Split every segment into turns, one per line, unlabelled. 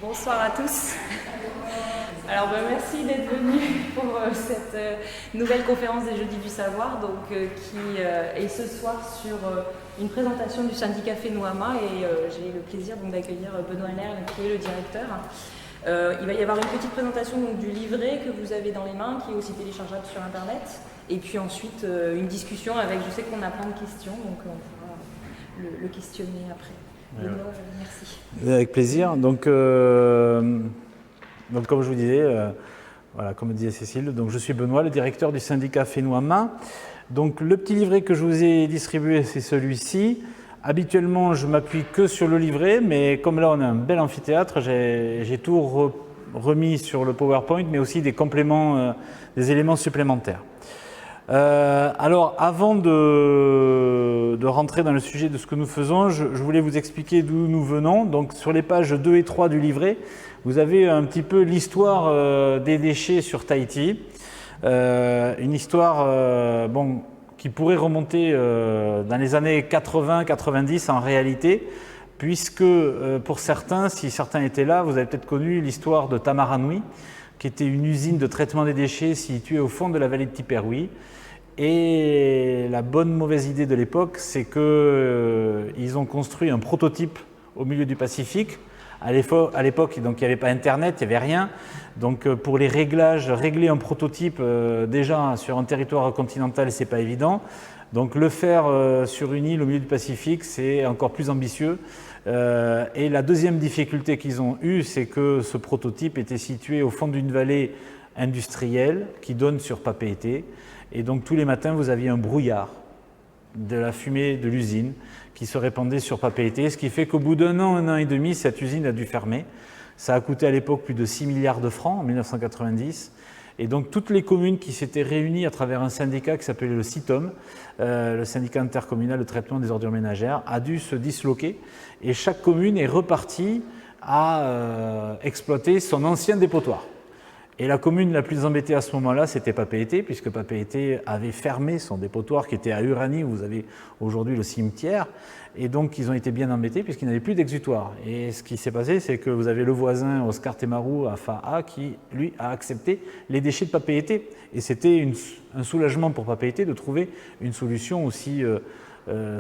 Bonsoir à tous. Alors merci d'être venus pour cette nouvelle conférence des Jeudis du Savoir, qui est ce soir sur une présentation du syndicat FENOAMA, et j'ai le plaisir d'accueillir Benoît Lerle, qui est le directeur. Il va y avoir une petite présentation du livret que vous avez dans les mains, qui est aussi téléchargeable sur internet, et puis ensuite une discussion avec, je sais qu'on a plein de questions, donc on pourra le questionner après. Benoît, merci.
Avec plaisir. Donc comme je vous disais, voilà, comme disait Cécile, donc je suis Benoît, le directeur du syndicat FENOAMA. Donc le petit livret que je vous ai distribué, c'est celui-ci. Habituellement, je m'appuie que sur le livret, mais comme là on a un bel amphithéâtre, j'ai tout remis sur le PowerPoint, mais aussi des compléments, des éléments supplémentaires. Alors, avant de rentrer dans le sujet de ce que nous faisons, je voulais vous expliquer d'où nous venons. Donc, sur les pages 2 et 3 du livret, vous avez un petit peu l'histoire des déchets sur Tahiti. Une histoire qui pourrait remonter dans les années 80-90 en réalité, puisque pour certains, si certains étaient là, vous avez peut-être connu l'histoire de Tamaranui, qui était une usine de traitement des déchets située au fond de la vallée de Tiperui. Et la bonne mauvaise idée de l'époque, c'est qu'ils ont construit un prototype au milieu du Pacifique. À l'époque, donc, il n'y avait pas Internet, il n'y avait rien. Donc pour les réglages, régler un prototype déjà sur un territoire continental, ce n'est pas évident. Donc le faire sur une île au milieu du Pacifique, c'est encore plus ambitieux. Et la deuxième difficulté qu'ils ont eue, c'est que ce prototype était situé au fond d'une vallée industrielle qui donne sur Papeete. Et donc tous les matins, vous aviez un brouillard de la fumée de l'usine qui se répandait sur Papeete, ce qui fait qu'au bout d'un an et demi, cette usine a dû fermer. Ça a coûté à l'époque plus de 6 milliards de francs en 1990. Et donc toutes les communes qui s'étaient réunies à travers un syndicat qui s'appelait le CITOM, le syndicat intercommunal de traitement des ordures ménagères, a dû se disloquer. Et chaque commune est repartie à exploiter son ancien dépotoir. Et la commune la plus embêtée à ce moment-là, c'était Papeete, puisque Papeete avait fermé son dépotoir qui était à Urani, où vous avez aujourd'hui le cimetière. Et donc, ils ont été bien embêtés puisqu'ils n'avaient plus d'exutoire. Et ce qui s'est passé, c'est que vous avez le voisin, Oscar Temaru, à Fa'a, qui, lui, a accepté les déchets de Papeete. Et c'était un soulagement pour Papeete de trouver une solution aussi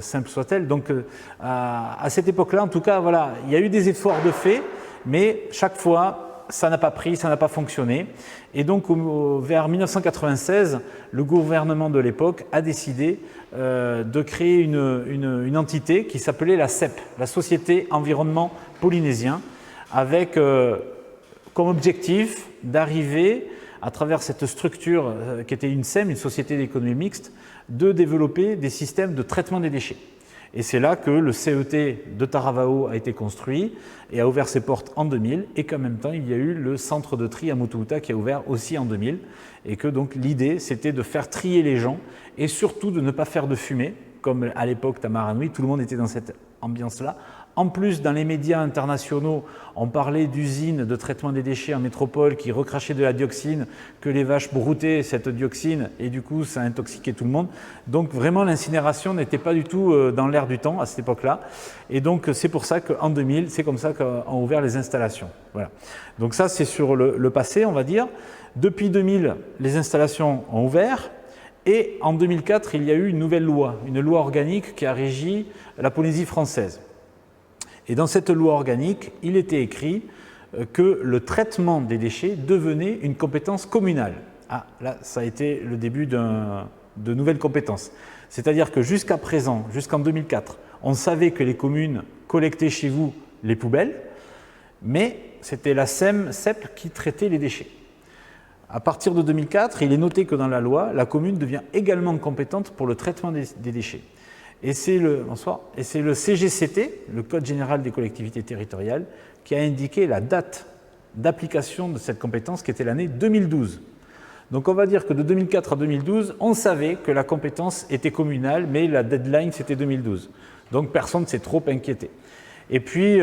simple soit-elle. Donc, à cette époque-là, en tout cas, voilà, il y a eu des efforts de fait, mais chaque fois, ça n'a pas pris, ça n'a pas fonctionné. Et donc, vers 1996, le gouvernement de l'époque a décidé de créer une entité qui s'appelait la CEP, la Société Environnement Polynésien, avec comme objectif d'arriver, à travers cette structure qui était une SEM, une Société d'économie mixte, de développer des systèmes de traitement des déchets. Et c'est là que le CET de Taravao a été construit et a ouvert ses portes en 2000, et qu'en même temps, il y a eu le centre de tri à Motuhuta qui a ouvert aussi en 2000, et que donc l'idée, c'était de faire trier les gens et surtout de ne pas faire de fumée, comme à l'époque Tamaranui, tout le monde était dans cette ambiance-là. En plus, dans les médias internationaux, on parlait d'usines de traitement des déchets en métropole qui recrachaient de la dioxine, que les vaches broutaient cette dioxine et du coup, ça intoxiquait tout le monde. Donc vraiment, l'incinération n'était pas du tout dans l'air du temps à cette époque-là. Et donc, c'est pour ça qu'en 2000, c'est comme ça qu'ont ouvert les installations. Voilà. Donc ça, c'est sur le passé, on va dire. Depuis 2000, les installations ont ouvert. Et en 2004, il y a eu une nouvelle loi, une loi organique qui a régi la Polynésie française. Et dans cette loi organique, il était écrit que le traitement des déchets devenait une compétence communale. Ah, là, ça a été le début de nouvelles compétences. C'est-à-dire que jusqu'à présent, jusqu'en 2004, on savait que les communes collectaient chez vous les poubelles, mais c'était la CEP qui traitait les déchets. À partir de 2004, il est noté que dans la loi, la commune devient également compétente pour le traitement des déchets. Et c'est le CGCT, le Code général des collectivités territoriales, qui a indiqué la date d'application de cette compétence, qui était l'année 2012. Donc on va dire que de 2004 à 2012, on savait que la compétence était communale, mais la deadline c'était 2012. Donc personne ne s'est trop inquiété. Et puis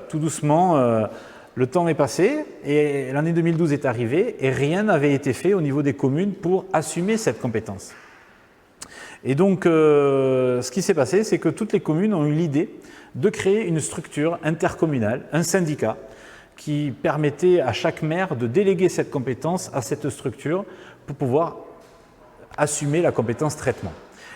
tout doucement, le temps est passé et l'année 2012 est arrivée et rien n'avait été fait au niveau des communes pour assumer cette compétence. Et donc, ce qui s'est passé, c'est que toutes les communes ont eu l'idée de créer une structure intercommunale, un syndicat, qui permettait à chaque maire de déléguer cette compétence à cette structure pour pouvoir assumer la compétence traitement.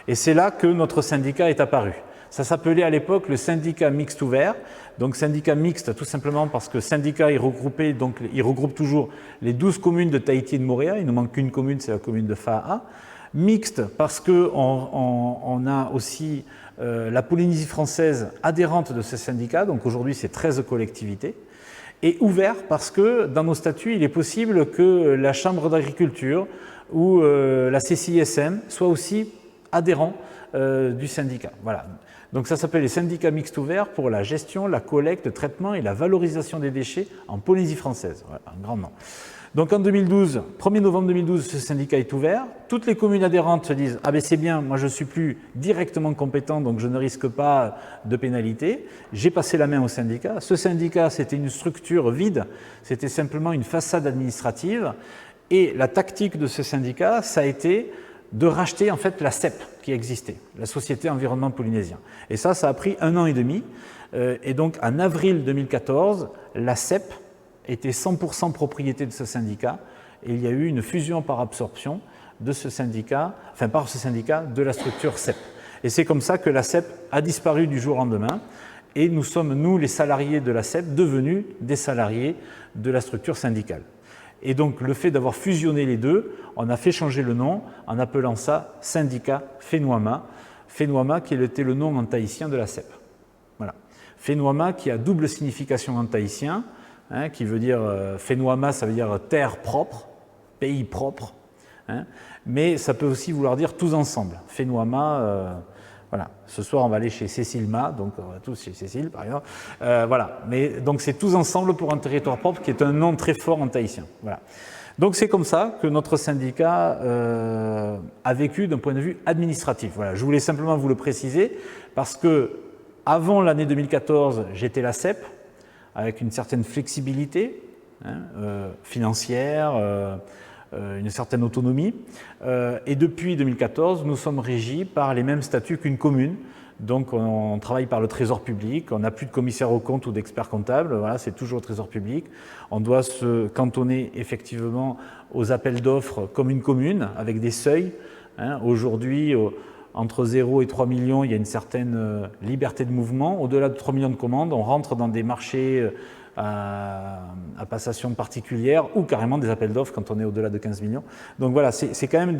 Et c'est là que notre syndicat est apparu. Ça s'appelait à l'époque le syndicat mixte ouvert. Donc syndicat mixte tout simplement parce que syndicat il regroupe toujours les 12 communes de Tahiti et de Moorea. Il nous manque qu'une commune, c'est la commune de Faa'a. Mixte parce qu'on a aussi la Polynésie française adhérente de ce syndicat. Donc aujourd'hui c'est 13 collectivités. Et ouvert parce que dans nos statuts, il est possible que la Chambre d'agriculture ou la CCISM soient aussi adhérents du syndicat. Voilà. Donc ça s'appelle les syndicats mixtes ouverts pour la gestion, la collecte, le traitement et la valorisation des déchets en Polynésie française. Voilà, un grand nom. Donc en 2012, 1er novembre 2012, ce syndicat est ouvert. Toutes les communes adhérentes se disent « Ah ben c'est bien, moi je ne suis plus directement compétent, donc je ne risque pas de pénalité. J'ai passé la main au syndicat. » Ce syndicat, c'était une structure vide, c'était simplement une façade administrative. Et la tactique de ce syndicat, ça a été de racheter en fait la CEP qui existait, la Société Environnement Polynésien. Et ça a pris 1 an et demi. Et donc en avril 2014, la CEP était 100% propriété de ce syndicat et il y a eu une fusion par absorption de ce syndicat, enfin par ce syndicat de la structure CEP. Et c'est comme ça que la CEP a disparu du jour au lendemain et nous sommes, nous les salariés de la CEP, devenus des salariés de la structure syndicale. Et donc le fait d'avoir fusionné les deux, on a fait changer le nom en appelant ça syndicat Whenua-Ma. Whenua-Ma qui était le nom en tahitien de la CEP. Voilà. Whenua-Ma qui a double signification en tahitien, qui veut dire Whenua-Ma, ça veut dire terre propre, pays propre, mais ça peut aussi vouloir dire tous ensemble. Whenua-Ma, voilà. Ce soir on va aller chez Cécile Ma, donc on va tous chez Cécile par exemple. Voilà. Mais donc c'est tous ensemble pour un territoire propre, qui est un nom très fort en tahitien. Voilà. Donc c'est comme ça que notre syndicat a vécu d'un point de vue administratif. Voilà. Je voulais simplement vous le préciser parce que avant l'année 2014, j'étais la CEP, avec une certaine flexibilité financière, une certaine autonomie. Et depuis 2014, nous sommes régis par les mêmes statuts qu'une commune. Donc on travaille par le trésor public, on n'a plus de commissaire aux comptes ou d'expert comptable, voilà, c'est toujours au trésor public. On doit se cantonner effectivement aux appels d'offres comme une commune, avec des seuils. Aujourd'hui, entre 0 et 3 millions, il y a une certaine liberté de mouvement. Au-delà de 3 millions de commandes, on rentre dans des marchés à passation particulière ou carrément des appels d'offres quand on est au-delà de 15 millions. Donc voilà, c'est quand même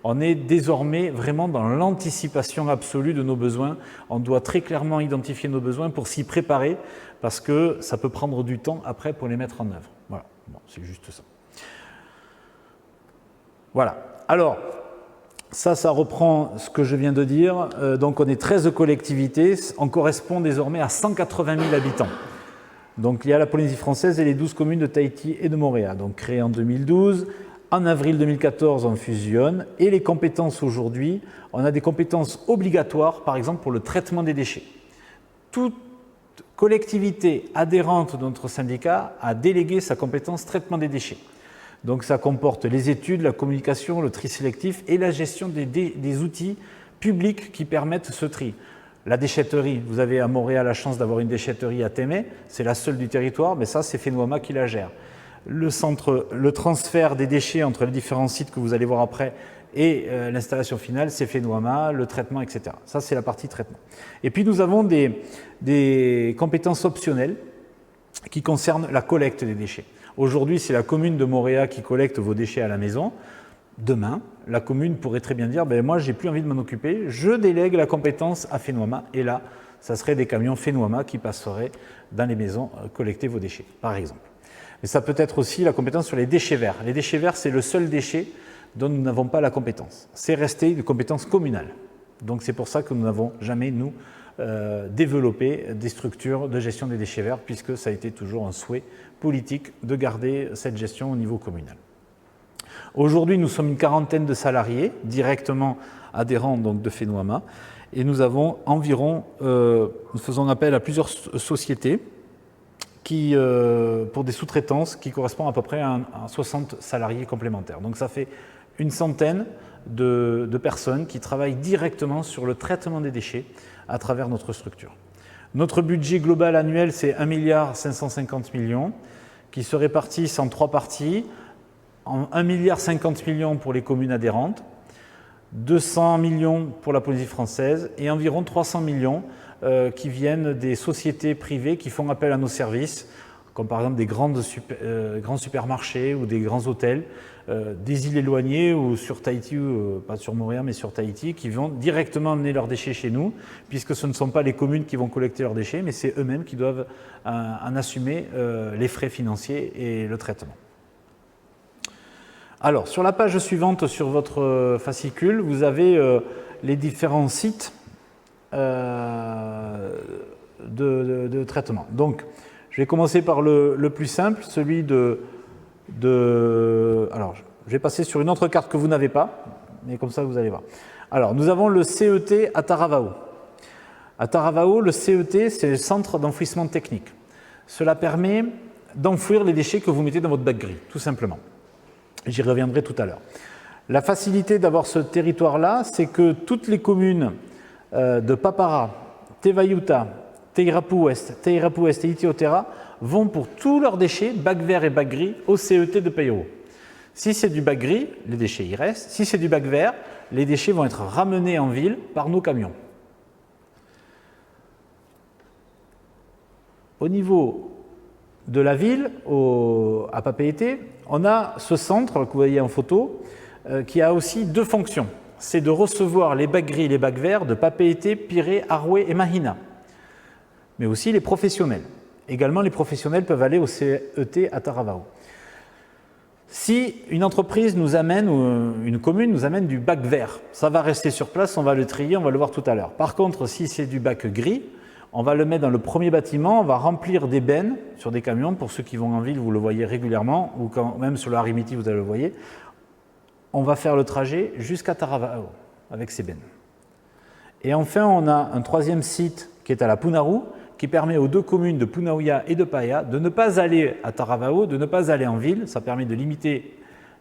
on est désormais vraiment dans l'anticipation absolue de nos besoins. On doit très clairement identifier nos besoins pour s'y préparer parce que ça peut prendre du temps après pour les mettre en œuvre. Voilà, bon, c'est juste ça. Voilà, alors ça reprend ce que je viens de dire. Donc on est 13 collectivités, on correspond désormais à 180 000 habitants. Donc il y a la Polynésie française et les 12 communes de Tahiti et de Moorea, donc créées en 2012. En avril 2014, on fusionne. Et les compétences aujourd'hui, on a des compétences obligatoires, par exemple pour le traitement des déchets. Toute collectivité adhérente de notre syndicat a délégué sa compétence traitement des déchets. Donc ça comporte les études, la communication, le tri sélectif et la gestion des outils publics qui permettent ce tri. La déchetterie, vous avez à Moorea la chance d'avoir une déchetterie à Témé, c'est la seule du territoire, mais ça c'est Whenua-Ma qui la gère. Le transfert des déchets entre les différents sites que vous allez voir après et l'installation finale, c'est Whenua-Ma, le traitement, etc. Ça c'est la partie traitement. Et puis nous avons des compétences optionnelles qui concernent la collecte des déchets. Aujourd'hui, c'est la commune de Moorea qui collecte vos déchets à la maison. Demain, la commune pourrait très bien dire « moi, j'ai plus envie de m'en occuper, je délègue la compétence à Whenua-Ma » et là, ça serait des camions Whenua-Ma qui passeraient dans les maisons collecter vos déchets, par exemple. Mais ça peut être aussi la compétence sur les déchets verts. Les déchets verts, c'est le seul déchet dont nous n'avons pas la compétence. C'est resté une compétence communale. Donc c'est pour ça que nous n'avons jamais, nous, développé des structures de gestion des déchets verts, puisque ça a été toujours un souhait politique de garder cette gestion au niveau communal. Aujourd'hui, nous sommes une quarantaine de salariés directement adhérents donc, de Whenua-Ma et nous avons environ, nous faisons appel à plusieurs sociétés qui, pour des sous-traitances qui correspondent à peu près à 60 salariés complémentaires. Donc ça fait une centaine de personnes qui travaillent directement sur le traitement des déchets à travers notre structure. Notre budget global annuel, c'est 1,550 milliard qui se répartissent en 3 parties. 1,50 milliard pour les communes adhérentes, 200 millions pour la Polynésie française et environ 300 millions qui viennent des sociétés privées qui font appel à nos services, comme par exemple des grands supermarchés ou des grands hôtels, des îles éloignées ou sur Tahiti, pas sur Moorea mais sur Tahiti, qui vont directement amener leurs déchets chez nous, puisque ce ne sont pas les communes qui vont collecter leurs déchets, mais c'est eux-mêmes qui doivent en assumer les frais financiers et le traitement. Alors, sur la page suivante, sur votre fascicule, vous avez les différents sites de traitement. Donc, je vais commencer par le plus simple, celui alors, je vais passer sur une autre carte que vous n'avez pas, mais comme ça, vous allez voir. Alors, nous avons le CET à Taravao. À Taravao, le CET, c'est le centre d'enfouissement technique. Cela permet d'enfouir les déchets que vous mettez dans votre bac gris, tout simplement. J'y reviendrai tout à l'heure. La facilité d'avoir ce territoire-là, c'est que toutes les communes de Papara, Tevayuta, Teirapu-Ouest et Itiotera vont pour tous leurs déchets, bac vert et bac gris, au CET de Payoro. Si c'est du bac gris, les déchets y restent. Si c'est du bac vert, les déchets vont être ramenés en ville par nos camions. Au niveau de la ville, à Papeete, on a ce centre que vous voyez en photo qui a aussi 2 fonctions. C'est de recevoir les bacs gris et les bacs verts de Papeete, Pirée, Aroué et Mahina, mais aussi les professionnels. Également, les professionnels peuvent aller au CET à Taravao. Si une entreprise nous amène, ou une commune nous amène du bac vert, ça va rester sur place, on va le trier, on va le voir tout à l'heure. Par contre, si c'est du bac gris, on va le mettre dans le premier bâtiment, on va remplir des bennes sur des camions. Pour ceux qui vont en ville, vous le voyez régulièrement, ou quand même sur le Harimiti, vous allez le voir. On va faire le trajet jusqu'à Taravao avec ces bennes. Et enfin, on a un 3e site qui est à la Punaru, qui permet aux 2 communes de Punauia et de Paia de ne pas aller à Taravao, de ne pas aller en ville. Ça permet de limiter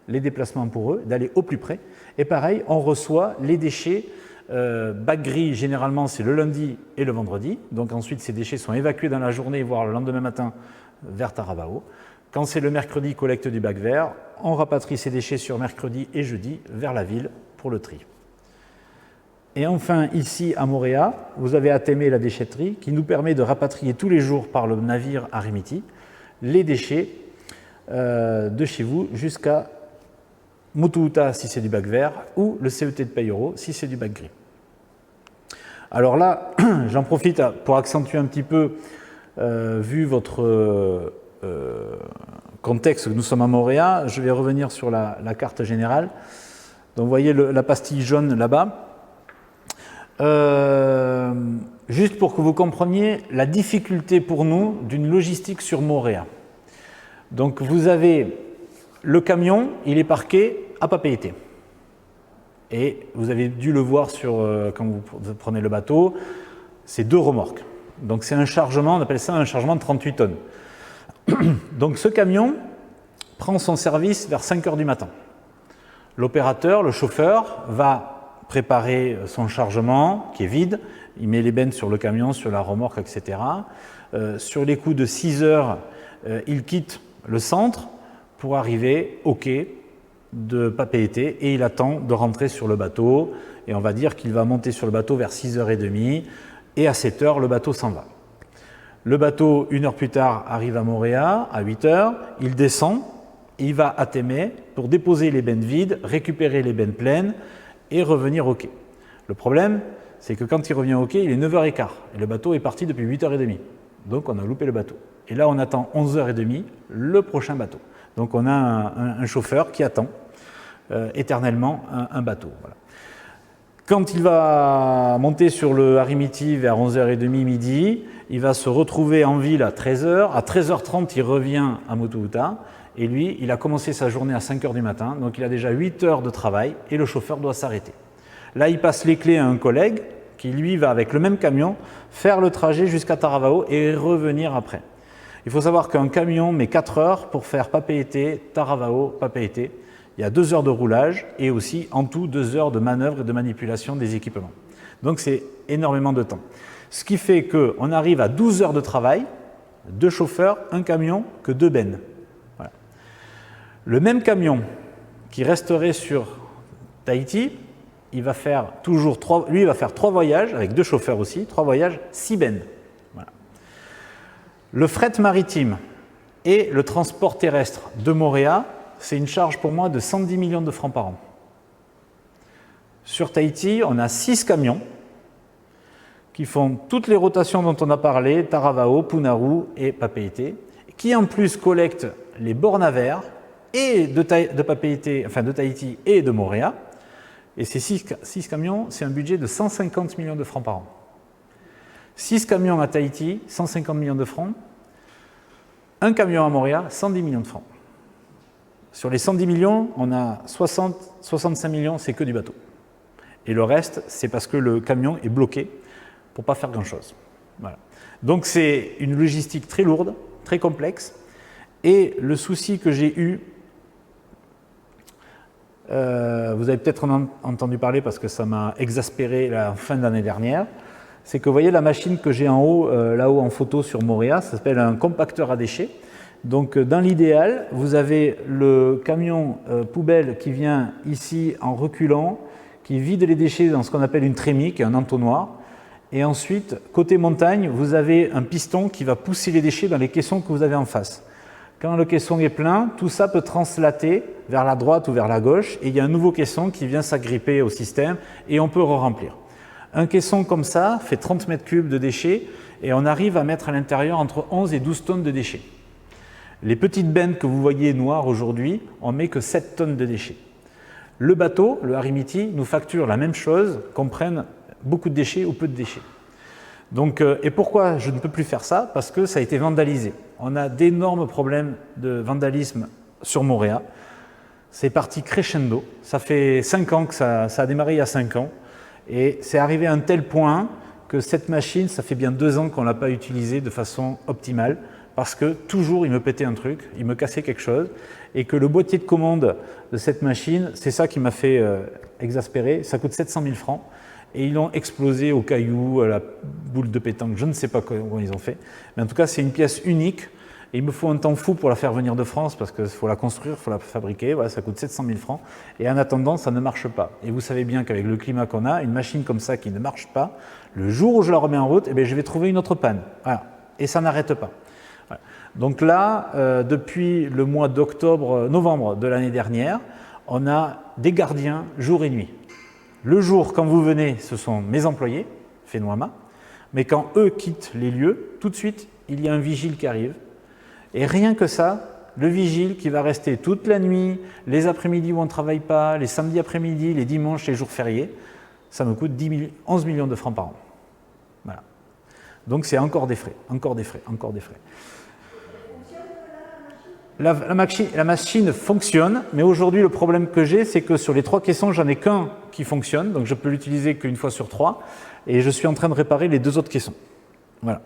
les déplacements pour eux, d'aller au plus près. Et pareil, on reçoit les déchets. Bac gris, généralement, c'est le lundi et le vendredi. Donc ensuite, ces déchets sont évacués dans la journée, voire le lendemain matin, vers Taravao. Quand c'est le mercredi, collecte du bac vert, on rapatrie ces déchets sur mercredi et jeudi vers la ville pour le tri. Et enfin, ici, à Moorea, vous avez Ateme, la déchetterie, qui nous permet de rapatrier tous les jours par le navire Harimiti les déchets de chez vous jusqu'à Motuuta si c'est du bac vert ou le CET de Payoro si c'est du bac gris. Alors là, j'en profite pour accentuer un petit peu, vu votre contexte que nous sommes à Moorea, je vais revenir sur la carte générale. Donc vous voyez la pastille jaune là-bas. Juste pour que vous compreniez la difficulté pour nous d'une logistique sur Moorea. Donc vous avez le camion, il est parqué à Papeete. Et vous avez dû le voir quand vous prenez le bateau, c'est 2 remorques. Donc c'est un chargement, on appelle ça un chargement de 38 tonnes. Donc ce camion prend son service vers 5 h du matin. L'opérateur, le chauffeur, va préparer son chargement qui est vide, il met les bennes sur le camion, sur la remorque, etc. Sur les coups de 6 h, il quitte le centre pour arriver au quai de Papeete et il attend de rentrer sur le bateau et on va dire qu'il va monter sur le bateau vers 6 h 30 et à 7 h le bateau s'en va. Le bateau, 1 heure plus tard, arrive à Moorea à 8 h, il descend, il va à Ateme pour déposer les bennes vides, récupérer les bennes pleines et revenir au quai. Le problème, c'est que quand il revient au quai, il est 9 h 15 et le bateau est parti depuis 8 h 30. Donc on a loupé le bateau. Et là, on attend 11 h 30 le prochain bateau. Donc on a un chauffeur qui attend éternellement un bateau. Voilà. Quand il va monter sur le Harimiti vers 11 h 30 midi, il va se retrouver en ville à 13 h. À 13 h 30, il revient à Motuuta. Et lui, il a commencé sa journée à 5 h du matin. Donc il a déjà 8 heures de travail et le chauffeur doit s'arrêter. Là, il passe les clés à un collègue qui, lui, va avec le même camion faire le trajet jusqu'à Taravao et revenir après. Il faut savoir qu'un camion met 4 heures pour faire Papeete, Taravao, Papeete. Il y a 2 heures de roulage et aussi en tout 2 heures de manœuvre et de manipulation des équipements. Donc c'est énormément de temps. Ce qui fait qu'on arrive à 12 heures de travail, 2 chauffeurs, 1 camion, que 2 bennes. Voilà. Le même camion qui resterait sur Tahiti, il va faire toujours 3 voyages, avec 2 chauffeurs aussi, 3 voyages, 6 bennes. Voilà. Le fret maritime et le transport terrestre de Moorea, c'est une charge pour moi de 110 millions de francs par an. Sur Tahiti, on a 6 camions qui font toutes les rotations dont on a parlé, Taravao, Punaru et Papeete, qui en plus collectent les bornes à verre et de Papeete, enfin de Tahiti et de Moorea. Et ces 6 camions, c'est un budget de 150 millions de francs par an. 6 camions à Tahiti, 150 millions de francs. Un camion à Moorea, 110 millions de francs. Sur les 110 millions, on a 65 millions, c'est que du bateau. Et le reste, c'est parce que le camion est bloqué pour ne pas faire grand-chose. Voilà. Donc c'est une logistique très lourde, très complexe. Et le souci que j'ai eu, vous avez peut-être entendu parler parce que ça m'a exaspéré la fin d'année dernière, c'est que vous voyez la machine que j'ai en haut, là-haut en photo sur Moorea, ça s'appelle un compacteur à déchets. Donc dans l'idéal, vous avez le camion poubelle qui vient ici en reculant, qui vide les déchets dans ce qu'on appelle une trémie, qui est un entonnoir. Et ensuite, côté montagne, vous avez un piston qui va pousser les déchets dans les caissons que vous avez en face. Quand le caisson est plein, tout ça peut translater vers la droite ou vers la gauche, et il y a un nouveau caisson qui vient s'agripper au système, et on peut re-remplir. Un caisson comme ça fait 30 mètres cubes de déchets, et on arrive à mettre à l'intérieur entre 11 et 12 tonnes de déchets. Les petites bennes que vous voyez noires aujourd'hui, on met que 7 tonnes de déchets. Le bateau, le Harimiti, nous facture la même chose, qu'on prenne beaucoup de déchets ou peu de déchets. Donc, et pourquoi je ne peux plus faire ça? Parce que ça a été vandalisé. On a d'énormes problèmes de vandalisme sur Moorea. C'est parti crescendo. Ça fait 5 ans que ça a démarré il y a 5 ans. Et c'est arrivé à un tel point que cette machine, ça fait bien 2 ans qu'on ne l'a pas utilisée de façon optimale. Parce que toujours il me pétait un truc, il me cassait quelque chose. Et que le boîtier de commande de cette machine, c'est ça qui m'a fait exaspérer. Ça coûte 700 000 francs. Et ils l'ont explosé au caillou, à la boule de pétanque, je ne sais pas comment ils ont fait. Mais en tout cas, c'est une pièce unique. Et il me faut un temps fou pour la faire venir de France parce qu'il faut la construire, il faut la fabriquer. Voilà, ça coûte 700 000 francs. Et en attendant, ça ne marche pas. Et vous savez bien qu'avec le climat qu'on a, une machine comme ça qui ne marche pas, le jour où je la remets en route, eh bien, je vais trouver une autre panne. Voilà. Et ça n'arrête pas. Voilà. Donc là, depuis le mois novembre de l'année dernière, on a des gardiens jour et nuit. Le jour, quand vous venez, ce sont mes employés, Fénoama, mais quand eux quittent les lieux, tout de suite, il y a un vigile qui arrive. Et rien que ça, le vigile qui va rester toute la nuit, les après-midi où on ne travaille pas, les samedis après-midi, les dimanches, les jours fériés, ça me coûte 11 millions de francs par an. Voilà. Donc c'est encore des frais, encore des frais, encore des frais. La machine fonctionne, mais aujourd'hui, le problème que j'ai, c'est que sur les 3 caissons, j'en ai qu'un qui fonctionne, donc je peux l'utiliser qu'une fois sur 3, et je suis en train de réparer les 2 autres caissons. Voilà.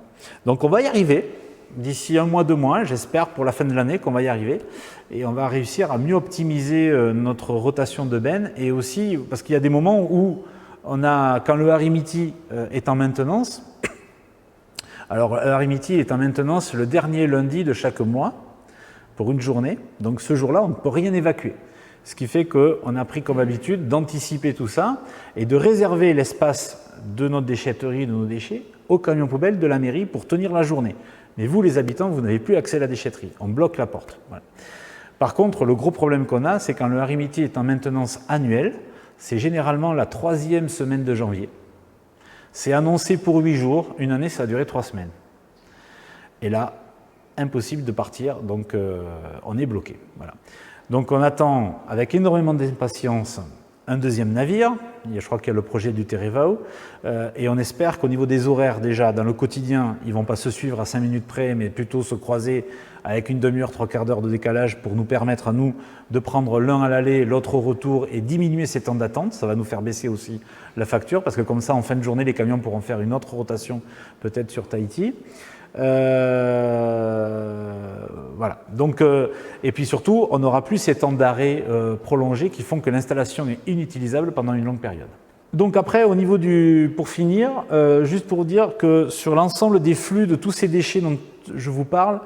Donc on va y arriver, d'ici 1 mois, 2 mois, j'espère pour la fin de l'année qu'on va y arriver, et on va réussir à mieux optimiser notre rotation de bennes, et aussi, parce qu'il y a des moments où, quand le Harimiti est en maintenance, alors le Harimiti est en maintenance le dernier lundi de chaque mois, pour une journée, donc ce jour-là, on ne peut rien évacuer. Ce qui fait qu'on a pris comme habitude d'anticiper tout ça et de réserver l'espace de notre déchetterie, de nos déchets, au camion poubelle de la mairie pour tenir la journée. Mais vous, les habitants, vous n'avez plus accès à la déchetterie. On bloque la porte. Voilà. Par contre, le gros problème qu'on a, c'est quand le Harimiti est en maintenance annuelle, c'est généralement la 3e semaine de janvier. C'est annoncé pour 8 jours, une année, ça a duré 3 semaines. Et là, impossible de partir, donc on est bloqué. Voilà. Donc on attend avec énormément d'impatience un 2e navire, je crois qu'il y a le projet du Terevao, et on espère qu'au niveau des horaires déjà, dans le quotidien, ils ne vont pas se suivre à 5 minutes près, mais plutôt se croiser avec une demi-heure, 3/4 d'heure de décalage pour nous permettre à nous de prendre l'un à l'aller, l'autre au retour et diminuer ces temps d'attente. Ça va nous faire baisser aussi la facture, parce que comme ça, en fin de journée, les camions pourront faire une autre rotation peut-être sur Tahiti. Voilà. Donc, et puis surtout, on n'aura plus ces temps d'arrêt prolongés qui font que l'installation est inutilisable pendant une longue période. Donc après, au niveau pour finir, juste pour dire que sur l'ensemble des flux de tous ces déchets dont je vous parle,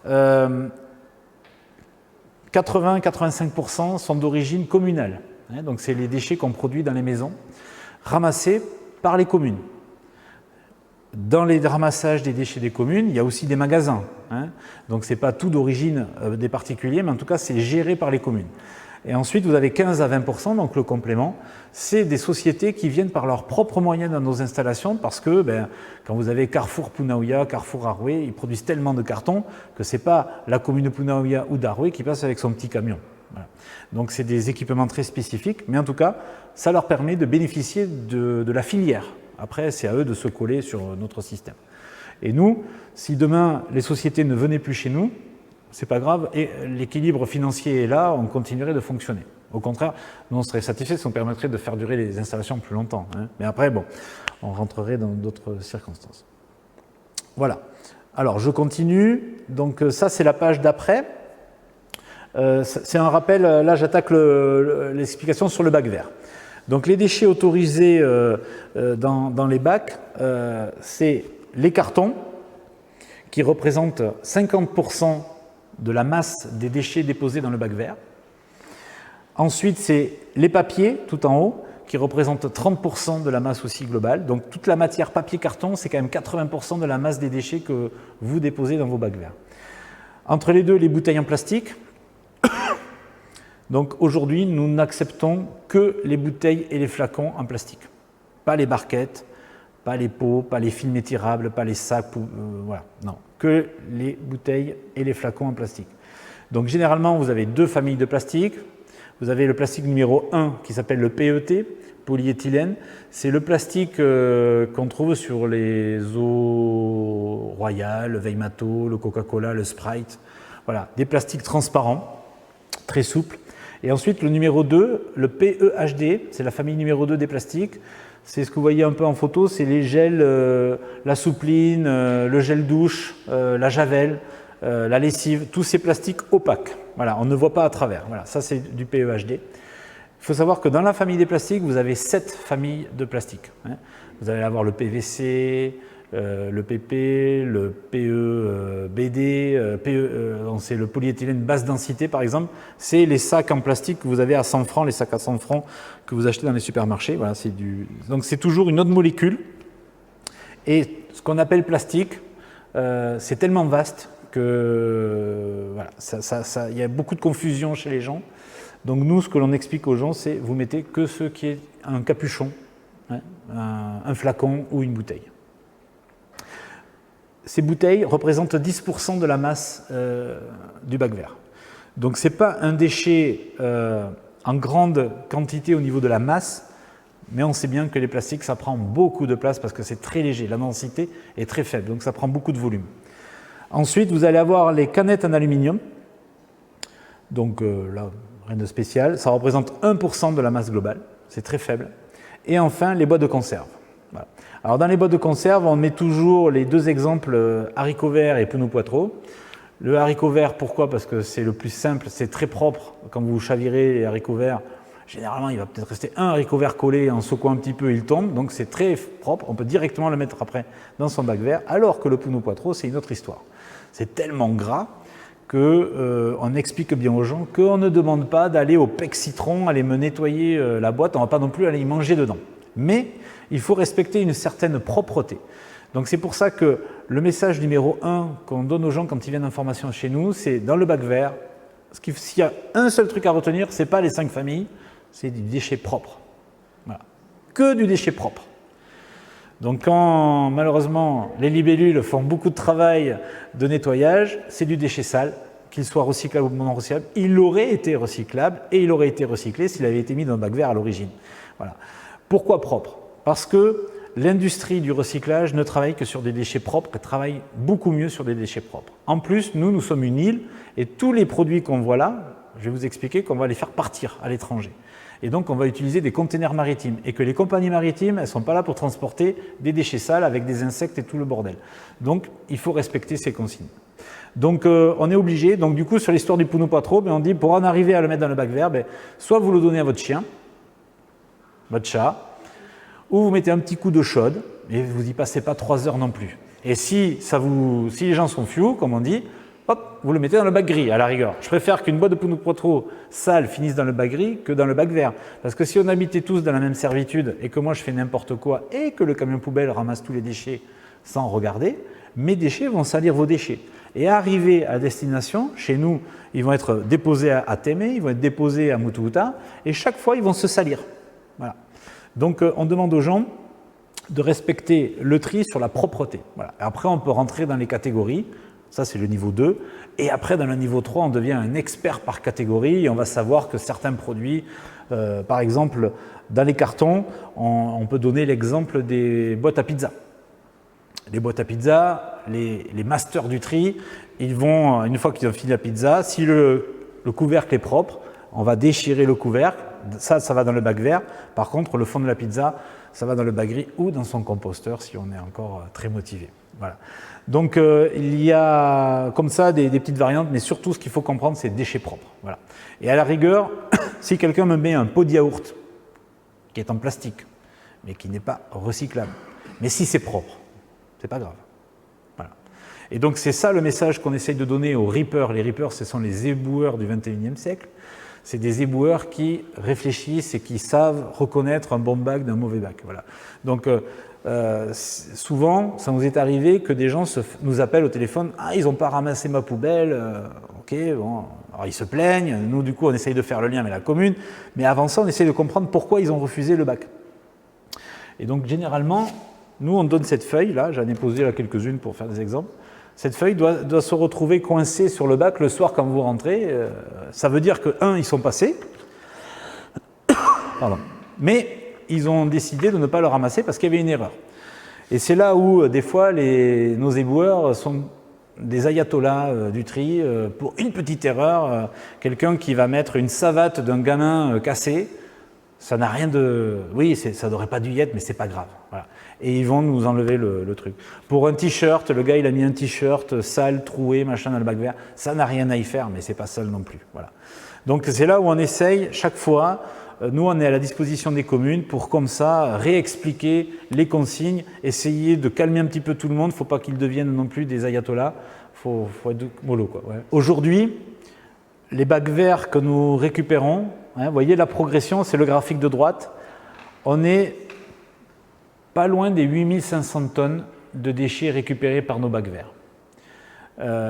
80-85% sont d'origine communale. Donc c'est les déchets qu'on produit dans les maisons, ramassés par les communes. Dans les ramassages des déchets des communes, il y a aussi des magasins. Donc ce n'est pas tout d'origine des particuliers, mais en tout cas c'est géré par les communes. Et ensuite vous avez 15 à 20%, donc le complément, c'est des sociétés qui viennent par leurs propres moyens dans nos installations parce que quand vous avez Carrefour Punaouia, Carrefour Arouet, ils produisent tellement de cartons que ce n'est pas la commune de Punaouia ou d'Arouet qui passe avec son petit camion. Voilà. Donc c'est des équipements très spécifiques, mais en tout cas ça leur permet de bénéficier de la filière. Après c'est à eux de se coller sur notre système. Et nous, si demain les sociétés ne venaient plus chez nous, c'est pas grave, et l'équilibre financier est là, on continuerait de fonctionner. Au contraire, nous on serait satisfaits si on permettrait de faire durer les installations plus longtemps. Mais après, bon, on rentrerait dans d'autres circonstances. Voilà. Alors, je continue. Donc ça, c'est la page d'après. C'est un rappel, là j'attaque l'explication sur le bac vert. Donc les déchets autorisés dans les bacs, c'est les cartons, qui représentent 50% de la masse des déchets déposés dans le bac vert. Ensuite, c'est les papiers, tout en haut, qui représentent 30% de la masse aussi globale. Donc toute la matière papier-carton, c'est quand même 80% de la masse des déchets que vous déposez dans vos bacs verts. Entre les deux, les bouteilles en plastique. Donc aujourd'hui, nous n'acceptons que les bouteilles et les flacons en plastique. Pas les barquettes, pas les pots, pas les films étirables, pas les sacs, voilà, non. Que les bouteilles et les flacons en plastique. Donc généralement, vous avez deux familles de plastique. Vous avez le plastique numéro 1 qui s'appelle le PET, polyéthylène. C'est le plastique qu'on trouve sur les eaux royales, le Weimato, le Coca-Cola, le Sprite. Voilà, des plastiques transparents, très souples. Et ensuite, le numéro 2, le PEHD, c'est la famille numéro 2 des plastiques. C'est ce que vous voyez un peu en photo, c'est les gels, la soupline, le gel douche, la javel, la lessive, tous ces plastiques opaques. Voilà, on ne voit pas à travers. Voilà, ça c'est du PEHD. Il faut savoir que dans la famille des plastiques, vous avez 7 familles de plastiques. Vous allez avoir le PVC, le PP, le PEBD, c'est le polyéthylène basse densité par exemple. C'est les sacs en plastique que vous avez à 100 francs, les sacs à 100 francs que vous achetez dans les supermarchés. Voilà, donc c'est toujours une autre molécule. Et ce qu'on appelle plastique, c'est tellement vaste que voilà, y a beaucoup de confusion chez les gens. Donc nous, ce que l'on explique aux gens, c'est vous mettez que ce qui est un capuchon, un flacon ou une bouteille. Ces bouteilles représentent 10% de la masse du bac vert. Donc ce n'est pas un déchet en grande quantité au niveau de la masse, mais on sait bien que les plastiques, ça prend beaucoup de place parce que c'est très léger, la densité est très faible, donc ça prend beaucoup de volume. Ensuite, vous allez avoir les canettes en aluminium. Donc là, rien de spécial. Ça représente 1% de la masse globale, c'est très faible. Et enfin, les boîtes de conserve. Voilà. Alors dans les boîtes de conserve, on met toujours les deux exemples haricots verts et Pneu Poitreau. Le haricot vert, pourquoi? Parce que c'est le plus simple, c'est très propre. Quand vous chavirez les haricots verts, généralement, il va peut-être rester un haricot vert collé, en secouant un petit peu, il tombe. Donc c'est très propre, on peut directement le mettre après dans son bac vert, alors que le Pneu Poitreau, c'est une autre histoire. C'est tellement gras qu'on explique bien aux gens qu'on ne demande pas d'aller au pec citron, aller me nettoyer la boîte, on ne va pas non plus aller y manger dedans. Mais il faut respecter une certaine propreté. Donc c'est pour ça que le message numéro 1 qu'on donne aux gens quand ils viennent en formation chez nous, c'est dans le bac vert, s'il y a un seul truc à retenir, ce n'est pas les 5 familles, c'est du déchet propre. Voilà. Que du déchet propre. Donc quand malheureusement les libellules font beaucoup de travail de nettoyage, c'est du déchet sale, qu'il soit recyclable ou non recyclable. Il aurait été recyclable et il aurait été recyclé s'il avait été mis dans un bac vert à l'origine. Voilà. Pourquoi propre? Parce que l'industrie du recyclage ne travaille que sur des déchets propres et travaille beaucoup mieux sur des déchets propres. En plus, nous sommes une île et tous les produits qu'on voit là, je vais vous expliquer qu'on va les faire partir à l'étranger. Et donc, on va utiliser des containers maritimes. Et que les compagnies maritimes, elles ne sont pas là pour transporter des déchets sales avec des insectes et tout le bordel. Donc, il faut respecter ces consignes. Donc, on est obligé. Donc, du coup, sur l'histoire du Pneu Poitreau, on dit, pour en arriver à le mettre dans le bac vert, soit vous le donnez à votre chien, votre chat, ou vous mettez un petit coup d'eau chaude, et vous n'y passez pas 3 heures non plus. Et si les gens sont fous, comme on dit, hop, vous le mettez dans le bac gris, à la rigueur. Je préfère qu'une boîte de poudre Quattro sale finisse dans le bac gris que dans le bac vert. Parce que si on habitait tous dans la même servitude, et que moi je fais n'importe quoi, et que le camion poubelle ramasse tous les déchets sans regarder, mes déchets vont salir vos déchets. Et arrivés à destination, chez nous, ils vont être déposés à Témé, ils vont être déposés à Mutuuta, et chaque fois, ils vont se salir. Voilà. Donc, on demande aux gens de respecter le tri sur la propreté. Voilà. Après, on peut rentrer dans les catégories. Ça, c'est le niveau 2. Et après, dans le niveau 3, on devient un expert par catégorie et on va savoir que certains produits, par exemple, dans les cartons, on peut donner l'exemple des boîtes à pizza. Les boîtes à pizza, les masters du tri, ils vont, une fois qu'ils ont fini la pizza, si le couvercle est propre, on va déchirer le couvercle, ça va dans le bac vert. Par contre, le fond de la pizza, ça va dans le bac gris ou dans son composteur si on est encore très motivé. Voilà. Donc, il y a comme ça des petites variantes, mais surtout, ce qu'il faut comprendre, c'est déchets propres. Voilà. Et à la rigueur, si quelqu'un me met un pot de yaourt qui est en plastique, mais qui n'est pas recyclable, mais si c'est propre, c'est pas grave. Voilà. Et donc, c'est ça le message qu'on essaye de donner aux reapers. Les reapers, ce sont les éboueurs du 21e siècle. C'est des éboueurs qui réfléchissent et qui savent reconnaître un bon bac d'un mauvais bac. Voilà. Donc, souvent, ça nous est arrivé que des gens nous appellent au téléphone. « Ah, ils n'ont pas ramassé ma poubelle. Ok, bon. » Alors, ils se plaignent. Nous, du coup, on essaye de faire le lien avec la commune. Mais avant ça, on essaye de comprendre pourquoi ils ont refusé le bac. Et donc, généralement, nous, on donne cette feuille. Là, j'en ai posé là quelques-unes pour faire des exemples. Cette feuille doit se retrouver coincée sur le bac le soir quand vous rentrez. Ça veut dire que, ils sont passés. Pardon. Mais ils ont décidé de ne pas le ramasser parce qu'il y avait une erreur. Et c'est là où, des fois, nos éboueurs sont des ayatollahs du tri. Pour une petite erreur, quelqu'un qui va mettre une savate d'un gamin cassée, ça n'a rien de... Oui, ça n'aurait pas dû y être, mais c'est pas grave. Voilà. Et ils vont nous enlever le truc. Pour un t-shirt, le gars, il a mis un t-shirt sale, troué, machin, dans le bac vert. Ça n'a rien à y faire, mais c'est pas sale non plus. Voilà. Donc, c'est là où on essaye, chaque fois, nous, on est à la disposition des communes pour, comme ça, réexpliquer les consignes, essayer de calmer un petit peu tout le monde. Il ne faut pas qu'ils deviennent non plus des ayatollahs. Il faut être mollo, quoi. Ouais. Aujourd'hui, les bacs verts que nous récupérons, vous voyez la progression, c'est le graphique de droite. On est pas loin des 8500 tonnes de déchets récupérés par nos bacs verts.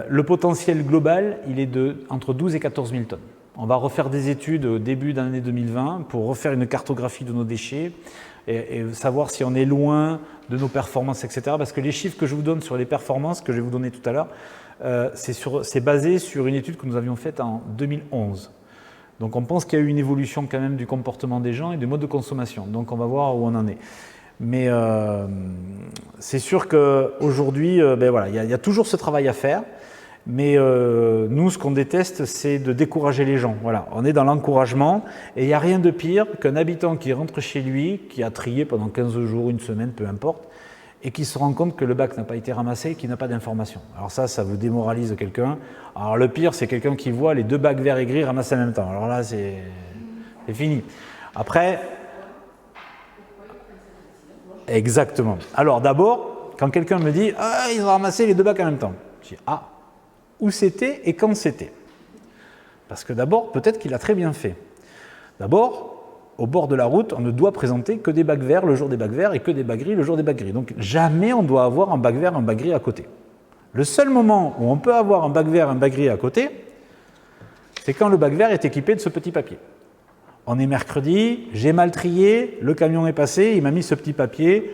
Le potentiel global, il est entre 12 et 14 000 tonnes. On va refaire des études au début de l'année 2020 pour refaire une cartographie de nos déchets et savoir si on est loin de nos performances, etc. Parce que les chiffres que je vous donne sur les performances, que je vais vous donner tout à l'heure, c'est basé sur une étude que nous avions faite en 2011. Donc on pense qu'il y a eu une évolution quand même du comportement des gens et du mode de consommation. Donc on va voir où on en est. Mais c'est sûr qu'aujourd'hui, voilà, il y a toujours ce travail à faire. Mais nous, ce qu'on déteste, c'est de décourager les gens. Voilà, on est dans l'encouragement et il n'y a rien de pire qu'un habitant qui rentre chez lui, qui a trié pendant 15 jours, une semaine, peu importe, et qui se rend compte que le bac n'a pas été ramassé et qu'il n'a pas d'information. Alors ça vous démoralise quelqu'un. Alors le pire, c'est quelqu'un qui voit les deux bacs verts et gris ramassés en même temps. Alors là, c'est fini. Après... Exactement. Alors d'abord, quand quelqu'un me dit « Ah, ils ont ramassé les deux bacs en même temps », je dis « Ah, où c'était et quand c'était ?» Parce que d'abord, peut-être qu'il a très bien fait. D'abord, au bord de la route, on ne doit présenter que des bacs verts le jour des bacs verts et que des bacs gris le jour des bacs gris. Donc jamais on doit avoir un bac vert, un bac gris à côté. Le seul moment où on peut avoir un bac vert, un bac gris à côté, c'est quand le bac vert est équipé de ce petit papier. On est mercredi, j'ai mal trié, le camion est passé, il m'a mis ce petit papier,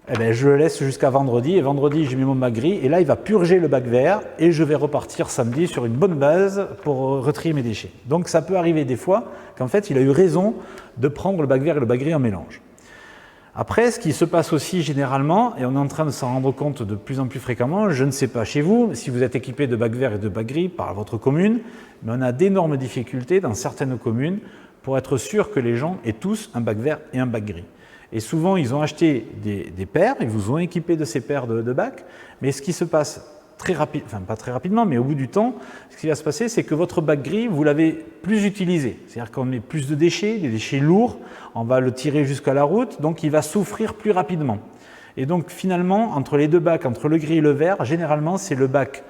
eh bien, je le laisse jusqu'à vendredi, et vendredi, j'ai mis mon bac gris, et là, il va purger le bac vert, et je vais repartir samedi sur une bonne base pour retrier mes déchets. Donc, ça peut arriver des fois qu'en fait, il a eu raison de prendre le bac vert et le bac gris en mélange. Après, ce qui se passe aussi généralement, et on est en train de s'en rendre compte de plus en plus fréquemment, je ne sais pas chez vous, si vous êtes équipé de bac vert et de bac gris par votre commune, mais on a d'énormes difficultés dans certaines communes pour être sûr que les gens aient tous un bac vert et un bac gris. Et souvent, ils ont acheté des paires, ils vous ont équipé de ces paires de bacs, mais ce qui se passe très rapide, enfin pas très rapidement, mais au bout du temps, ce qui va se passer, c'est que votre bac gris, vous l'avez plus utilisé. C'est-à-dire qu'on met plus de déchets, des déchets lourds, on va le tirer jusqu'à la route, donc il va souffrir plus rapidement. Et donc finalement, entre les deux bacs, entre le gris et le vert, généralement c'est le bac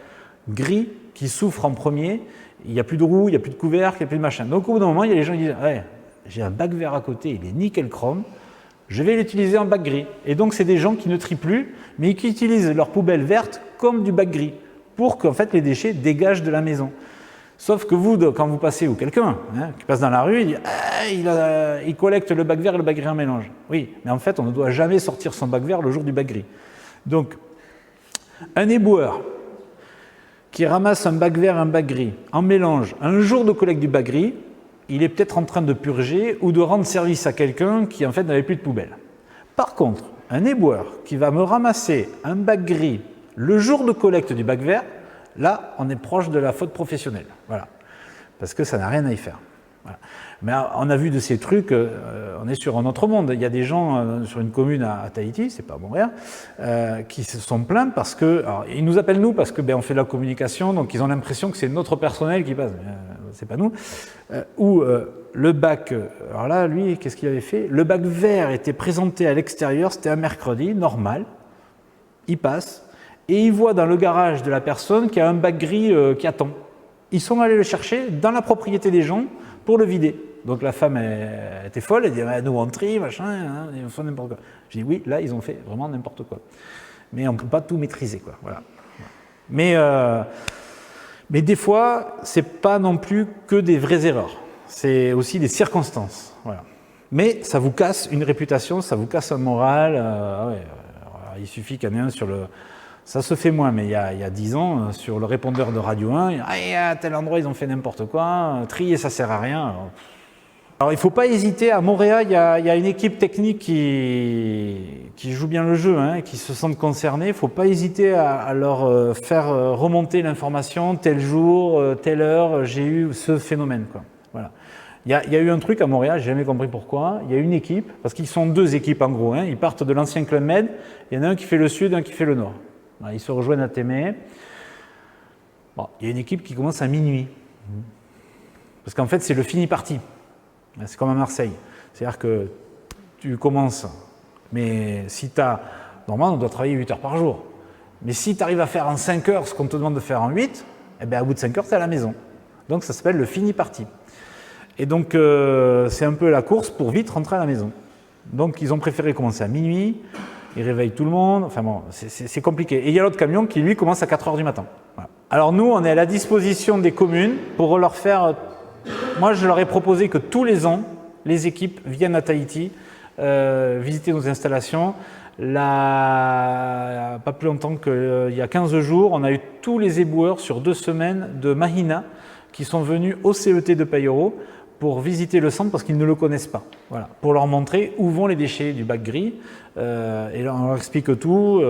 gris qui souffre en premier. Il n'y a plus de roue, il n'y a plus de couvercle, il n'y a plus de machin. Donc au bout d'un moment, il y a les gens qui disent ouais, j'ai un bac vert à côté, il est nickel chrome, je vais l'utiliser en bac gris. Et donc c'est des gens qui ne trient plus, mais qui utilisent leur poubelle verte comme du bac gris, pour qu'en fait les déchets dégagent de la maison. Sauf que vous, quand vous passez, ou quelqu'un qui passe dans la rue, il dit ah, il collecte le bac vert et le bac gris en mélange. Oui, mais en fait on ne doit jamais sortir son bac vert le jour du bac gris. Donc un éboueur qui ramasse un bac vert et un bac gris en mélange un jour de collecte du bac gris, il est peut-être en train de purger ou de rendre service à quelqu'un qui en fait n'avait plus de poubelle. Par contre, un éboueur qui va me ramasser un bac gris le jour de collecte du bac vert, là on est proche de la faute professionnelle, voilà, parce que ça n'a rien à y faire. Voilà. Mais on a vu de ces trucs, on est sur un autre monde. Il y a des gens sur une commune à Tahiti, c'est pas Montréal, qui se sont plaints parce que, alors, ils nous appellent nous parce que on fait de la communication, donc ils ont l'impression que c'est notre personnel qui passe, c'est pas nous. Où le bac, alors là, lui, qu'est-ce qu'il avait fait? Le bac vert était présenté à l'extérieur, c'était un mercredi, normal. Il passe et il voit dans le garage de la personne qu'il y a un bac gris qui attend. Ils sont allés le chercher dans la propriété des gens pour le vider. Donc la femme elle était folle, elle dit nous on trie, machin, ils font n'importe quoi. Je dis oui, là ils ont fait vraiment n'importe quoi. Mais on ne peut pas tout maîtriser, quoi. Voilà. Mais des fois, c'est pas non plus que des vraies erreurs. C'est aussi des circonstances. Voilà. Mais ça vous casse une réputation, ça vous casse un moral. Il suffit qu'il y en ait un sur le. Ça se fait moins, mais il y a 10 ans, sur le répondeur de Radio 1, à tel endroit ils ont fait n'importe quoi, trier ça sert à rien. Alors il ne faut pas hésiter, à Montréal il y a une équipe technique qui joue bien le jeu, qui se sentent concernés. Il ne faut pas hésiter à leur faire remonter l'information, tel jour, telle heure, j'ai eu ce phénomène, quoi. Voilà. Il y a eu un truc à Montréal, j'ai jamais compris pourquoi. Il y a une équipe, parce qu'ils sont deux équipes en gros, ils partent de l'ancien Club Med, il y en a un qui fait le sud, un qui fait le nord. Ils se rejoignent à Témé. Bon, il y a une équipe qui commence à minuit. Parce qu'en fait, c'est le fini parti. C'est comme à Marseille. C'est-à-dire que tu commences, mais si tu as. Normalement, on doit travailler 8 heures par jour. Mais si tu arrives à faire en 5 heures ce qu'on te demande de faire en 8, eh bien, à bout de 5 heures, tu es à la maison. Donc, ça s'appelle le fini parti. Et donc, c'est un peu la course pour vite rentrer à la maison. Donc, ils ont préféré commencer à minuit. Ils réveillent tout le monde, enfin bon, c'est compliqué. Et il y a l'autre camion qui, lui, commence à 4 heures du matin. Voilà. Alors nous, on est à la disposition des communes pour leur faire... Moi, je leur ai proposé que tous les ans, les équipes viennent à Tahiti visiter nos installations. Là, pas plus longtemps qu'il y a 15 jours, on a eu tous les éboueurs sur 2 semaines de Mahina qui sont venus au CET de Payoro pour visiter le centre parce qu'ils ne le connaissent pas. Voilà. Pour leur montrer où vont les déchets du bac gris. Et là, on leur explique tout.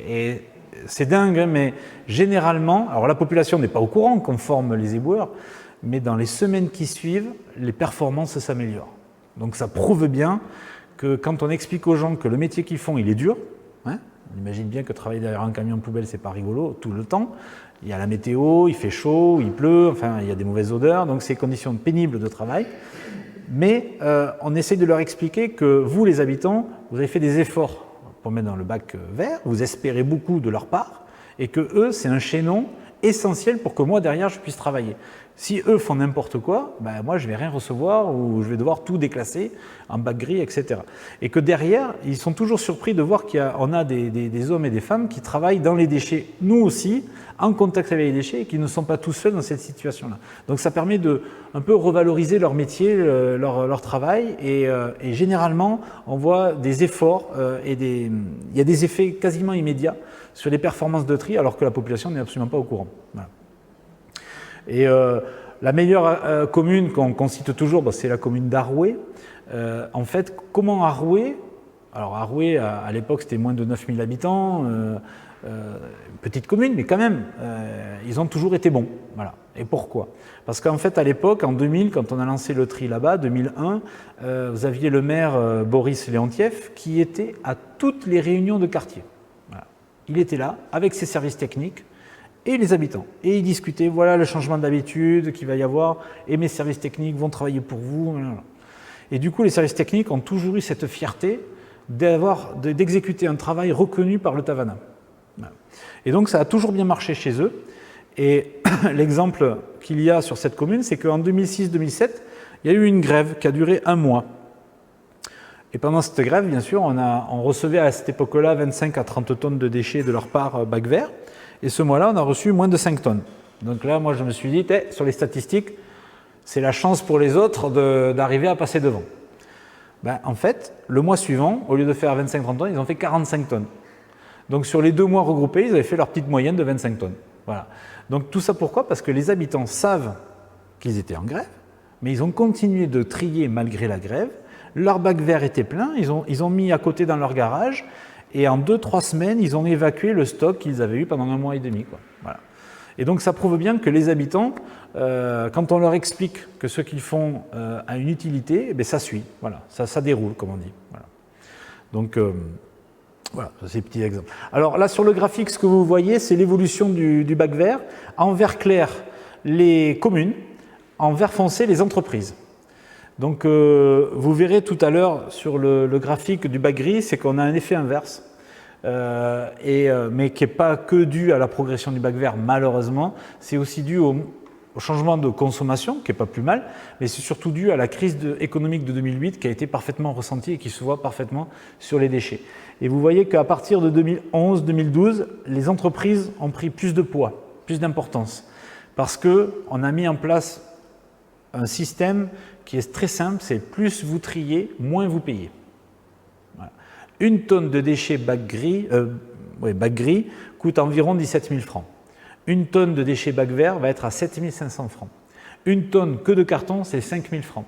Et c'est dingue, mais généralement, alors la population n'est pas au courant qu'on forme les éboueurs, mais dans les semaines qui suivent, les performances s'améliorent. Donc ça prouve bien que quand on explique aux gens que le métier qu'ils font, il est dur, on imagine bien que travailler derrière un camion poubelle, c'est pas rigolo tout le temps. Il y a la météo, il fait chaud, il pleut, enfin il y a des mauvaises odeurs, donc c'est des conditions pénibles de travail. Mais on essaye de leur expliquer que vous, les habitants, vous avez fait des efforts pour mettre dans le bac vert, vous espérez beaucoup de leur part, et que eux, c'est un chaînon essentiel pour que moi, derrière, je puisse travailler. Si eux font n'importe quoi, moi, je ne vais rien recevoir ou je vais devoir tout déclasser en bac gris, etc. Et que derrière, ils sont toujours surpris de voir qu'on a des hommes et des femmes qui travaillent dans les déchets, nous aussi, en contact avec les déchets et qui ne sont pas tout seuls dans cette situation-là. Donc ça permet de un peu revaloriser leur métier, leur travail et généralement, on voit des efforts il y a des effets quasiment immédiats sur les performances de tri alors que la population n'est absolument pas au courant. Voilà. Et la meilleure commune qu'on cite toujours, c'est la commune d'Aroué. En fait, comment Aroué, alors Aroué à l'époque c'était moins de 9000 habitants, petite commune, mais quand même, ils ont toujours été bons. Voilà. Et pourquoi? Parce qu'en fait, à l'époque, en 2000, quand on a lancé le tri là-bas, 2001, vous aviez le maire Boris Leontiev qui était à toutes les réunions de quartier. Voilà. Il était là, avec ses services techniques, et les habitants. Et ils discutaient, voilà le changement d'habitude qu'il va y avoir, et mes services techniques vont travailler pour vous. Et du coup, les services techniques ont toujours eu cette fierté d'exécuter un travail reconnu par le Tavana. Et donc, ça a toujours bien marché chez eux. Et l'exemple qu'il y a sur cette commune, c'est qu'en 2006-2007, il y a eu une grève qui a duré 1 mois. Et pendant cette grève, bien sûr, on recevait à cette époque-là 25 à 30 tonnes de déchets de leur part bac vert. Et ce mois-là, on a reçu moins de 5 tonnes. Donc là, moi, je me suis dit, sur les statistiques, c'est la chance pour les autres d'arriver à passer devant. Ben, en fait, le mois suivant, au lieu de faire 25-30 tonnes, ils ont fait 45 tonnes. Donc sur les 2 mois regroupés, ils avaient fait leur petite moyenne de 25 tonnes. Voilà. Donc tout ça pourquoi? Parce que les habitants savent qu'ils étaient en grève, mais ils ont continué de trier malgré la grève. Leur bac vert était plein, ils ont mis à côté dans leur garage, et en 2-3 semaines, ils ont évacué le stock qu'ils avaient eu pendant 1 mois et demi. Quoi. Voilà. Et donc ça prouve bien que les habitants, quand on leur explique que ce qu'ils font a une utilité, eh bien, ça suit, voilà, ça déroule, comme on dit. Voilà. Donc voilà, c'est un petit exemple. Alors là, sur le graphique, ce que vous voyez, c'est l'évolution du bac vert. En vert clair, les communes, en vert foncé, les entreprises. Donc vous verrez tout à l'heure sur le graphique du bac gris, c'est qu'on a un effet inverse. Mais qui n'est pas que dû à la progression du bac vert, malheureusement, c'est aussi dû au changement de consommation, qui n'est pas plus mal, mais c'est surtout dû à la crise économique de 2008 qui a été parfaitement ressentie et qui se voit parfaitement sur les déchets. Et vous voyez qu'à partir de 2011-2012, les entreprises ont pris plus de poids, plus d'importance, parce qu'on a mis en place un système qui est très simple, c'est plus vous triez, moins vous payez. Voilà. 1 tonne de déchets bac gris coûte environ 17 000 francs. 1 tonne de déchets bac vert va être à 7 500 francs. 1 tonne que de carton, c'est 5 000 francs.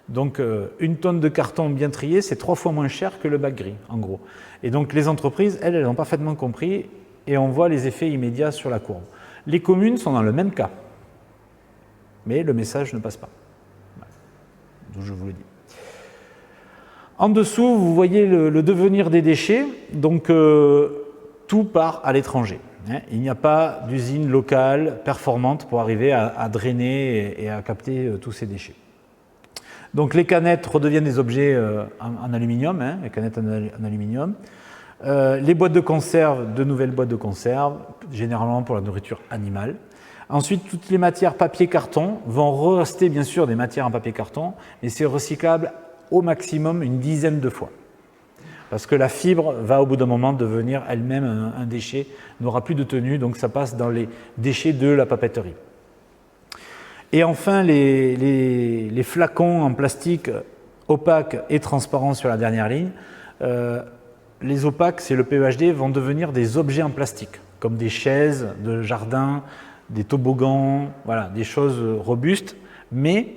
Donc 1 tonne de carton bien trié, c'est 3 fois moins cher que le bac gris, en gros. Et donc les entreprises, elles ont parfaitement compris et on voit les effets immédiats sur la courbe. Les communes sont dans le même cas, mais le message ne passe pas. Voilà. Donc je vous le dis. En dessous, vous voyez le devenir des déchets, donc tout part à l'étranger. Il n'y a pas d'usine locale performante pour arriver à drainer et à capter tous ces déchets. Donc les canettes redeviennent des objets en aluminium, les canettes en aluminium. Les boîtes de conserve, de nouvelles boîtes de conserve, généralement pour la nourriture animale. Ensuite, toutes les matières papier-carton vont rester bien sûr des matières en papier-carton, mais c'est recyclable au maximum une dizaine de fois. Parce que la fibre va au bout d'un moment devenir elle-même un déchet, n'aura plus de tenue, donc ça passe dans les déchets de la papeterie. Et enfin, les flacons en plastique opaques et transparents sur la dernière ligne, les opaques, c'est le PEHD, vont devenir des objets en plastique, comme des chaises de jardin, des toboggans, voilà, des choses robustes, mais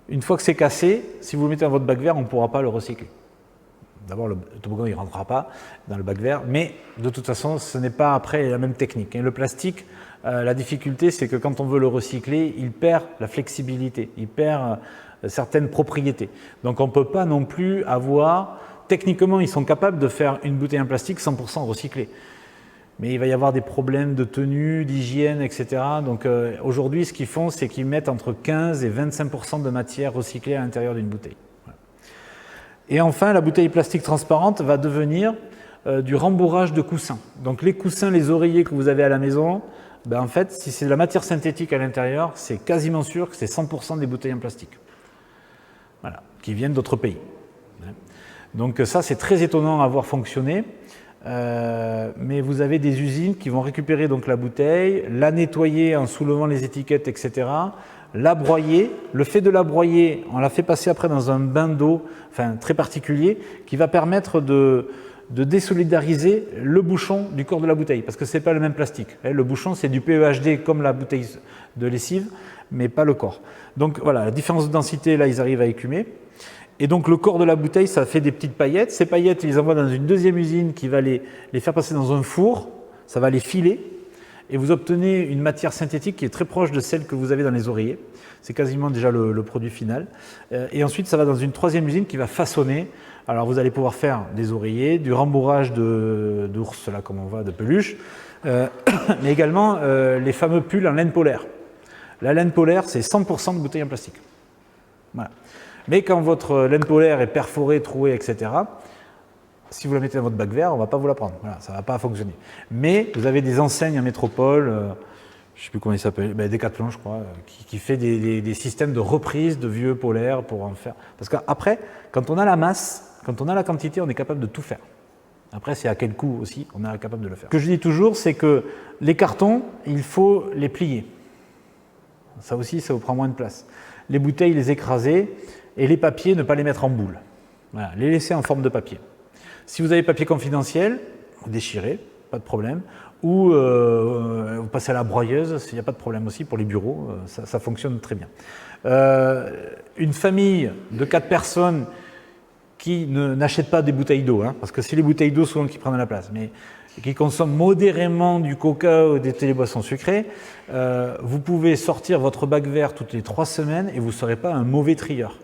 une fois que c'est cassé, si vous le mettez dans votre bac vert, on ne pourra pas le recycler. D'abord, le toboggan il ne rentrera pas dans le bac vert, mais de toute façon, ce n'est pas après la même technique. Et le plastique, la difficulté, c'est que quand on veut le recycler, il perd la flexibilité, il perd certaines propriétés. Donc on ne peut pas non plus avoir... Techniquement, ils sont capables de faire une bouteille en plastique 100% recyclée. Mais il va y avoir des problèmes de tenue, d'hygiène, etc. Donc aujourd'hui, ce qu'ils font, c'est qu'ils mettent entre 15 et 25% de matière recyclée à l'intérieur d'une bouteille. Et enfin, la bouteille plastique transparente va devenir du rembourrage de coussins. Donc les coussins, les oreillers que vous avez à la maison, en fait, si c'est de la matière synthétique à l'intérieur, c'est quasiment sûr que c'est 100% des bouteilles en plastique. Voilà, qui viennent d'autres pays. Donc ça, c'est très étonnant à voir fonctionner. Mais vous avez des usines qui vont récupérer donc la bouteille, la nettoyer en soulevant les étiquettes, etc., la broyer. Le fait de la broyer, on la fait passer après dans un bain d'eau, enfin très particulier, qui va permettre de désolidariser le bouchon du corps de la bouteille, parce que ce n'est pas le même plastique. Le bouchon, c'est du PEHD comme la bouteille de lessive, mais pas le corps. Donc voilà, la différence de densité, là, ils arrivent à écumer. Et donc le corps de la bouteille, ça fait des petites paillettes. Ces paillettes, ils les envoient dans une deuxième usine qui va les faire passer dans un four. Ça va les filer. Et vous obtenez une matière synthétique qui est très proche de celle que vous avez dans les oreillers. C'est quasiment déjà le produit final. Et ensuite, ça va dans une troisième usine qui va façonner. Alors vous allez pouvoir faire des oreillers, du rembourrage d'ours, là comme on voit, de peluche, mais également les fameux pulls en laine polaire. La laine polaire, c'est 100% de bouteilles en plastique. Voilà. Mais quand votre laine polaire est perforée, trouée, etc., si vous la mettez dans votre bac vert, on ne va pas vous la prendre. Voilà, ça ne va pas fonctionner. Mais vous avez des enseignes en métropole, je ne sais plus comment ils s'appellent, Decathlon, je crois, qui fait des systèmes de reprise de vieux polaires pour en faire. Parce qu'après, quand on a la masse, quand on a la quantité, on est capable de tout faire. Après, c'est à quel coût aussi, on est capable de le faire. Ce que je dis toujours, c'est que les cartons, il faut les plier. Ça aussi, ça vous prend moins de place. Les bouteilles, les écraser, et les papiers, ne pas les mettre en boule. Voilà, les laisser en forme de papier. Si vous avez papier confidentiel, vous déchirez, pas de problème. Ou vous passez à la broyeuse, il n'y a pas de problème aussi pour les bureaux, ça fonctionne très bien. Une famille de 4 personnes qui n'achètent pas des bouteilles d'eau, hein, parce que c'est les bouteilles d'eau souvent qui prennent la place, mais qui consomment modérément du coca ou des téléboissons sucrées, vous pouvez sortir votre bac vert toutes les 3 semaines et vous ne serez pas un mauvais trieur.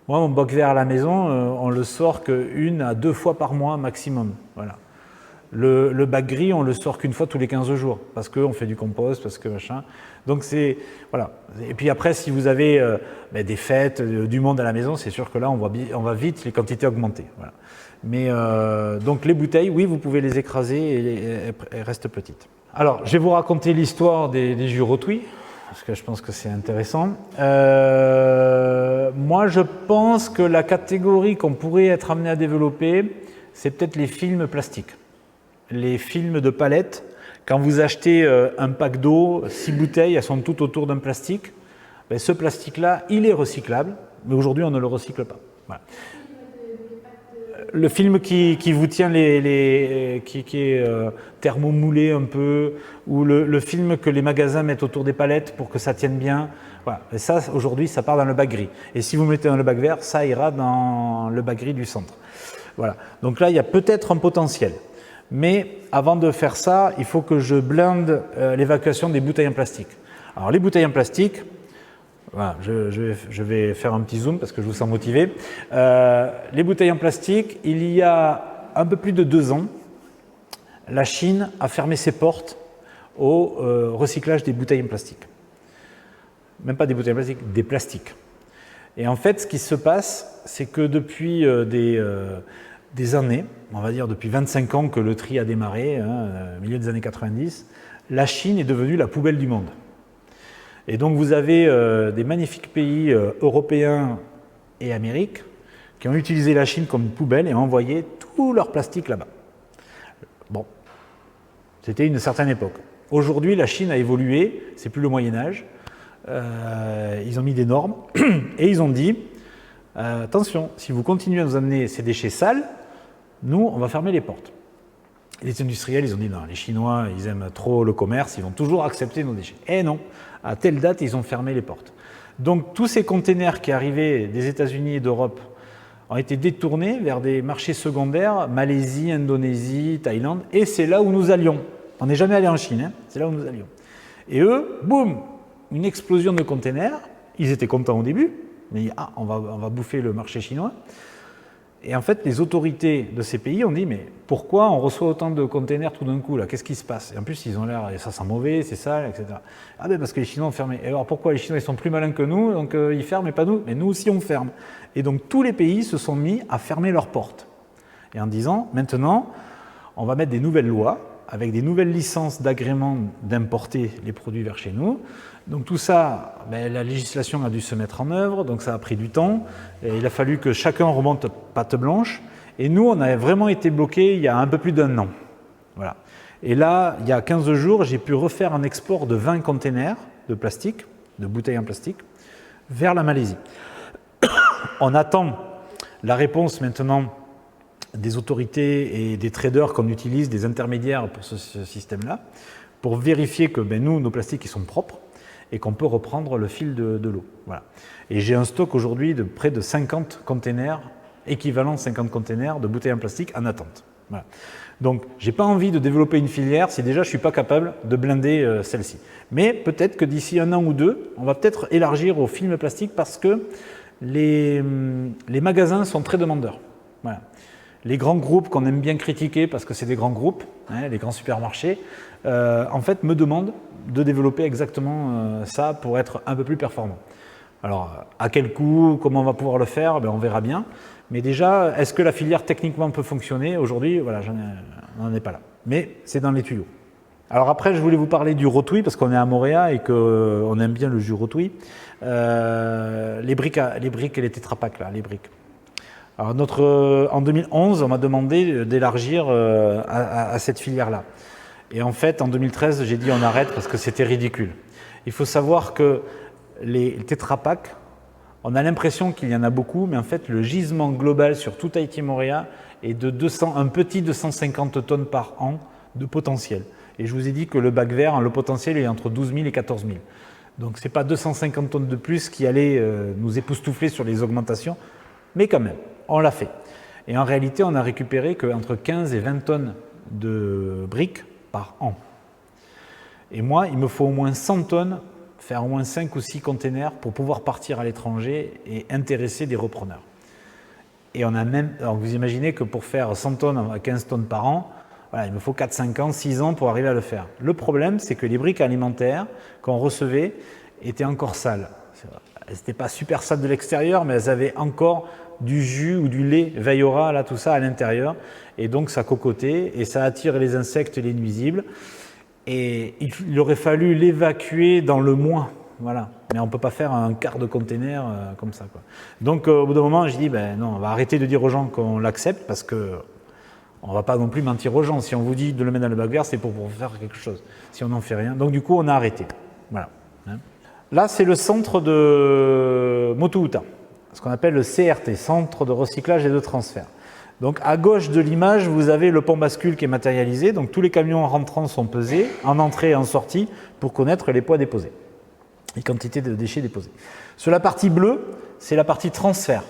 Moi, mon bac vert à la maison, on le sort qu'1 à 2 fois par mois maximum. Voilà. Le bac gris, on le sort qu'une fois tous les 15 jours, parce qu'on fait du compost, parce que machin. Donc c'est, voilà. Et puis après, si vous avez des fêtes, du monde à la maison, c'est sûr que là, on va vite les quantités augmenter. Voilà. Mais donc les bouteilles, oui, vous pouvez les écraser et elles restent petites. Alors, je vais vous raconter l'histoire des jus Rotwy, parce que je pense que c'est intéressant. Moi, je pense que la catégorie qu'on pourrait être amené à développer, c'est peut-être les films plastiques. Les films de palettes, quand vous achetez un pack d'eau, 6 bouteilles, elles sont toutes autour d'un plastique. Ben, ce plastique-là, il est recyclable, mais aujourd'hui, on ne le recycle pas. Voilà. Le film qui vous tient qui est thermomoulé un peu, ou le film que les magasins mettent autour des palettes pour que ça tienne bien. Voilà. Et ça, aujourd'hui, ça part dans le bac gris. Et si vous mettez dans le bac vert, ça ira dans le bac gris du centre. Voilà. Donc là, il y a peut-être un potentiel. Mais avant de faire ça, il faut que je blinde l'évacuation des bouteilles en plastique. Alors les bouteilles en plastique, voilà, je vais faire un petit zoom parce que je vous sens motivé. Les bouteilles en plastique, il y a un peu plus de 2 ans, la Chine a fermé ses portes au recyclage des bouteilles en plastique. Même pas des bouteilles en plastique, des plastiques. Et en fait, ce qui se passe, c'est que depuis des années, on va dire depuis 25 ans que le tri a démarré, au milieu des années 90, la Chine est devenue la poubelle du monde. Et donc vous avez des magnifiques pays européens et Amérique qui ont utilisé la Chine comme poubelle et ont envoyé tout leur plastique là-bas. Bon, c'était une certaine époque. Aujourd'hui, la Chine a évolué, c'est plus le Moyen-Âge. Ils ont mis des normes et ils ont dit attention, si vous continuez à nous amener ces déchets sales, nous, on va fermer les portes. Les industriels, ils ont dit non, les Chinois, ils aiment trop le commerce, ils vont toujours accepter nos déchets. Eh non, à telle date, ils ont fermé les portes. Donc, tous ces containers qui arrivaient des États-Unis et d'Europe ont été détournés vers des marchés secondaires, Malaisie, Indonésie, Thaïlande, et c'est là où nous allions. On n'est jamais allé en Chine, hein, c'est là où nous allions. Et eux, boum, une explosion de containers. Ils étaient contents au début, mais on va bouffer le marché chinois. Et en fait, les autorités de ces pays ont dit, mais pourquoi on reçoit autant de containers tout d'un coup là? Qu'est-ce qui se passe? Et en plus, ils ont l'air, ça sent mauvais, c'est sale, etc. Ah ben parce que les Chinois ont fermé. Et alors pourquoi les Chinois ils sont plus malins que nous, donc ils ferment et pas nous? Mais nous aussi on ferme. Et donc tous les pays se sont mis à fermer leurs portes. Et en disant, maintenant, on va mettre des nouvelles lois, avec des nouvelles licences d'agrément d'importer les produits vers chez nous. Donc tout ça, la législation a dû se mettre en œuvre, donc ça a pris du temps. Et il a fallu que chacun remonte patte blanche. Et nous, on a vraiment été bloqués il y a un peu plus d'1 an. Voilà. Et là, il y a 15 jours, j'ai pu refaire un export de 20 containers de plastique, de bouteilles en plastique, vers la Malaisie. On attend la réponse maintenant des autorités et des traders qu'on utilise, des intermédiaires pour ce système-là, pour vérifier que nous, nos plastiques, ils sont propres et qu'on peut reprendre le fil de l'eau. Voilà. Et j'ai un stock aujourd'hui de près de 50 containers, équivalent 50 containers de bouteilles en plastique en attente. Voilà. Donc, je n'ai pas envie de développer une filière si déjà je ne suis pas capable de blinder celle-ci. Mais peut-être que d'ici 1 an ou 2, on va peut-être élargir au film plastique parce que les magasins sont très demandeurs. Voilà. les grands groupes qu'on aime bien critiquer parce que c'est des grands groupes, hein, les grands supermarchés, en fait me demandent de développer exactement ça pour être un peu plus performant. Alors, à quel coût, comment on va pouvoir le faire, ben, on verra bien. Mais déjà, est-ce que la filière techniquement peut fonctionner? Aujourd'hui, voilà, on n'en est pas là. Mais c'est dans les tuyaux. Alors après, je voulais vous parler du rotouille, parce qu'on est à Moréa et qu'on aime bien le jus rotouille. Les briques et les tétrapacks, là, les briques. Alors en 2011, on m'a demandé d'élargir à cette filière-là. Et en fait, en 2013, j'ai dit on arrête parce que c'était ridicule. Il faut savoir que les tétrapacks, on a l'impression qu'il y en a beaucoup, mais en fait, le gisement global sur tout Haïti-Moréa est de un petit 250 tonnes par an de potentiel. Et je vous ai dit que le bac vert, le potentiel est entre 12 000 et 14 000. Donc, ce n'est pas 250 tonnes de plus qui allaient nous époustoufler sur les augmentations, mais quand même, on l'a fait. Et en réalité, on a récupéré qu'entre 15 et 20 tonnes de briques par an. Et moi, il me faut au moins 100 tonnes, faire au moins 5 ou 6 containers pour pouvoir partir à l'étranger et intéresser des repreneurs. Et on a même, alors vous imaginez que pour faire 100 tonnes à 15 tonnes par an, voilà, il me faut 4, 5 ans, 6 ans pour arriver à le faire. Le problème, c'est que les briques alimentaires qu'on recevait étaient encore sales. Elles n'étaient pas super sales de l'extérieur, mais elles avaient encore du jus ou du lait Veillora, là, tout ça à l'intérieur. Et donc ça cocotait et ça attire les insectes et les nuisibles. Et il aurait fallu l'évacuer dans le mois. Voilà. Mais on ne peut pas faire un quart de container comme ça, quoi. Donc au bout d'un moment, j'ai dit, ben non, on va arrêter de dire aux gens qu'on l'accepte parce que on ne va pas non plus mentir aux gens. Si on vous dit de le mettre dans le bac vert, c'est pour faire quelque chose. Si on n'en fait rien. Donc du coup, on a arrêté. Voilà. Là, c'est le centre de Motuhuta, ce qu'on appelle le CRT, Centre de recyclage et de transfert. Donc à gauche de l'image, vous avez le pont bascule qui est matérialisé. Donc tous les camions rentrants sont pesés en entrée et en sortie pour connaître les poids déposés, les quantités de déchets déposés. Sur la partie bleue, c'est la partie transfert.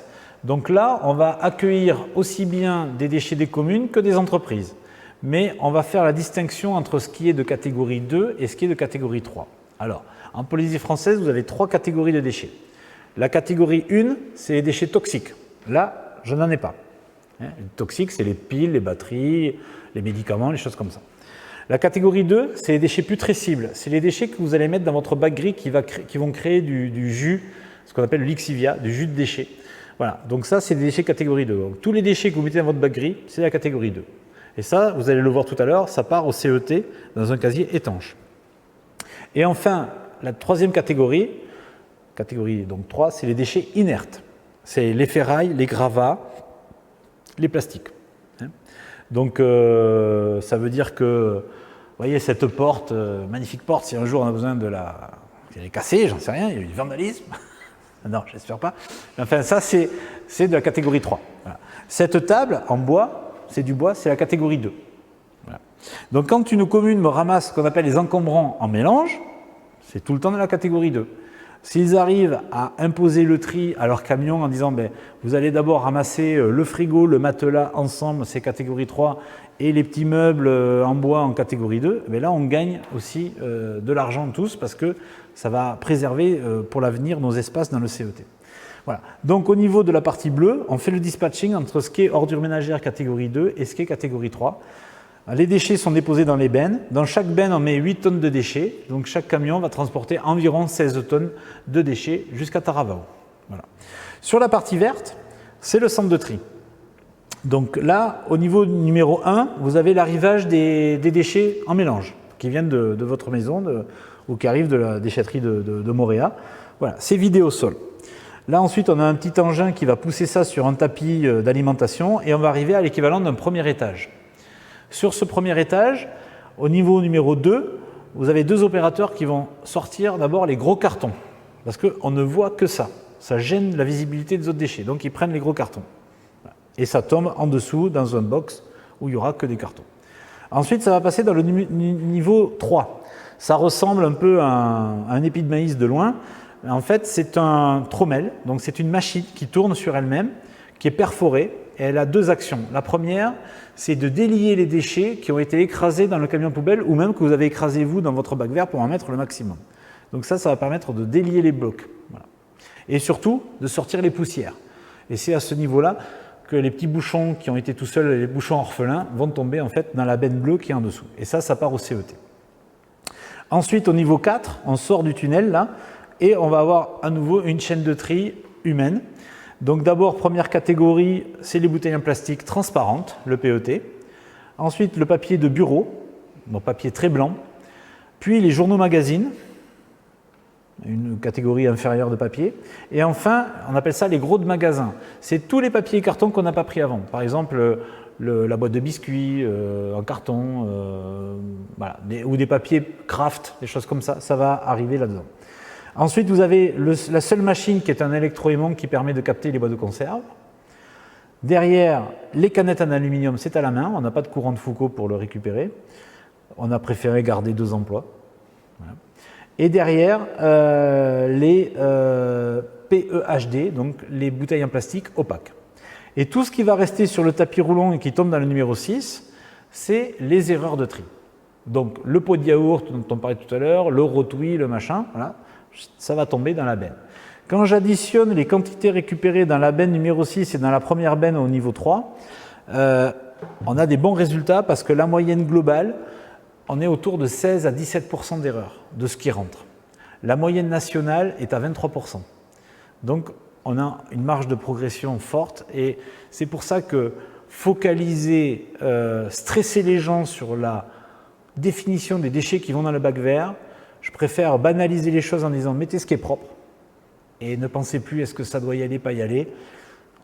Donc là, on va accueillir aussi bien des déchets des communes que des entreprises. Mais on va faire la distinction entre ce qui est de catégorie 2 et ce qui est de catégorie 3. Alors, en Polynésie française, vous avez 3 catégories de déchets. La catégorie 1, c'est les déchets toxiques. Là, je n'en ai pas. Les toxiques, c'est les piles, les batteries, les médicaments, les choses comme ça. La catégorie 2, c'est les déchets putrescibles. C'est les déchets que vous allez mettre dans votre bac gris qui vont créer du jus, ce qu'on appelle le lixivia, du jus de déchets. Voilà, donc ça, c'est des déchets catégorie 2. Donc, tous les déchets que vous mettez dans votre bac gris, c'est la catégorie 2. Et ça, vous allez le voir tout à l'heure, ça part au CET dans un casier étanche. Et enfin, la troisième catégorie donc 3, c'est les déchets inertes. C'est les ferrailles, les gravats, les plastiques. Donc, ça veut dire que, vous voyez, cette porte, magnifique porte, si un jour on a besoin de la... Elle est cassée, j'en sais rien, il y a eu du vandalisme. Non, j'espère pas. Enfin, ça, c'est de la catégorie 3. Voilà. Cette table en bois, c'est du bois, c'est la catégorie 2. Voilà. Donc, quand une commune me ramasse ce qu'on appelle les encombrants en mélange, c'est tout le temps de la catégorie 2. S'ils arrivent à imposer le tri à leur camion en disant ben, vous allez d'abord ramasser le frigo, le matelas ensemble, c'est catégorie 3, et les petits meubles en bois en catégorie 2, ben là on gagne aussi de l'argent tous parce que ça va préserver pour l'avenir nos espaces dans le CET. Voilà. Donc au niveau de la partie bleue, on fait le dispatching entre ce qui est ordures ménagères catégorie 2 et ce qui est catégorie 3. Les déchets sont déposés dans les bennes. Dans chaque benne, on met 8 tonnes de déchets. Donc chaque camion va transporter environ 16 tonnes de déchets jusqu'à Taravao. Voilà. Sur la partie verte, c'est le centre de tri. Donc là, au niveau numéro 1, vous avez l'arrivage des déchets en mélange qui viennent de votre maison ou qui arrivent de la déchetterie de Moréa. Voilà, c'est vidé au sol. Là, ensuite, on a un petit engin qui va pousser ça sur un tapis d'alimentation et on va arriver à l'équivalent d'un premier étage. Sur ce premier étage, au niveau numéro 2, vous avez 2 opérateurs qui vont sortir d'abord les gros cartons, parce qu'on ne voit que ça. Ça gêne la visibilité des autres déchets, donc ils prennent les gros cartons. Et ça tombe en dessous dans un box où il n'y aura que des cartons. Ensuite, ça va passer dans le niveau 3. Ça ressemble un peu à un épi de maïs de loin. En fait, c'est un trommel, donc c'est une machine qui tourne sur elle-même, qui est perforée, et elle a 2 actions. La première, c'est de délier les déchets qui ont été écrasés dans le camion poubelle ou même que vous avez écrasé vous dans votre bac vert pour en mettre le maximum. Donc ça va permettre de délier les blocs. Voilà. Et surtout, de sortir les poussières. Et c'est à ce niveau-là que les petits bouchons qui ont été tout seuls, les bouchons orphelins, vont tomber en fait dans la benne bleue qui est en dessous. Et ça part au CET. Ensuite, au niveau 4, on sort du tunnel là, et on va avoir à nouveau une chaîne de tri humaine. Donc d'abord, première catégorie, c'est les bouteilles en plastique transparentes, le PET. Ensuite, le papier de bureau, bon, papier très blanc. Puis les journaux magazines, une catégorie inférieure de papier. Et enfin, on appelle ça les gros de magasin. C'est tous les papiers et cartons qu'on n'a pas pris avant. Par exemple, la boîte de biscuits en carton, voilà, ou des papiers craft, des choses comme ça, ça va arriver là-dedans. Ensuite, vous avez la seule machine qui est un électroaimant qui permet de capter les boîtes de conserve. Derrière, les canettes en aluminium, c'est à la main. On n'a pas de courant de Foucault pour le récupérer. On a préféré garder 2 emplois. Voilà. Et derrière, les PEHD, donc les bouteilles en plastique opaques. Et tout ce qui va rester sur le tapis roulant et qui tombe dans le numéro 6, c'est les erreurs de tri. Donc le pot de yaourt dont on parlait tout à l'heure, le rotouille, le machin, voilà, ça va tomber dans la benne. Quand j'additionne les quantités récupérées dans la benne numéro 6 et dans la première benne au niveau 3, on a des bons résultats parce que la moyenne globale, on est autour de 16 à 17% d'erreurs de ce qui rentre. La moyenne nationale est à 23%. Donc, on a une marge de progression forte et c'est pour ça que focaliser, stresser les gens sur la définition des déchets qui vont dans le bac vert, je préfère banaliser les choses en disant mettez ce qui est propre et ne pensez plus est-ce que ça doit y aller, pas y aller.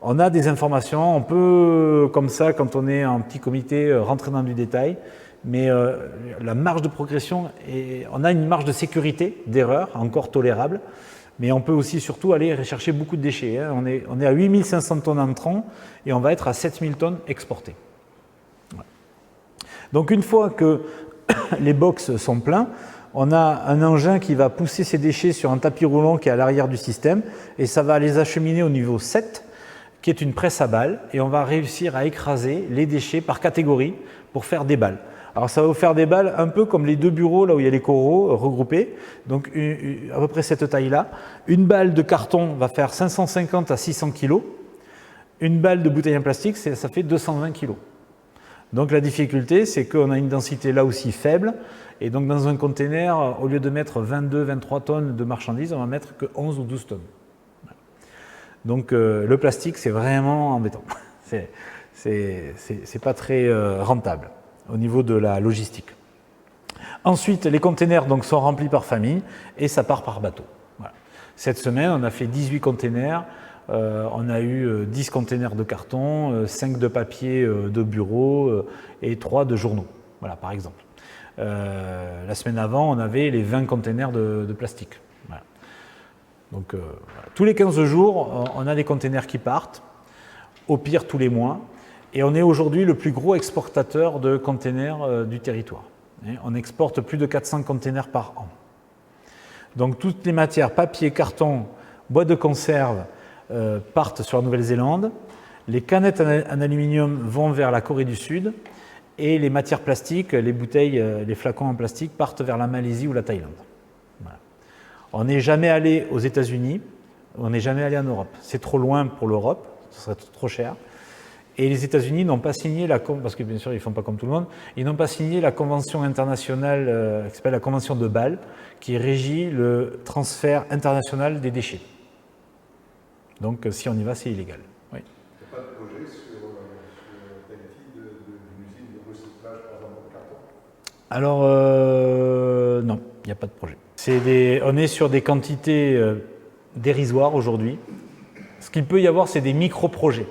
On a des informations, on peut, comme ça, quand on est en petit comité, rentrer dans du détail. Mais la marge de progression, on a une marge de sécurité, d'erreur, encore tolérable, mais on peut aussi surtout aller rechercher beaucoup de déchets. Hein. On est à 8500 tonnes entrants et on va être à 7000 tonnes exportées. Voilà. Donc une fois que les box sont pleins, on a un engin qui va pousser ces déchets sur un tapis roulant qui est à l'arrière du système et ça va les acheminer au niveau 7, qui est une presse à balles, et on va réussir à écraser les déchets par catégorie pour faire des balles. Alors ça va vous faire des balles un peu comme les 2 bureaux là où il y a les coraux regroupés, donc à peu près cette taille-là. Une balle de carton va faire 550 à 600 kg. Une balle de bouteille en plastique, ça fait 220 kg. Donc la difficulté, c'est qu'on a une densité là aussi faible, et donc dans un container, au lieu de mettre 22-23 tonnes de marchandises, on va mettre que 11 ou 12 tonnes. Donc le plastique, c'est vraiment embêtant. C'est pas très rentable au niveau de la logistique. Ensuite, les containers donc, sont remplis par famille et ça part par bateau. Voilà. Cette semaine, on a fait 18 containers, on a eu 10 containers de carton, 5 de papier de bureau et 3 de journaux, voilà, par exemple. La semaine avant, on avait les 20 containers de plastique. Voilà. Donc, voilà. Tous les 15 jours, on a des containers qui partent, au pire tous les mois. Et on est aujourd'hui le plus gros exportateur de containers du territoire. On exporte plus de 400 containers par an. Donc toutes les matières, papier, carton, boîtes de conserve partent sur la Nouvelle-Zélande. Les canettes en aluminium vont vers la Corée du Sud. Et les matières plastiques, les bouteilles, les flacons en plastique partent vers la Malaisie ou la Thaïlande. Voilà. On n'est jamais allé aux États-Unis, on n'est jamais allé en Europe. C'est trop loin pour l'Europe, ce serait trop cher. Et les États-Unis n'ont pas signé parce que bien sûr ils ne font pas comme tout le monde, ils n'ont pas signé la convention internationale qui s'appelle la convention de Bâle, qui régit le transfert international des déchets. Donc si on y va, c'est illégal. Oui.
Il n'y a pas de projet sur Tahiti d'une usine de recyclage par exemple de carton?
Alors non, il n'y a pas de projet. On est sur des quantités dérisoires aujourd'hui. Ce qu'il peut y avoir, c'est des micro-projets.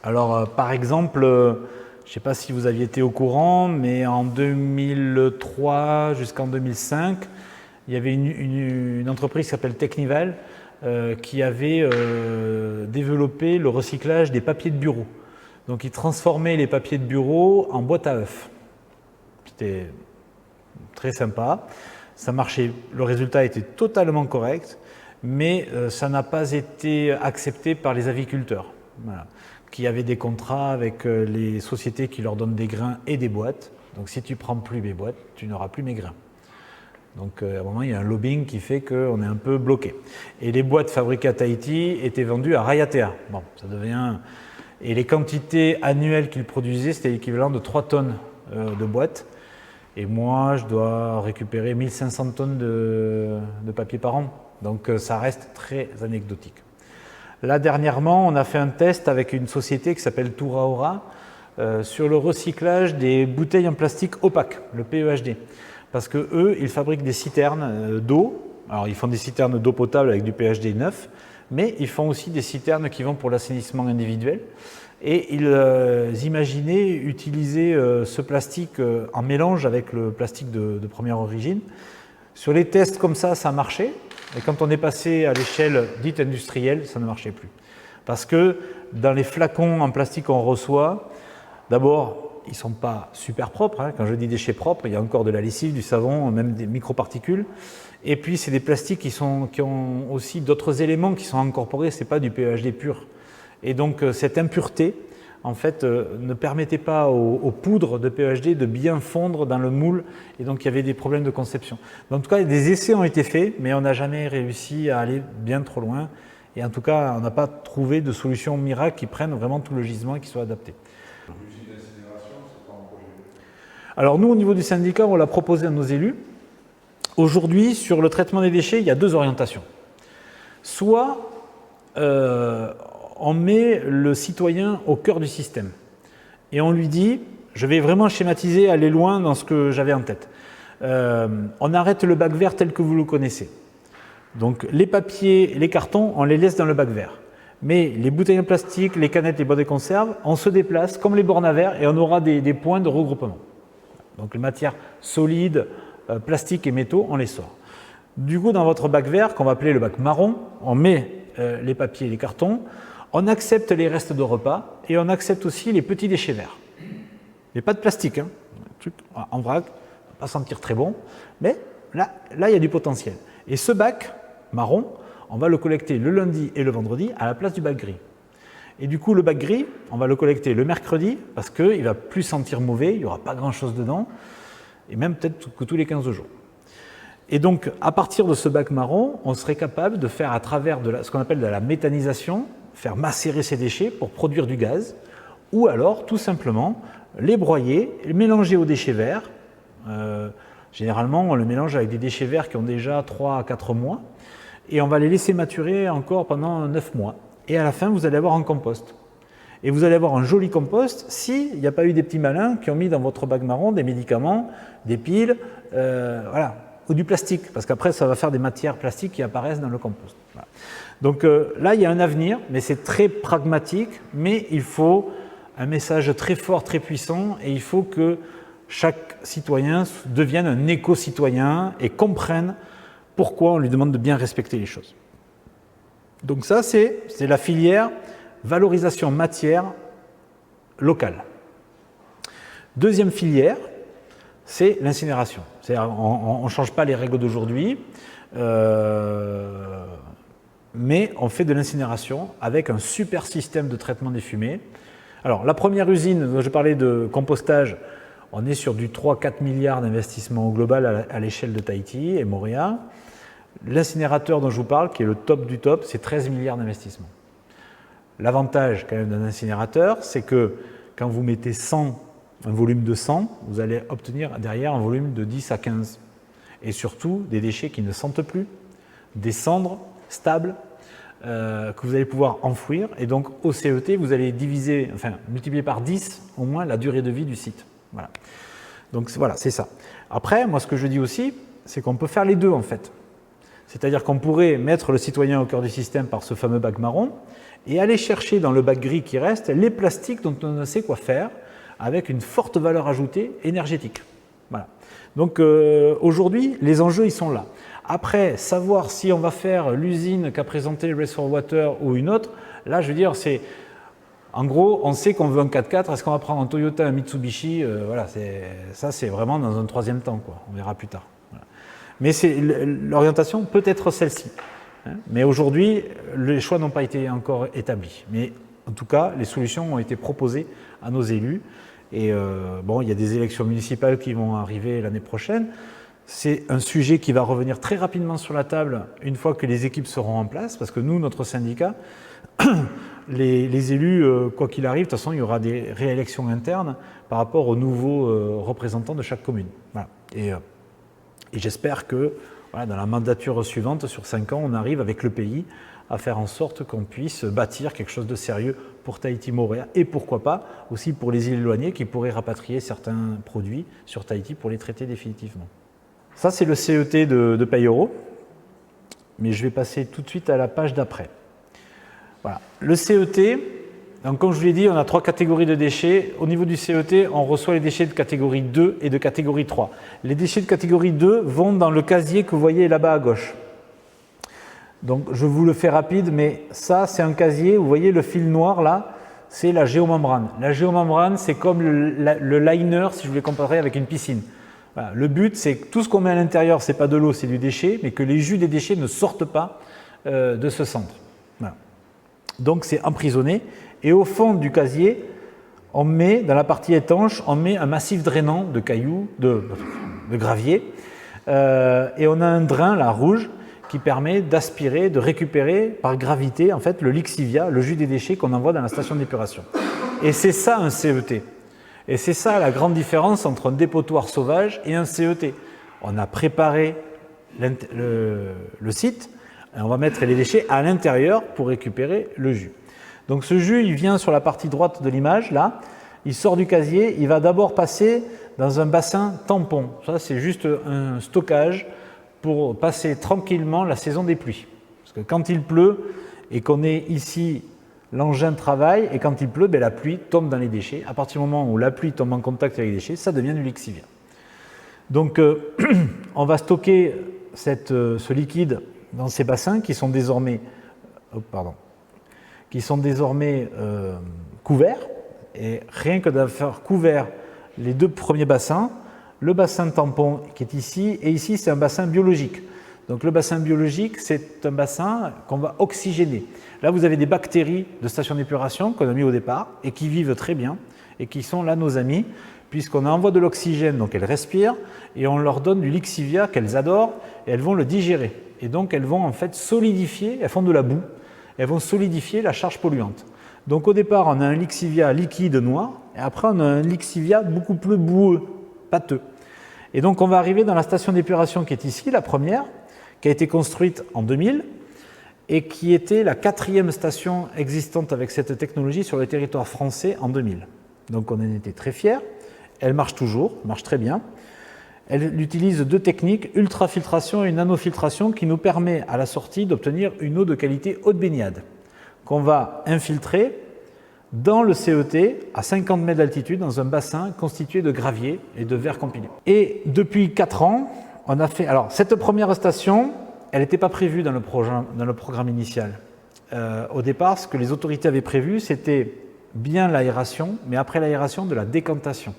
Alors, par exemple, je ne sais pas si vous aviez été au courant, mais en 2003 jusqu'en 2005, il y avait une entreprise qui s'appelle Technival qui avait développé le recyclage des papiers de bureau. Donc, ils transformaient les papiers de bureau en boîte à œufs. C'était très sympa. Ça marchait, le résultat était totalement correct, mais ça n'a pas été accepté par les aviculteurs. Voilà. Qui avaient des contrats avec les sociétés qui leur donnent des grains et des boîtes. Donc si tu ne prends plus mes boîtes, tu n'auras plus mes grains. Donc à un moment, il y a un lobbying qui fait qu'on est un peu bloqué. Et les boîtes fabriquées à Tahiti étaient vendues à Rayatea. Bon, ça devient... Et les quantités annuelles qu'il produisait, c'était l'équivalent de 3 tonnes de boîtes. Et moi, je dois récupérer 1500 tonnes de papier par an. Donc ça reste très anecdotique. Là, dernièrement, on a fait un test avec une société qui s'appelle Touraora sur le recyclage des bouteilles en plastique opaque, le PEHD. Parce que eux, ils fabriquent des citernes d'eau. Alors, ils font des citernes d'eau potable avec du PEHD neuf, mais ils font aussi des citernes qui vont pour l'assainissement individuel. Et ils imaginaient utiliser ce plastique en mélange avec le plastique de première origine. Sur les tests comme ça marchait. Et quand on est passé à l'échelle dite industrielle, ça ne marchait plus. Parce que dans les flacons en plastique qu'on reçoit, d'abord, ils ne sont pas super propres. Hein. Quand je dis déchets propres, il y a encore de la lessive, du savon, même des microparticules. Et puis, c'est des plastiques qui ont aussi d'autres éléments qui sont incorporés. Ce n'est pas du PEHD pur. Et donc, cette impureté, en fait, ne permettait pas aux poudres de PEHD de bien fondre dans le moule, et donc il y avait des problèmes de conception. En tout cas, des essais ont été faits, mais on n'a jamais réussi à aller bien trop loin, et en tout cas, on n'a pas trouvé de solution miracle qui prenne vraiment tout le gisement et qui soit adapté.
L'usine d'incinération, c'est pas un projet?
Alors nous, au niveau du syndicat, on l'a proposé à nos élus. Aujourd'hui, sur le traitement des déchets, il y a 2 orientations. Soit on met le citoyen au cœur du système et on lui dit, je vais vraiment schématiser, aller loin dans ce que j'avais en tête. On arrête le bac vert tel que vous le connaissez. Donc les papiers, les cartons, on les laisse dans le bac vert. Mais les bouteilles en plastique, les canettes, les boîtes de conserve, on se déplace comme les bornes à verre et on aura des points de regroupement. Donc les matières solides, plastiques et métaux, on les sort. Du coup, dans votre bac vert, qu'on va appeler le bac marron, on met les papiers et les cartons. On accepte les restes de repas et on accepte aussi les petits déchets verts. Mais pas de plastique, hein. Un truc en vrac, ça ne va pas sentir très bon, mais là, il y a du potentiel. Et ce bac marron, on va le collecter le lundi et le vendredi à la place du bac gris. Et du coup, le bac gris, on va le collecter le mercredi parce qu'il ne va plus sentir mauvais, il n'y aura pas grand-chose dedans, et même peut-être que tous les 15 jours. Et donc, à partir de ce bac marron, on serait capable de faire à travers ce qu'on appelle de la méthanisation, faire macérer ces déchets pour produire du gaz, ou alors tout simplement les broyer, les mélanger aux déchets verts. Généralement, on le mélange avec des déchets verts qui ont déjà 3 à 4 mois, et on va les laisser maturer encore pendant 9 mois. Et à la fin, vous allez avoir un compost. Et vous allez avoir un joli compost s'il n'y a pas eu des petits malins qui ont mis dans votre bac marron des médicaments, des piles, voilà, ou du plastique, parce qu'après, ça va faire des matières plastiques qui apparaissent dans le compost. Voilà. Donc là, il y a un avenir, mais c'est très pragmatique, mais il faut un message très fort, très puissant, et il faut que chaque citoyen devienne un éco-citoyen et comprenne pourquoi on lui demande de bien respecter les choses. Donc ça, c'est la filière valorisation matière locale. Deuxième filière, c'est l'incinération. C'est-à-dire, on ne change pas les règles d'aujourd'hui, mais on fait de l'incinération avec un super système de traitement des fumées. Alors, la première usine dont je parlais de compostage, on est sur du 3-4 milliards d'investissement au global à l'échelle de Tahiti et Moorea. L'incinérateur dont je vous parle, qui est le top du top, c'est 13 milliards d'investissement. L'avantage quand même d'un incinérateur, c'est que quand vous mettez 100, un volume de 100, vous allez obtenir derrière un volume de 10 à 15. Et surtout, des déchets qui ne sentent plus, des cendres stables que vous allez pouvoir enfouir. Et donc, au CET, vous allez multiplier par 10 au moins la durée de vie du site. Voilà. Donc, voilà, c'est ça. Après, moi, ce que je dis aussi, c'est qu'on peut faire les deux, en fait. C'est-à-dire qu'on pourrait mettre le citoyen au cœur du système par ce fameux bac marron et aller chercher dans le bac gris qui reste les plastiques dont on ne sait quoi faire avec une forte valeur ajoutée énergétique. Voilà. Donc aujourd'hui, les enjeux, ils sont là. Après, savoir si on va faire l'usine qu'a présenté Race for Water ou une autre, là, je veux dire, c'est... En gros, on sait qu'on veut un 4x4, est-ce qu'on va prendre un Toyota, un Mitsubishi voilà, ça, c'est vraiment dans un troisième temps, quoi. On verra plus tard. Voilà. Mais l'orientation peut être celle-ci. Hein. Mais aujourd'hui, les choix n'ont pas été encore établis. Mais en tout cas, les solutions ont été proposées à nos élus. Et bon, il y a des élections municipales qui vont arriver l'année prochaine. C'est un sujet qui va revenir très rapidement sur la table une fois que les équipes seront en place, parce que nous, notre syndicat, les élus, quoi qu'il arrive, de toute façon, il y aura des réélections internes par rapport aux nouveaux représentants de chaque commune. Voilà. Et j'espère que voilà, dans la mandature suivante, sur 5 ans, on arrive avec le pays à faire en sorte qu'on puisse bâtir quelque chose de sérieux pour Tahiti-Moorea et pourquoi pas aussi pour les îles éloignées qui pourraient rapatrier certains produits sur Tahiti pour les traiter définitivement. Ça, c'est le CET de Payoro, mais je vais passer tout de suite à la page d'après. Voilà. Le CET, donc comme je vous l'ai dit, on a 3 catégories de déchets. Au niveau du CET, on reçoit les déchets de catégorie 2 et de catégorie 3. Les déchets de catégorie 2 vont dans le casier que vous voyez là-bas à gauche. Donc je vous le fais rapide, mais ça c'est un casier, vous voyez le fil noir là, c'est la géomembrane. La géomembrane, c'est comme le liner, si je voulais comparer avec une piscine. Voilà. Le but, c'est que tout ce qu'on met à l'intérieur, c'est pas de l'eau, c'est du déchet, mais que les jus des déchets ne sortent pas de ce centre. Voilà. Donc c'est emprisonné, et au fond du casier, on met, dans la partie étanche, on met un massif drainant de cailloux, de gravier, et on a un drain là, rouge, qui permet d'aspirer, de récupérer par gravité en fait, le lixivia, le jus des déchets qu'on envoie dans la station d'épuration. Et c'est ça un CET. Et c'est ça la grande différence entre un dépotoir sauvage et un CET. On a préparé le site, et on va mettre les déchets à l'intérieur pour récupérer le jus. Donc ce jus, il vient sur la partie droite de l'image, là, il sort du casier, il va d'abord passer dans un bassin tampon. Ça, c'est juste un stockage pour passer tranquillement la saison des pluies. Parce que quand il pleut et qu'on est ici, l'engin travaille, et quand il pleut, la pluie tombe dans les déchets. À partir du moment où la pluie tombe en contact avec les déchets, ça devient du lixivia. Donc on va stocker ce liquide dans ces bassins qui sont désormais, couverts. Et rien que d'avoir couvert les 2 premiers bassins, le bassin tampon qui est ici, et ici c'est un bassin biologique. Donc le bassin biologique, c'est un bassin qu'on va oxygéner. Là, vous avez des bactéries de station d'épuration qu'on a mis au départ et qui vivent très bien et qui sont là nos amis, puisqu'on envoie de l'oxygène, donc elles respirent, et on leur donne du lixivia qu'elles adorent, et elles vont le digérer. Et donc elles vont en fait solidifier, elles font de la boue, elles vont solidifier la charge polluante. Donc au départ, on a un lixivia liquide noir, et après on a un lixivia beaucoup plus boueux, pâteux. Et donc on va arriver dans la station d'épuration qui est ici, la première, qui a été construite en 2000 et qui était la 4e station existante avec cette technologie sur le territoire français en 2000. Donc on en était très fiers. Elle marche toujours, marche très bien. Elle utilise 2 techniques, ultrafiltration et nanofiltration, qui nous permet à la sortie d'obtenir une eau de qualité eau de baignade qu'on va infiltrer dans le CET à 50 mètres d'altitude dans un bassin constitué de gravier et de verre compilé. Et depuis 4 ans, on a fait... Alors, cette première station, elle n'était pas prévue dans le programme initial. Au départ, ce que les autorités avaient prévu, c'était bien l'aération, mais après l'aération, de la décantation.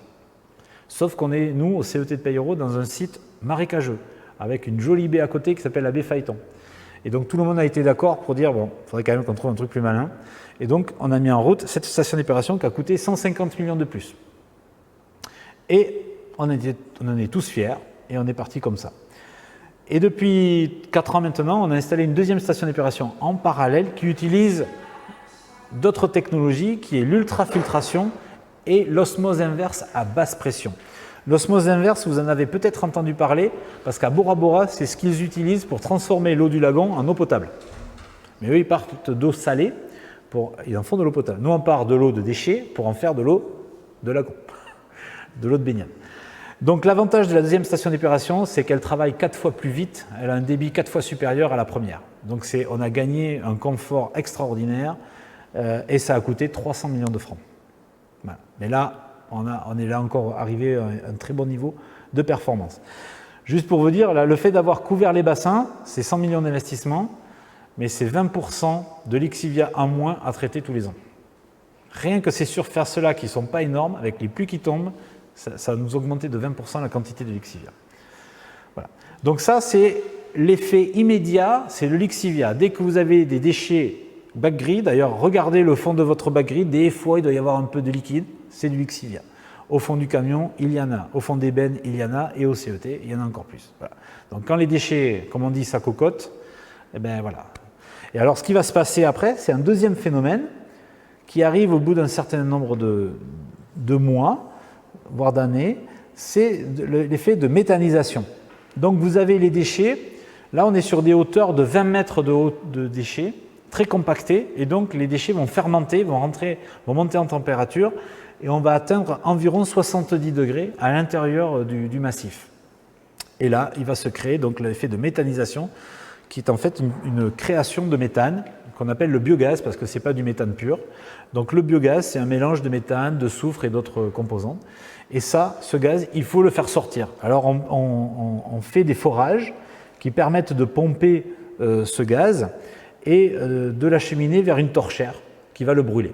Sauf qu'on est, nous, au CET de Payoro, dans un site marécageux, avec une jolie baie à côté qui s'appelle la baie Phaéton. Et donc tout le monde a été d'accord pour dire, bon, il faudrait quand même qu'on trouve un truc plus malin. Et donc on a mis en route cette station d'épuration qui a coûté 150 millions de plus. Et on en est tous fiers, et on est parti comme ça. Et depuis 4 ans maintenant, on a installé une 2e station d'épuration en parallèle qui utilise d'autres technologies, qui est l'ultrafiltration et l'osmose inverse à basse pression. L'osmose inverse, vous en avez peut-être entendu parler, parce qu'à Bora Bora, c'est ce qu'ils utilisent pour transformer l'eau du lagon en eau potable. Mais eux, ils partent d'eau salée, ils en font de l'eau potable. Nous, on part de l'eau de déchets pour en faire de l'eau de lagon, de l'eau de baignade. Donc l'avantage de la 2e station d'épuration, c'est qu'elle travaille 4 fois plus vite, elle a un débit 4 fois supérieur à la première. Donc on a gagné un confort extraordinaire, et ça a coûté 300 millions de francs. Voilà. Mais là, on est là encore arrivé à un très bon niveau de performance. Juste pour vous dire, là, le fait d'avoir couvert les bassins, c'est 100 millions d'investissements, mais c'est 20% de lixivia en moins à traiter tous les ans. Rien que ces surfaces-là qui ne sont pas énormes, avec les pluies qui tombent, ça va nous augmenter de 20% la quantité de lixivia. Voilà. Donc ça, c'est l'effet immédiat, c'est le lixivia. Dès que vous avez des déchets bac-gris, d'ailleurs, regardez le fond de votre bac-gris, des fois, il doit y avoir un peu de liquide, c'est du lixivia. Au fond du camion, il y en a. Au fond des bennes, il y en a. Et au CET, il y en a encore plus. Voilà. Donc quand les déchets, comme on dit, ça cocotte, eh bien voilà. Et alors, ce qui va se passer après, c'est un deuxième phénomène, qui arrive au bout d'un certain nombre de mois, voire d'années, c'est l'effet de méthanisation. Donc vous avez les déchets, là on est sur des hauteurs de 20 mètres de haut de déchets, très compactés, et donc les déchets vont fermenter, vont monter en température, et on va atteindre environ 70 degrés à l'intérieur du massif. Et là, il va se créer donc l'effet de méthanisation, qui est en fait une création de méthane, qu'on appelle le biogaz, parce que ce n'est pas du méthane pur. Donc le biogaz, c'est un mélange de méthane, de soufre et d'autres composants. Et ça, ce gaz, il faut le faire sortir. Alors on fait des forages qui permettent de pomper ce gaz et de l'acheminer vers une torchère qui va le brûler.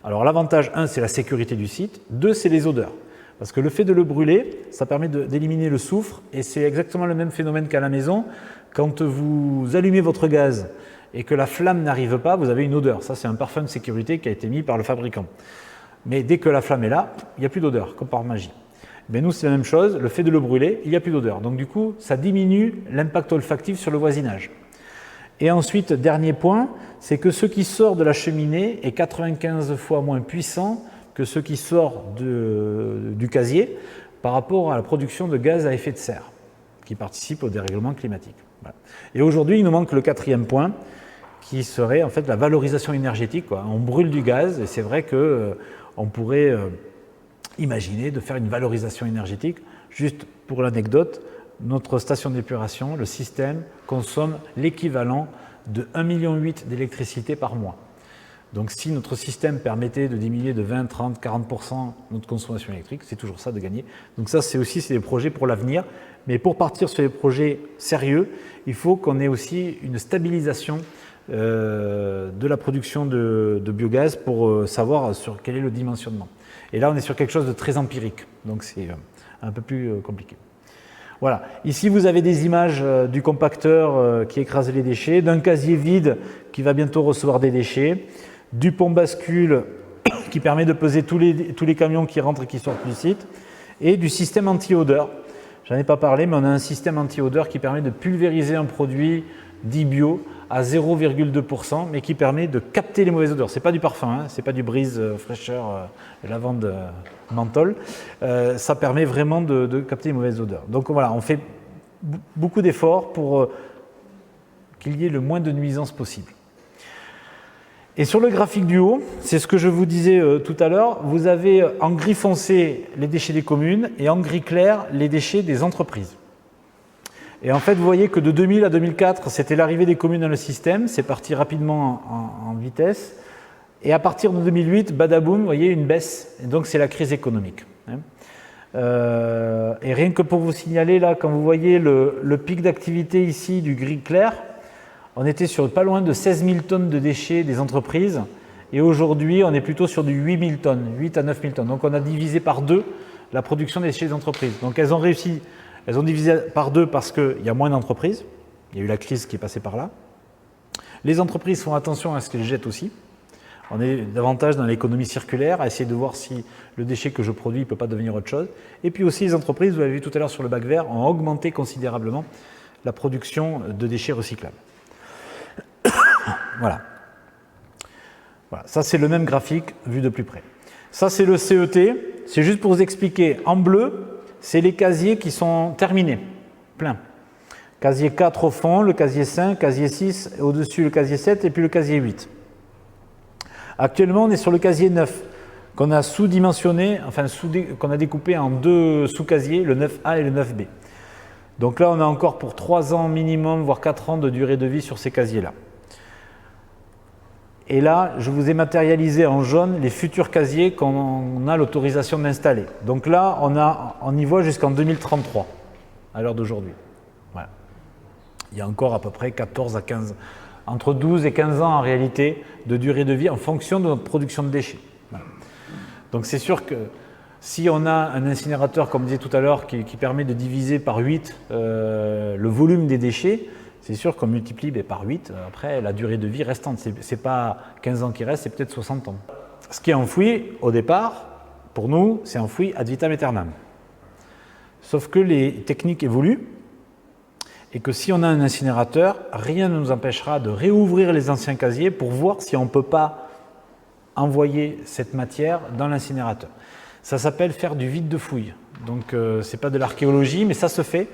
Alors l'avantage, 1, c'est la sécurité du site, 2, c'est les odeurs. Parce que le fait de le brûler, ça permet d'éliminer le soufre, et c'est exactement le même phénomène qu'à la maison. Quand vous allumez votre gaz et que la flamme n'arrive pas, vous avez une odeur. Ça, c'est un parfum de sécurité qui a été mis par le fabricant. Mais dès que la flamme est là, il n'y a plus d'odeur, comme par magie. Mais nous, c'est la même chose, le fait de le brûler, il n'y a plus d'odeur. Donc du coup, ça diminue l'impact olfactif sur le voisinage. Et ensuite, dernier point, c'est que ce qui sort de la cheminée est 95 fois moins puissant que ce qui sort du casier par rapport à la production de gaz à effet de serre, qui participe au dérèglement climatique. Voilà. Et aujourd'hui, il nous manque le 4e point, qui serait en fait la valorisation énergétique, quoi. On brûle du gaz, et c'est vrai qu'on pourrait imaginer de faire une valorisation énergétique. Juste pour l'anecdote, notre station d'épuration, le système, consomme l'équivalent de 1,8 million d'électricité par mois. Donc si notre système permettait de diminuer de 20, 30, 40% notre consommation électrique, c'est toujours ça de gagner. Donc ça, c'est des projets pour l'avenir. Mais pour partir sur des projets sérieux, il faut qu'on ait aussi une stabilisation de la production de biogaz pour savoir sur quel est le dimensionnement. Et là, on est sur quelque chose de très empirique. Donc c'est un peu plus compliqué. Voilà. Ici, vous avez des images du compacteur qui écrase les déchets, d'un casier vide qui va bientôt recevoir des déchets, du pont bascule qui permet de peser tous les camions qui rentrent et qui sortent du site, et du système anti-odeur. J'en ai pas parlé, mais on a un système anti-odeur qui permet de pulvériser un produit dit bio à 0,2%, mais qui permet de capter les mauvaises odeurs. Ce n'est pas du parfum, hein, ce n'est pas du brise, fraîcheur, lavande, menthol. Ça permet vraiment de capter les mauvaises odeurs. Donc voilà, on fait beaucoup d'efforts pour qu'il y ait le moins de nuisances possible. Et sur le graphique du haut, c'est ce que je vous disais tout à l'heure, vous avez en gris foncé les déchets des communes et en gris clair les déchets des entreprises. Et en fait, vous voyez que de 2000 à 2004, c'était l'arrivée des communes dans le système, c'est parti rapidement en vitesse. Et à partir de 2008, badaboum, vous voyez une baisse. Et donc c'est la crise économique. Et rien que pour vous signaler, là, quand vous voyez le pic d'activité ici du gris clair, on était sur pas loin de 16 000 tonnes de déchets des entreprises. Et aujourd'hui, on est plutôt sur du 8 000 tonnes, 8 à 9 000 tonnes. Donc on a divisé par 2 la production des déchets des entreprises. Donc elles ont réussi, elles ont divisé par 2 parce qu'il y a moins d'entreprises. Il y a eu la crise qui est passée par là. Les entreprises font attention à ce qu'elles jettent aussi. On est davantage dans l'économie circulaire, à essayer de voir si le déchet que je produis ne peut pas devenir autre chose. Et puis aussi les entreprises, vous l'avez vu tout à l'heure sur le bac vert, ont augmenté considérablement la production de déchets recyclables. Voilà. Voilà. Ça, c'est le même graphique vu de plus près. Ça, c'est le CET. C'est juste pour vous expliquer. En bleu, c'est les casiers qui sont terminés, pleins. Casier 4 au fond, le casier 5, casier 6, au-dessus le casier 7 et puis le casier 8. Actuellement, on est sur le casier 9, qu'on a sous-dimensionné, enfin qu'on a découpé en 2 sous-casiers, le 9A et le 9B. Donc là, on a encore pour 3 ans minimum, voire 4 ans de durée de vie sur ces casiers-là. Et là, je vous ai matérialisé en jaune les futurs casiers qu'on a l'autorisation d'installer. Donc là, on y voit jusqu'en 2033, à l'heure d'aujourd'hui. Voilà. Il y a encore à peu près 14 à 15, entre 12 et 15 ans en réalité, de durée de vie en fonction de notre production de déchets. Voilà. Donc c'est sûr que si on a un incinérateur, comme je disais tout à l'heure, qui permet de diviser par 8 le volume des déchets, c'est sûr qu'on multiplie par 8, après la durée de vie restante. Ce n'est pas 15 ans qui restent, c'est peut-être 60 ans. Ce qui est enfoui, au départ, pour nous, c'est enfoui ad vitam aeternam. Sauf que les techniques évoluent et que si on a un incinérateur, rien ne nous empêchera de réouvrir les anciens casiers pour voir si on ne peut pas envoyer cette matière dans l'incinérateur. Ça s'appelle faire du vide de fouille. Donc ce n'est pas de l'archéologie, mais ça se fait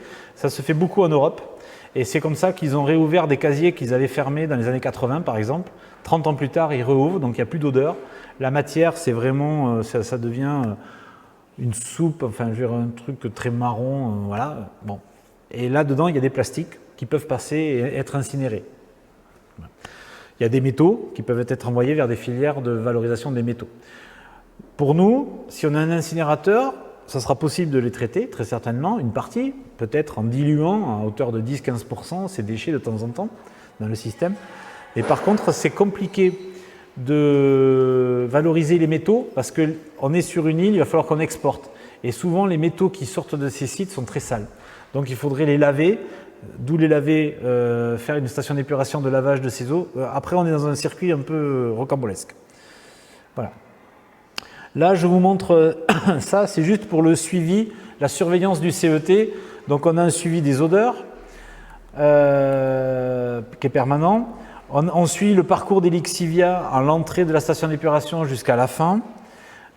beaucoup en Europe. Et c'est comme ça qu'ils ont réouvert des casiers qu'ils avaient fermés dans les années 80 par exemple. 30 ans plus tard, ils réouvrent, donc il n'y a plus d'odeur. La matière, c'est vraiment, ça devient une soupe, enfin je veux dire un truc très marron, voilà. Bon. Et là-dedans, il y a des plastiques qui peuvent passer et être incinérés. Il y a des métaux qui peuvent être envoyés vers des filières de valorisation des métaux. Pour nous, si on a un incinérateur, ça sera possible de les traiter, très certainement, une partie, peut-être en diluant à hauteur de 10-15% ces déchets de temps en temps dans le système. Mais par contre, c'est compliqué de valoriser les métaux parce qu'on est sur une île, il va falloir qu'on exporte. Et souvent, les métaux qui sortent de ces sites sont très sales. Donc il faudrait les laver, d'où les laver, faire une station d'épuration de lavage de ces eaux. Après, on est dans un circuit un peu rocambolesque. Voilà. Là, je vous montre ça, c'est juste pour le suivi, la surveillance du CET. Donc on a un suivi des odeurs qui est permanent. On suit le parcours des lixivia à l'entrée de la station d'épuration jusqu'à la fin.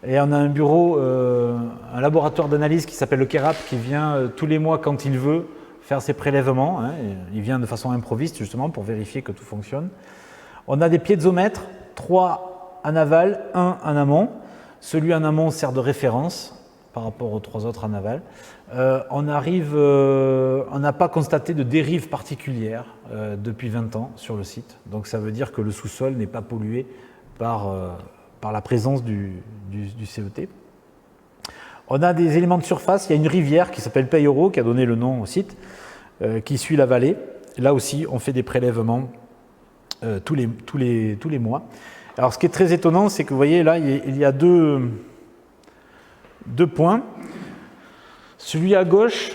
Et on a un bureau, un laboratoire d'analyse qui s'appelle le KERAP qui vient tous les mois quand il veut faire ses prélèvements. Hein. Il vient de façon improviste justement pour vérifier que tout fonctionne. On a des piézomètres, 3 en aval, 1 en amont. Celui en amont sert de référence par rapport aux 3 autres en aval. On n'a pas constaté de dérive particulière depuis 20 ans sur le site. Donc ça veut dire que le sous-sol n'est pas pollué par la présence du CET. On a des éléments de surface. Il y a une rivière qui s'appelle Payoro, qui a donné le nom au site, qui suit la vallée. Là aussi, on fait des prélèvements tous les mois. Alors ce qui est très étonnant, c'est que vous voyez là, il y a deux points. Celui à gauche,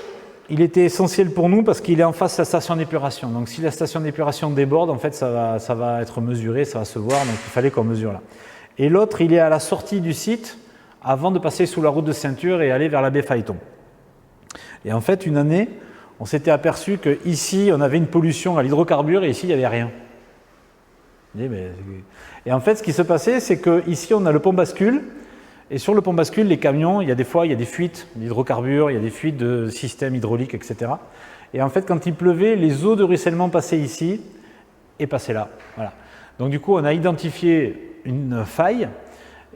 il était essentiel pour nous parce qu'il est en face de la station d'épuration. Donc si la station d'épuration déborde, en fait, ça va être mesuré, ça va se voir, donc il fallait qu'on mesure là. Et l'autre, il est à la sortie du site, avant de passer sous la route de ceinture et aller vers la baie Phaéton. Et en fait, une année, on s'était aperçu qu'ici, on avait une pollution à l'hydrocarbure et ici, il n'y avait rien. Et en fait, ce qui se passait, c'est qu'ici, on a le pont bascule. Et sur le pont bascule, les camions, il y a des fuites d'hydrocarbures, il y a des fuites de systèmes hydrauliques, etc. Et en fait, quand il pleuvait, les eaux de ruissellement passaient ici et passaient là. Voilà. Donc du coup, on a identifié une faille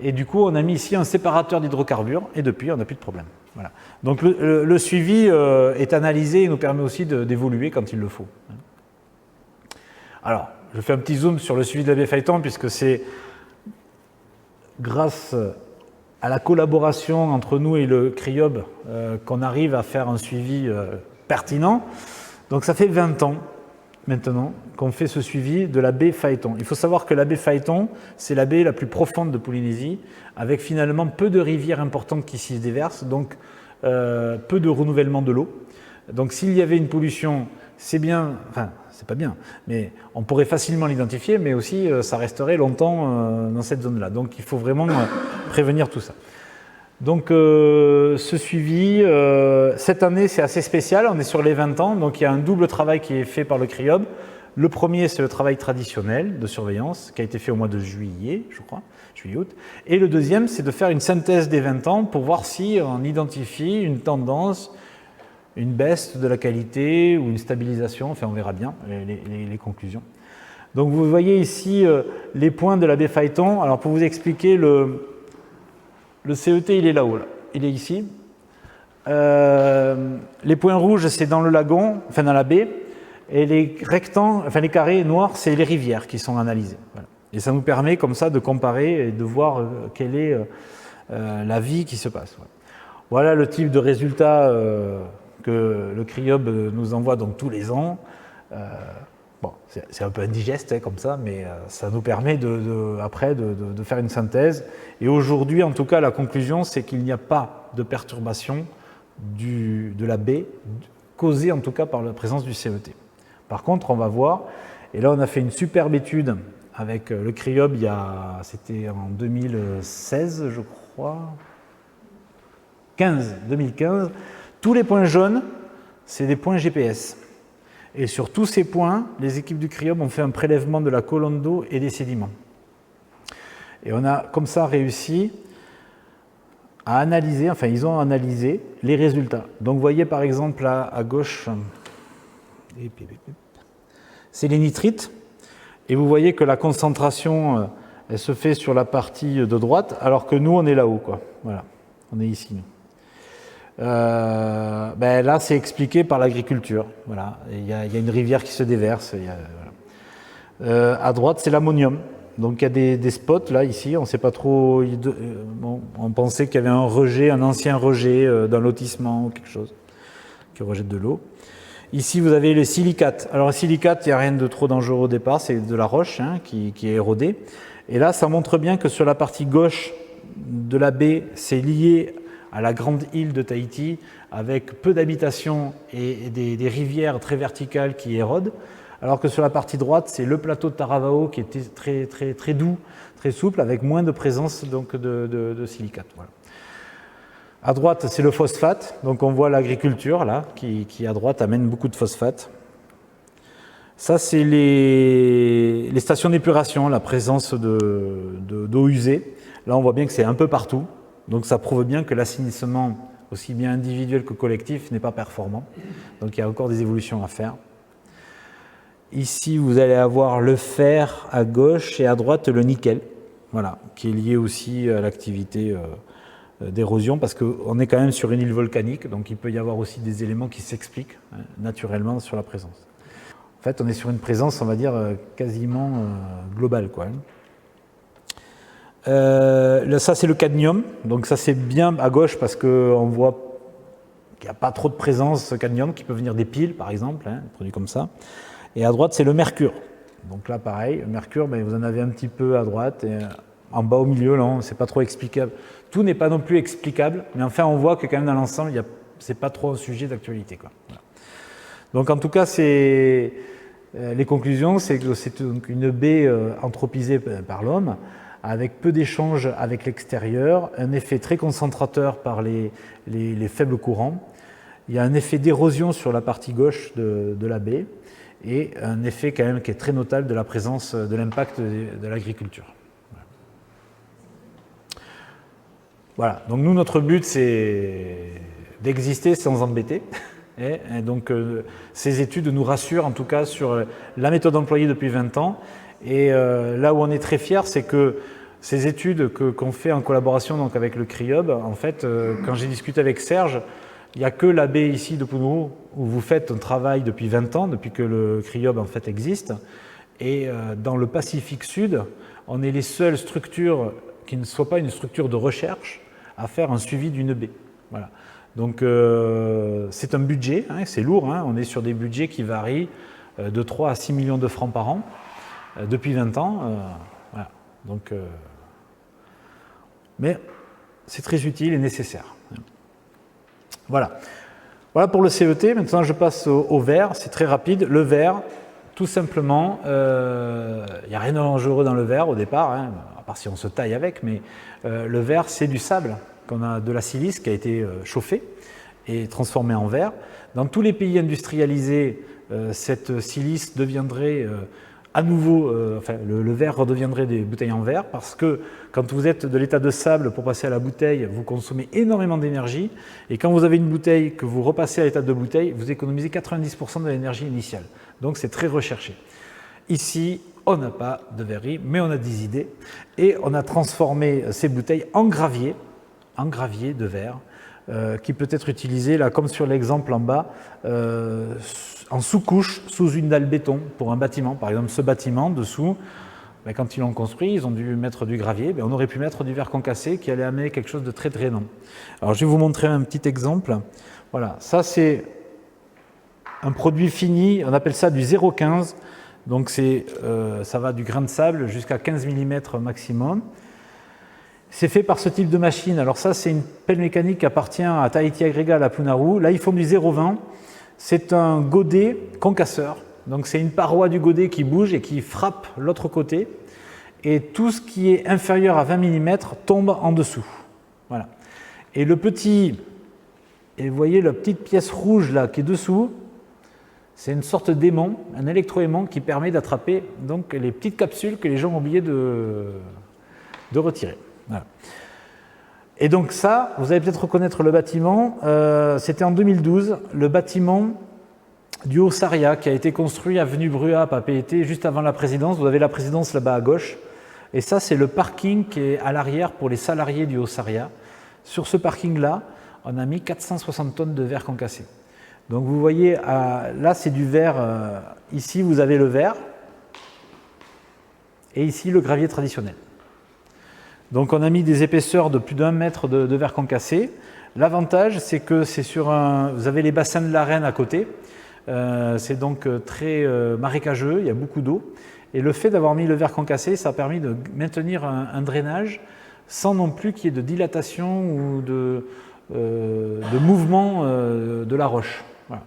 et du coup, on a mis ici un séparateur d'hydrocarbures et depuis, on n'a plus de problème. Voilà. Donc le suivi est analysé et nous permet aussi d'évoluer quand il le faut. Alors, je fais un petit zoom sur le suivi de la baie Phaéton puisque c'est grâce à la collaboration entre nous et le CRIOB qu'on arrive à faire un suivi pertinent. Donc ça fait 20 ans maintenant qu'on fait ce suivi de la baie Phaéton. Il faut savoir que la baie Phaéton, c'est la baie la plus profonde de Polynésie, avec finalement peu de rivières importantes qui s'y déversent, donc peu de renouvellement de l'eau. Donc s'il y avait une pollution, c'est bien, enfin c'est pas bien, mais on pourrait facilement l'identifier, mais aussi ça resterait longtemps dans cette zone-là. Donc il faut vraiment prévenir tout ça. Donc ce suivi, cette année c'est assez spécial, on est sur les 20 ans, donc il y a un double travail qui est fait par le CRIOB. Le premier c'est le travail traditionnel de surveillance qui a été fait au mois de juillet, je crois, juillet-août. Et le deuxième c'est de faire une synthèse des 20 ans pour voir si on identifie une tendance, une baisse de la qualité ou une stabilisation, enfin on verra bien les conclusions. Donc vous voyez ici les points de la baie Phaéton. Alors pour vous expliquer, le CET il est là-haut, là. Il est ici. Les points rouges c'est dans le lagon, enfin dans la baie, et les rectangles, enfin les carrés noirs c'est les rivières qui sont analysées. Voilà. Et ça nous permet comme ça de comparer et de voir quelle est la vie qui se passe. Voilà le type de résultat que le CRIOB nous envoie donc tous les ans. Bon, c'est un peu indigeste hein, comme ça, mais ça nous permet après de faire une synthèse. Et aujourd'hui, en tout cas, la conclusion, c'est qu'il n'y a pas de perturbation de la baie, causée en tout cas par la présence du CET. Par contre, on va voir, et là on a fait une superbe étude avec le CRIOB, c'était en 2016, je crois, 2015. Tous les points jaunes, c'est des points GPS. Et sur tous ces points, les équipes du CRIOB ont fait un prélèvement de la colonne d'eau et des sédiments. Et on a comme ça réussi à analyser, enfin ils ont analysé les résultats. Donc vous voyez par exemple là à gauche, c'est les nitrites, et vous voyez que la concentration, elle se fait sur la partie de droite, alors que nous on est là-haut, quoi. Voilà, on est ici, nous. Là c'est expliqué par l'agriculture, voilà. Il y a une rivière qui se déverse. Voilà. À droite c'est l'ammonium. Donc il y a des spots là, ici, on ne sait pas trop, on pensait qu'il y avait un rejet, un ancien rejet d'un lotissement ou quelque chose qui rejette de l'eau. Ici vous avez le silicate. Alors le silicate, il n'y a rien de trop dangereux au départ, c'est de la roche qui est érodée. Et là ça montre bien que sur la partie gauche de la baie, c'est lié à la grande île de Tahiti avec peu d'habitations et des rivières très verticales qui érodent. Alors que sur la partie droite, c'est le plateau de Taravao qui était très doux, très souple, avec moins de présence donc, de silicate. Voilà. À droite, c'est le phosphate. Donc on voit l'agriculture, là, qui à droite amène beaucoup de phosphate. Ça, c'est les stations d'épuration, la présence d'eau usée. Là, on voit bien que c'est un peu partout. Donc ça prouve bien que l'assainissement, aussi bien individuel que collectif, n'est pas performant. Donc il y a encore des évolutions à faire. Ici, vous allez avoir le fer à gauche et à droite le nickel, voilà, qui est lié aussi à l'activité d'érosion, parce qu'on est quand même sur une île volcanique, donc il peut y avoir aussi des éléments qui s'expliquent naturellement sur la présence. En fait, on est sur une présence, on va dire, quasiment globale, quoi. Ça, c'est le cadmium, donc ça, c'est bien à gauche parce qu'on voit qu'il n'y a pas trop de présence cadmium, qui peut venir des piles, par exemple, des produits comme ça. Et à droite, c'est le mercure. Donc là, pareil, le mercure, vous en avez un petit peu à droite. Et en bas, au milieu, là, c'est pas trop explicable. Tout n'est pas non plus explicable, mais enfin, on voit que quand même dans l'ensemble, c'est pas trop un sujet d'actualité, quoi. Voilà. Donc en tout cas, les conclusions, c'est que c'est une baie anthropisée par l'homme, avec peu d'échanges avec l'extérieur, un effet très concentrateur par les faibles courants. Il y a un effet d'érosion sur la partie gauche de la baie, et un effet quand même qui est très notable de la présence, de l'impact de l'agriculture. Voilà, donc nous, notre but, c'est d'exister sans embêter. Et donc, ces études nous rassurent, en tout cas, sur la méthode employée depuis 20 ans. Et là où on est très fiers, c'est que ces études qu'on fait en collaboration donc, avec le CRIOB, en fait, quand j'ai discuté avec Serge, il n'y a que la baie ici de Punuru où vous faites un travail depuis 20 ans, depuis que le CRIOB en fait existe. Et dans le Pacifique Sud, on est les seules structures qui ne soient pas une structure de recherche à faire un suivi d'une baie. Voilà. Donc c'est un budget, c'est lourd, on est sur des budgets qui varient de 3 à 6 millions de francs par an depuis 20 ans. Voilà. Donc, mais c'est très utile et nécessaire. Voilà. Voilà pour le CET. Maintenant, je passe au verre. C'est très rapide. Le verre, tout simplement, il n'y a rien de dangereux dans le verre au départ, à part si on se taille avec, mais le verre, c'est du sable, qu'on a de la silice qui a été chauffée et transformée en verre. Dans tous les pays industrialisés, cette silice deviendrait à nouveau, le verre redeviendrait des bouteilles en verre, parce que quand vous êtes de l'état de sable pour passer à la bouteille, vous consommez énormément d'énergie, et quand vous avez une bouteille que vous repassez à l'état de bouteille, vous économisez 90% de l'énergie initiale. Donc c'est très recherché. Ici, on n'a pas de verrerie, mais on a des idées, et on a transformé ces bouteilles en gravier de verre, qui peut être utilisé, là, comme sur l'exemple en bas, en sous-couche, sous une dalle béton pour un bâtiment. Par exemple, ce bâtiment, dessous, quand ils l'ont construit, ils ont dû mettre du gravier. On aurait pu mettre du verre concassé qui allait amener quelque chose de très drainant. Alors, je vais vous montrer un petit exemple. Voilà, ça c'est un produit fini, on appelle ça du 0,15. Donc, ça va du grain de sable jusqu'à 15 mm maximum. C'est fait par ce type de machine. Alors ça, c'est une pelle mécanique qui appartient à Tahiti Agrégale à Punaru. Là, ils font du 0,20. C'est un godet concasseur. Donc c'est une paroi du godet qui bouge et qui frappe l'autre côté. Et tout ce qui est inférieur à 20 mm tombe en dessous. Voilà. Et le petit, et vous voyez la petite pièce rouge là qui est dessous, c'est une sorte d'aimant, un électroaimant qui permet d'attraper donc les petites capsules que les gens ont oublié de de retirer. Voilà. Et donc ça, vous allez peut-être reconnaître le bâtiment, c'était en 2012, le bâtiment du Haut-Saria qui a été construit avenue Bruap à PET juste avant la présidence. Vous avez la présidence là-bas à gauche. Et ça, c'est le parking qui est à l'arrière pour les salariés du Haut-Saria. Sur ce parking-là, on a mis 460 tonnes de verre concassé. Donc vous voyez, là c'est du verre, ici vous avez le verre, et ici le gravier traditionnel. Donc on a mis des épaisseurs de plus d'1 mètre de verre concassé. L'avantage, c'est que c'est sur vous avez les bassins de la Reine à côté. C'est donc très marécageux, il y a beaucoup d'eau. Et le fait d'avoir mis le verre concassé, ça a permis de maintenir un drainage sans non plus qu'il y ait de dilatation ou de mouvement de la roche. Voilà.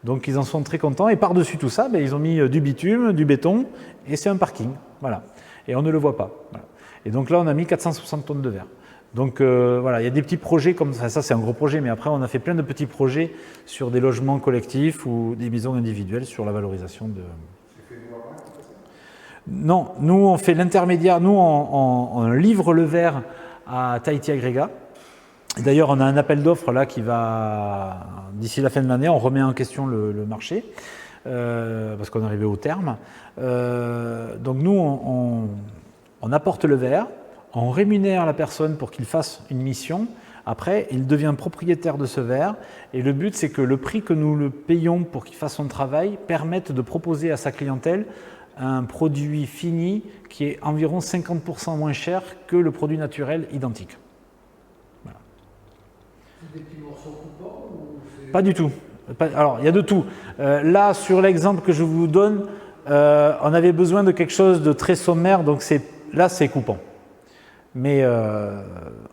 Donc ils en sont très contents. Et par-dessus tout ça, ils ont mis du bitume, du béton, et c'est un parking. Voilà. Et on ne le voit pas. Voilà. Et donc là, on a mis 460 tonnes de verre. Donc voilà, il y a des petits projets comme ça. Ça, c'est un gros projet, mais après, on a fait plein de petits projets sur des logements collectifs ou des maisons individuelles sur la valorisation de... Non, nous, on fait l'intermédiaire. Nous, on livre le verre à Tahiti Agrégats. D'ailleurs, on a un appel d'offres là qui va, d'ici la fin de l'année, on remet en question le marché parce qu'on est arrivé au terme. Donc nous, on apporte le verre, on rémunère la personne pour qu'il fasse une mission. Après, il devient propriétaire de ce verre et le but, c'est que le prix que nous le payons pour qu'il fasse son travail permette de proposer à sa clientèle un produit fini qui est environ 50% moins cher que le produit naturel identique. Voilà.
Des petits morceaux coupants ou
Pas du tout. Alors, il y a de tout. Là, sur l'exemple que je vous donne, on avait besoin de quelque chose de très sommaire, donc là, c'est coupant. Mais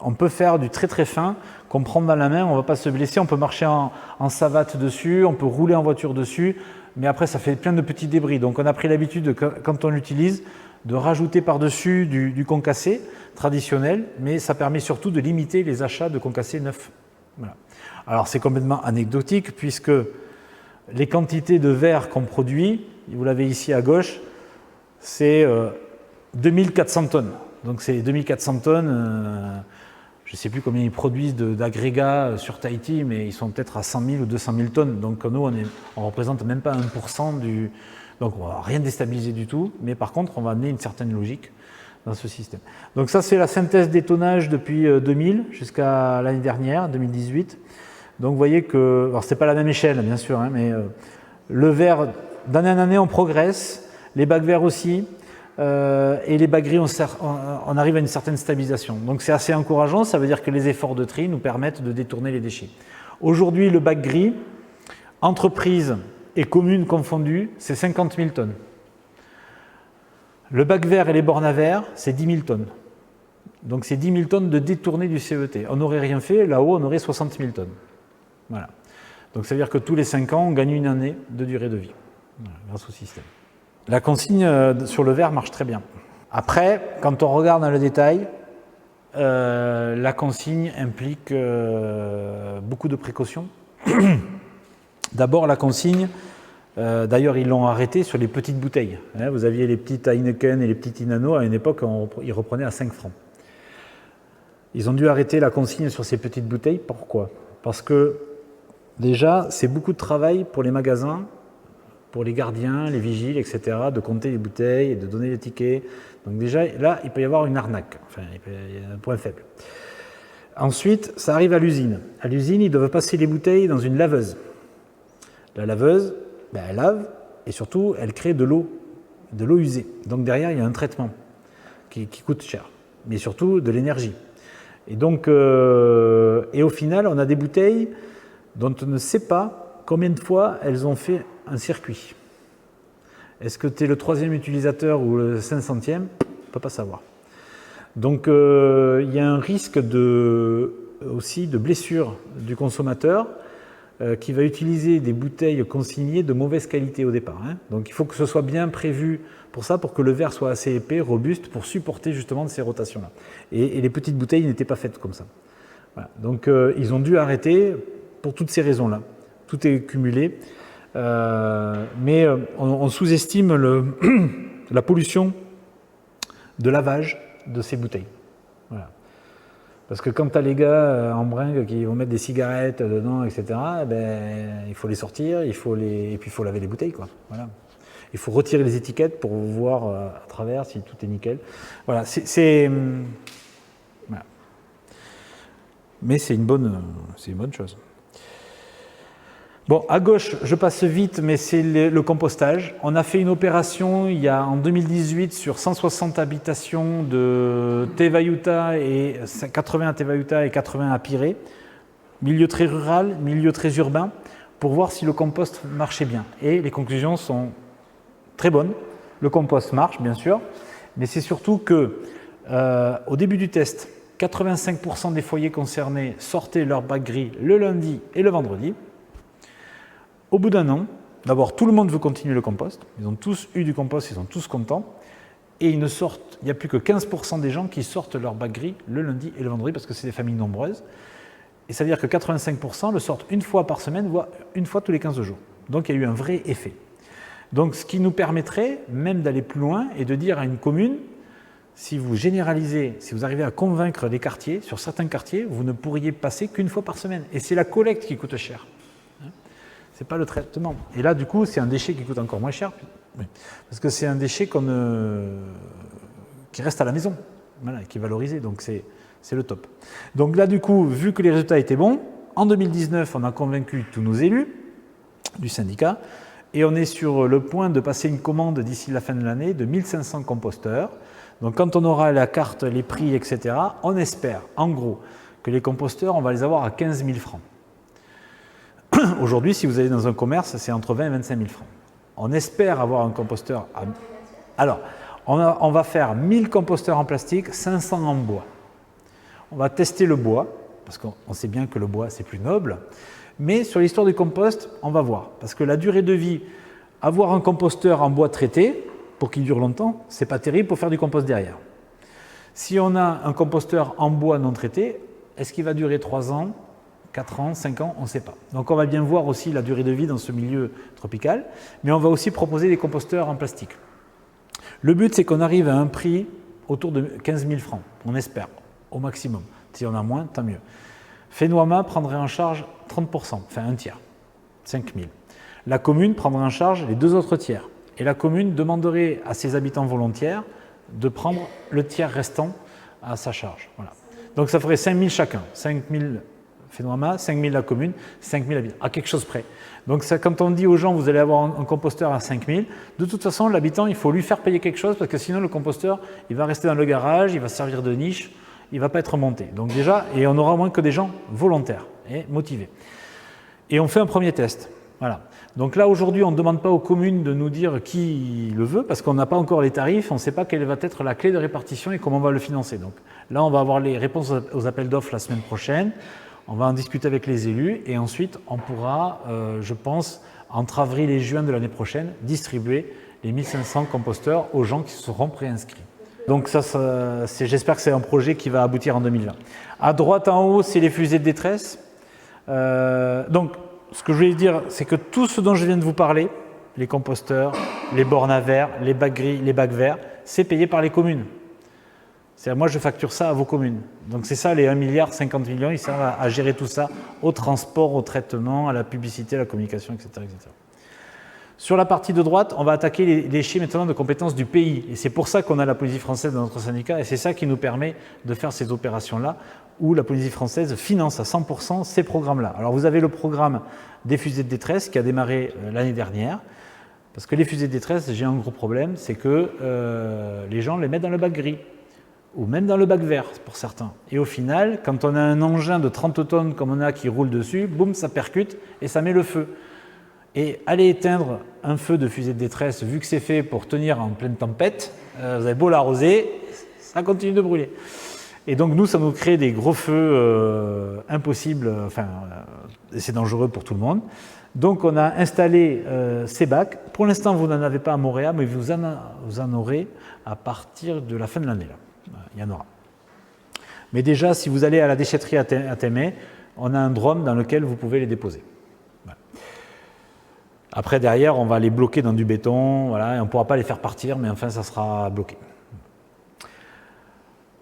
on peut faire du très très fin, qu'on prend dans la main, on ne va pas se blesser, on peut marcher en savate dessus, on peut rouler en voiture dessus, mais après, ça fait plein de petits débris. Donc, on a pris l'habitude, quand on l'utilise, de rajouter par-dessus du concassé traditionnel, mais ça permet surtout de limiter les achats de concassé neufs. Voilà. Alors, c'est complètement anecdotique, puisque les quantités de verre qu'on produit, vous l'avez ici à gauche, c'est 2400 tonnes. Donc, c'est 2400 tonnes, je ne sais plus combien ils produisent d'agrégats sur Tahiti, mais ils sont peut-être à 100 000 ou 200 000 tonnes. Donc, nous, on ne représente même pas 1% du... Donc, on ne va rien déstabiliser du tout, mais par contre, on va amener une certaine logique dans ce système. Donc, ça, c'est la synthèse des tonnages depuis 2000 jusqu'à l'année dernière, 2018. Donc, vous voyez que... Alors, ce n'est pas la même échelle, bien sûr, hein, mais le verre, d'année en année, on progresse, les bacs verts aussi. Et les bacs gris, on arrive à une certaine stabilisation. Donc c'est assez encourageant, ça veut dire que les efforts de tri nous permettent de détourner les déchets. Aujourd'hui, le bac gris, entreprise et commune confondues, c'est 50 000 tonnes. Le bac vert et les bornes à verre, c'est 10 000 tonnes. Donc c'est 10 000 tonnes de détourné du CET. On n'aurait rien fait, là-haut, on aurait 60 000 tonnes. Voilà. Donc ça veut dire que tous les 5 ans, on gagne une année de durée de vie, voilà, grâce au système. La consigne sur le verre marche très bien. Après, quand on regarde dans le détail, la consigne implique beaucoup de précautions. D'abord, la consigne, d'ailleurs, ils l'ont arrêté sur les petites bouteilles. Vous aviez les petites Heineken et les petites Inano, à une époque, ils reprenaient à 5 francs. Ils ont dû arrêter la consigne sur ces petites bouteilles. Pourquoi? Parce que, déjà, c'est beaucoup de travail pour les magasins, pour les gardiens, les vigiles, etc., de compter les bouteilles et de donner les tickets. Donc déjà, là, il peut y avoir une arnaque. Enfin, il y a un point faible. Ensuite, ça arrive à l'usine. À l'usine, ils doivent passer les bouteilles dans une laveuse. La laveuse, elle lave et surtout, elle crée de l'eau usée. Donc derrière, il y a un traitement qui coûte cher, mais surtout de l'énergie. Et donc, et au final, on a des bouteilles dont on ne sait pas combien de fois elles ont fait un circuit. Est-ce que tu es le 3e utilisateur ou le 500e? On ne peut pas savoir. Donc il y a un risque aussi de blessure du consommateur qui va utiliser des bouteilles consignées de mauvaise qualité au départ. Donc il faut que ce soit bien prévu pour ça, pour que le verre soit assez épais, robuste, pour supporter justement ces rotations-là. Et les petites bouteilles n'étaient pas faites comme ça. Voilà. Donc ils ont dû arrêter pour toutes ces raisons-là. Tout est cumulé. Mais on sous-estime la pollution de lavage de ces bouteilles. Parce que quand tu as les gars en bringue qui vont mettre des cigarettes dedans, etc., il faut les sortir, et puis il faut laver les bouteilles, quoi. Voilà. Il faut retirer les étiquettes pour voir à travers si tout est nickel. Voilà, voilà. Mais c'est une bonne chose. Bon, à gauche, je passe vite, mais c'est le compostage. On a fait une opération en 2018 sur 160 habitations de Tevayuta et 80 à Tevayuta et 80 à Pirée. Milieu très rural, milieu très urbain, pour voir si le compost marchait bien. Et les conclusions sont très bonnes. Le compost marche, bien sûr, mais c'est surtout que, au début du test, 85% des foyers concernés sortaient leur bac gris le lundi et le vendredi. Au bout d'un an, d'abord tout le monde veut continuer le compost, ils ont tous eu du compost, ils sont tous contents, et il n'y a plus que 15% des gens qui sortent leur bac gris le lundi et le vendredi parce que c'est des familles nombreuses, et ça veut dire que 85% le sortent une fois par semaine, voire une fois tous les 15 jours. Donc il y a eu un vrai effet. Donc ce qui nous permettrait même d'aller plus loin et de dire à une commune, si vous généralisez, si vous arrivez à convaincre les quartiers, sur certains quartiers, vous ne pourriez passer qu'une fois par semaine, et c'est la collecte qui coûte cher. Ce n'est pas le traitement. Et là, du coup, c'est un déchet qui coûte encore moins cher, parce que c'est un déchet qui reste à la maison, voilà, qui est valorisé, donc c'est le top. Donc là, du coup, vu que les résultats étaient bons, en 2019, on a convaincu tous nos élus du syndicat, et on est sur le point de passer une commande d'ici la fin de l'année de 1500 composteurs. Donc quand on aura la carte, les prix, etc., on espère, en gros, que les composteurs, on va les avoir à 15 000 francs. Aujourd'hui, si vous allez dans un commerce, c'est entre 20 et 25 000 francs. On espère avoir un composteur à... Alors, on va faire 1000 composteurs en plastique, 500 en bois. On va tester le bois, parce qu'on sait bien que le bois, c'est plus noble. Mais sur l'histoire du compost, on va voir. Parce que la durée de vie, avoir un composteur en bois traité, pour qu'il dure longtemps, c'est pas terrible pour faire du compost derrière. Si on a un composteur en bois non traité, est-ce qu'il va durer 3 ans 4 ans, 5 ans, on ne sait pas. Donc on va bien voir aussi la durée de vie dans ce milieu tropical, mais on va aussi proposer des composteurs en plastique. Le but, c'est qu'on arrive à un prix autour de 15 000 francs, on espère, au maximum. Si on a moins, tant mieux. Fenouama prendrait en charge 30%, enfin un tiers, 5 000. La commune prendrait en charge les 2 autres tiers. Et la commune demanderait à ses habitants volontaires de prendre le tiers restant à sa charge. Voilà. Donc ça ferait 5 000 chacun, 5 000 Fenouama, 5 000 la commune, 5 000 habitants, à quelque chose près. Donc ça, quand on dit aux gens, vous allez avoir un composteur à 5 000, de toute façon, l'habitant, il faut lui faire payer quelque chose, parce que sinon, le composteur, il va rester dans le garage, il va servir de niche, il ne va pas être monté. Donc déjà, et on aura moins que des gens volontaires et motivés. Et on fait un premier test. Voilà. Donc là, aujourd'hui, on ne demande pas aux communes de nous dire qui le veut, parce qu'on n'a pas encore les tarifs, on ne sait pas quelle va être la clé de répartition et comment on va le financer. Donc là, on va avoir les réponses aux appels d'offres la semaine prochaine. On va en discuter avec les élus et ensuite on pourra, je pense, entre avril et juin de l'année prochaine, distribuer les 1500 composteurs aux gens qui seront préinscrits. Donc j'espère que c'est un projet qui va aboutir en 2020. À droite en haut, c'est les fusées de détresse. Donc ce que je voulais dire, c'est que tout ce dont je viens de vous parler, les composteurs, les bornes à verre, les bacs gris, les bacs verts, c'est payé par les communes. C'est-à-dire, moi, je facture ça à vos communes. Donc, c'est ça, les 1,50 milliard, ils servent à gérer tout ça, au transport, au traitement, à la publicité, à la communication, etc., etc. Sur la partie de droite, on va attaquer les déchets maintenant de compétences du pays. Et c'est pour ça qu'on a la Polynésie française dans notre syndicat, et c'est ça qui nous permet de faire ces opérations-là, où la Polynésie française finance à 100% ces programmes-là. Alors, vous avez le programme des fusées de détresse qui a démarré l'année dernière, parce que les fusées de détresse, j'ai un gros problème, c'est que les gens les mettent dans le bac gris, ou même dans le bac vert pour certains. Et au final, quand on a un engin de 30 tonnes comme on a qui roule dessus, boum, ça percute et ça met le feu. Et aller éteindre un feu de fusée de détresse, vu que c'est fait pour tenir en pleine tempête, vous avez beau l'arroser, ça continue de brûler. Et donc nous, ça nous crée des gros feux impossibles, et c'est dangereux pour tout le monde. Donc on a installé ces bacs. Pour l'instant, vous n'en avez pas à Montréal, mais vous en aurez à partir de la fin de l'année. Il y en aura. Mais déjà, si vous allez à la déchetterie à Témé, on a un drone dans lequel vous pouvez les déposer. Voilà. Après, derrière, on va les bloquer dans du béton, voilà, et on ne pourra pas les faire partir, mais enfin, ça sera bloqué.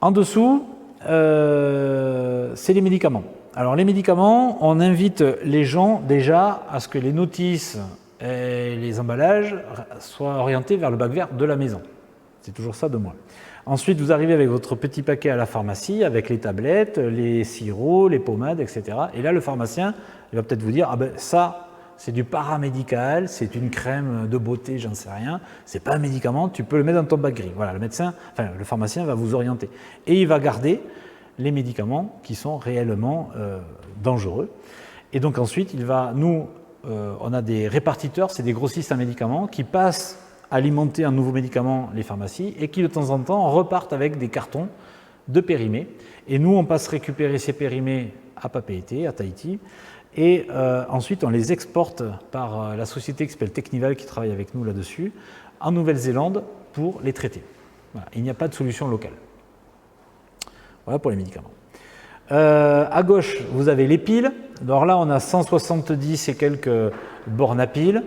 En dessous, c'est les médicaments. Alors les médicaments, on invite les gens déjà à ce que les notices et les emballages soient orientés vers le bac vert de la maison. C'est toujours ça de moi. Ensuite, vous arrivez avec votre petit paquet à la pharmacie, avec les tablettes, les sirops, les pommades, etc. Et là, le pharmacien, il va peut-être vous dire, ah ben ça, c'est du paramédical, c'est une crème de beauté, j'en sais rien, c'est pas un médicament, tu peux le mettre dans ton bac gris. Voilà, le pharmacien va vous orienter. Et il va garder les médicaments qui sont réellement dangereux. Et donc ensuite, on a des répartiteurs, c'est des grossistes à médicaments qui passent alimenter un nouveau médicament les pharmacies et qui de temps en temps repartent avec des cartons de périmés. Et nous, on passe récupérer ces périmés à Papeete, à Tahiti, et ensuite on les exporte par la société qui s'appelle Technival qui travaille avec nous là-dessus, en Nouvelle-Zélande pour les traiter. Voilà, il n'y a pas de solution locale. Voilà pour les médicaments. À gauche, vous avez les piles. Alors là, on a 170 et quelques bornes à piles.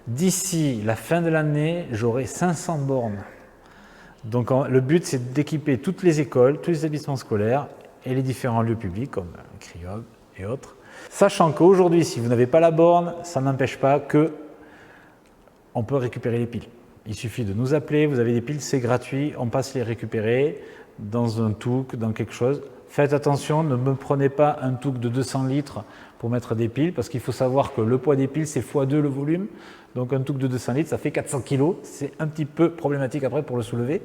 D'ici la fin de l'année, j'aurai 500 bornes. Donc le but, c'est d'équiper toutes les écoles, tous les établissements scolaires et les différents lieux publics comme CRIOB et autres. Sachant qu'aujourd'hui, si vous n'avez pas la borne, ça n'empêche pas qu'on peut récupérer les piles. Il suffit de nous appeler, vous avez des piles, c'est gratuit, on passe les récupérer dans un touk, dans quelque chose. Faites attention, ne me prenez pas un touk de 200 litres pour mettre des piles, parce qu'il faut savoir que le poids des piles, c'est x2 le volume. Donc un touk de 200 litres, ça fait 400 kg. C'est un petit peu problématique après pour le soulever.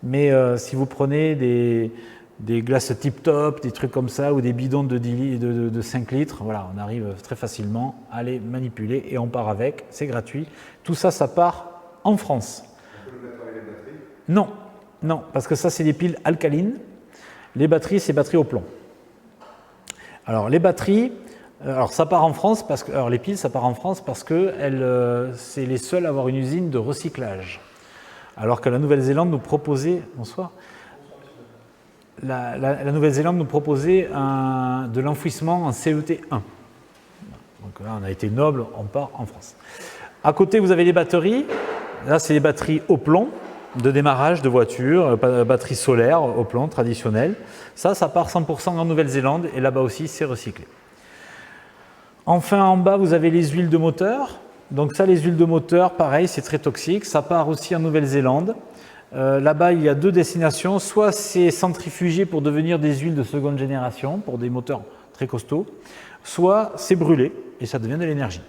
Mais si vous prenez des glaces tip-top, des trucs comme ça, ou des bidons de 5 litres, voilà, on arrive très facilement à les manipuler et on part avec, c'est gratuit. Tout ça, ça part en France.
On peut le mettre avec les batteries?
Non, non, parce que ça, c'est des piles alcalines. Les batteries, c'est batteries au plomb. Alors, les batteries, ça part en France, les piles, ça part en France parce que c'est les seules à avoir une usine de recyclage. Alors que la Nouvelle-Zélande nous proposait, bonsoir, la Nouvelle-Zélande nous proposait de l'enfouissement en CET1. Donc là, on a été noble, on part en France. À côté, vous avez les batteries. Là, c'est les batteries au plomb de démarrage de voiture, batterie solaire au plomb traditionnelle. Ça part 100% en Nouvelle-Zélande et là-bas aussi, c'est recyclé. Enfin, en bas, vous avez les huiles de moteur. Donc ça, les huiles de moteur, pareil, c'est très toxique. Ça part aussi en Nouvelle-Zélande. Là-bas, il y a deux destinations. Soit c'est centrifugé pour devenir des huiles de seconde génération, pour des moteurs très costauds. Soit c'est brûlé et ça devient de l'énergie.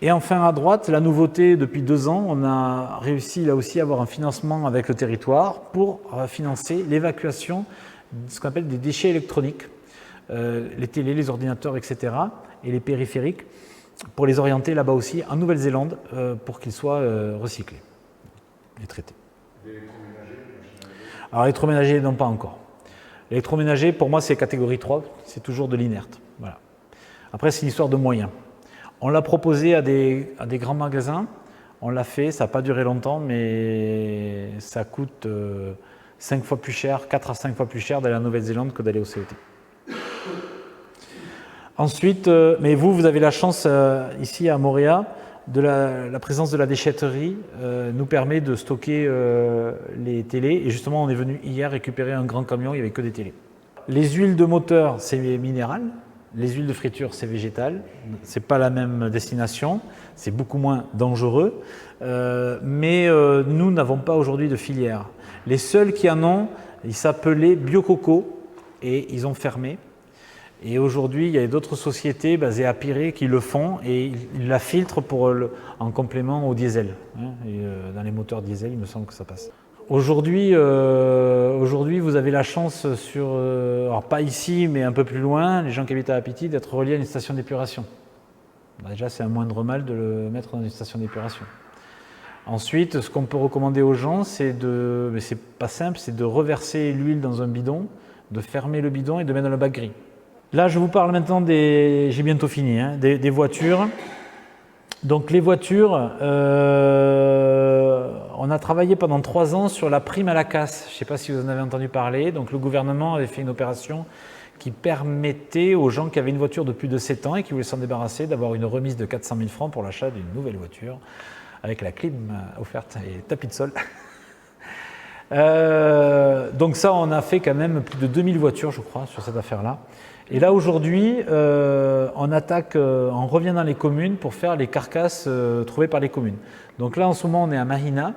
Et enfin, à droite, la nouveauté, depuis 2 ans, on a réussi là aussi à avoir un financement avec le territoire pour financer l'évacuation de ce qu'on appelle des déchets électroniques, les télés, les ordinateurs, etc., et les périphériques, pour les orienter là-bas aussi, en Nouvelle-Zélande, pour qu'ils soient recyclés et traités. Alors, électroménager, non, pas encore. L'électroménager, pour moi, c'est catégorie 3, c'est toujours de l'inerte. Voilà. Après, c'est une histoire de moyens. On l'a proposé à des grands magasins, on l'a fait, ça n'a pas duré longtemps, mais ça coûte 5 fois plus cher, 4 à 5 fois plus cher d'aller en Nouvelle-Zélande que d'aller au CET. Ensuite, mais vous avez la chance ici à Moorea, la présence de la déchetterie nous permet de stocker les télés, et justement on est venu hier récupérer un grand camion, il n'y avait que des télés. Les huiles de moteur, c'est minéral. Les huiles de friture, c'est végétal, ce n'est pas la même destination, c'est beaucoup moins dangereux, mais nous n'avons pas aujourd'hui de filière. Les seuls qui en ont, ils s'appelaient Biococo et ils ont fermé. Et aujourd'hui, il y a d'autres sociétés basées à Pirée qui le font et ils la filtrent en complément au diesel. Dans les moteurs diesel, il me semble que ça passe. Aujourd'hui, vous avez la chance alors pas ici, mais un peu plus loin, les gens qui habitent à Apiti, d'être reliés à une station d'épuration. Déjà, c'est un moindre mal de le mettre dans une station d'épuration. Ensuite, ce qu'on peut recommander aux gens, mais c'est pas simple, c'est de reverser l'huile dans un bidon, de fermer le bidon et de mettre dans le bac gris. Là, je vous parle maintenant j'ai bientôt fini, des voitures. Donc les voitures, on a travaillé pendant 3 ans sur la prime à la casse. Je ne sais pas si vous en avez entendu parler. Donc le gouvernement avait fait une opération qui permettait aux gens qui avaient une voiture de plus de 7 ans et qui voulaient s'en débarrasser d'avoir une remise de 400 000 francs pour l'achat d'une nouvelle voiture avec la clim offerte et tapis de sol. Donc ça, on a fait quand même plus de 2000 voitures, je crois, sur cette affaire-là. Et là, aujourd'hui, on revient dans les communes pour faire les carcasses trouvées par les communes. Donc là, en ce moment, on est à Mahina.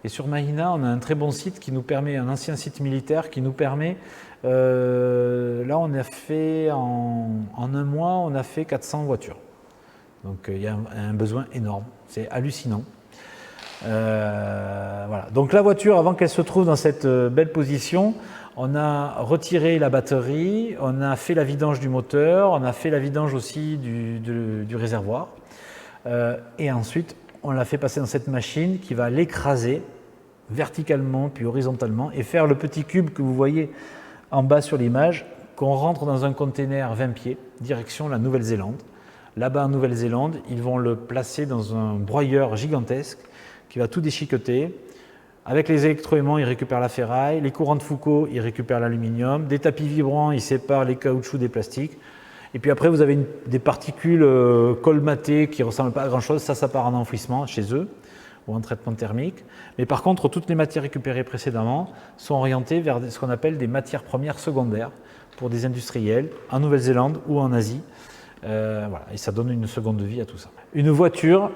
Et sur Mahina, on a un très bon site qui nous permet, un ancien site militaire qui nous permet, là, on a fait, en un mois, on a fait 400 voitures. Donc il y a un besoin énorme, c'est hallucinant. Voilà. Donc la voiture, avant qu'elle se trouve dans cette belle position, on a retiré la batterie, on a fait la vidange du moteur, on a fait la vidange aussi du réservoir. Et ensuite, on l'a fait passer dans cette machine qui va l'écraser verticalement puis horizontalement et faire le petit cube que vous voyez en bas sur l'image, qu'on rentre dans un container 20 pieds, direction la Nouvelle-Zélande. Là-bas en Nouvelle-Zélande, ils vont le placer dans un broyeur gigantesque qui va tout déchiqueter. Avec les électroaimants, ils récupèrent la ferraille, les courants de Foucault, ils récupèrent l'aluminium, des tapis vibrants, ils séparent les caoutchoucs des plastiques. Et puis après, vous avez des particules colmatées qui ne ressemblent pas à grand-chose. Ça part en enfouissement chez eux ou en traitement thermique. Mais par contre, toutes les matières récupérées précédemment sont orientées vers ce qu'on appelle des matières premières secondaires pour des industriels en Nouvelle-Zélande ou en Asie. Voilà. Et ça donne une seconde vie à tout ça. Une voiture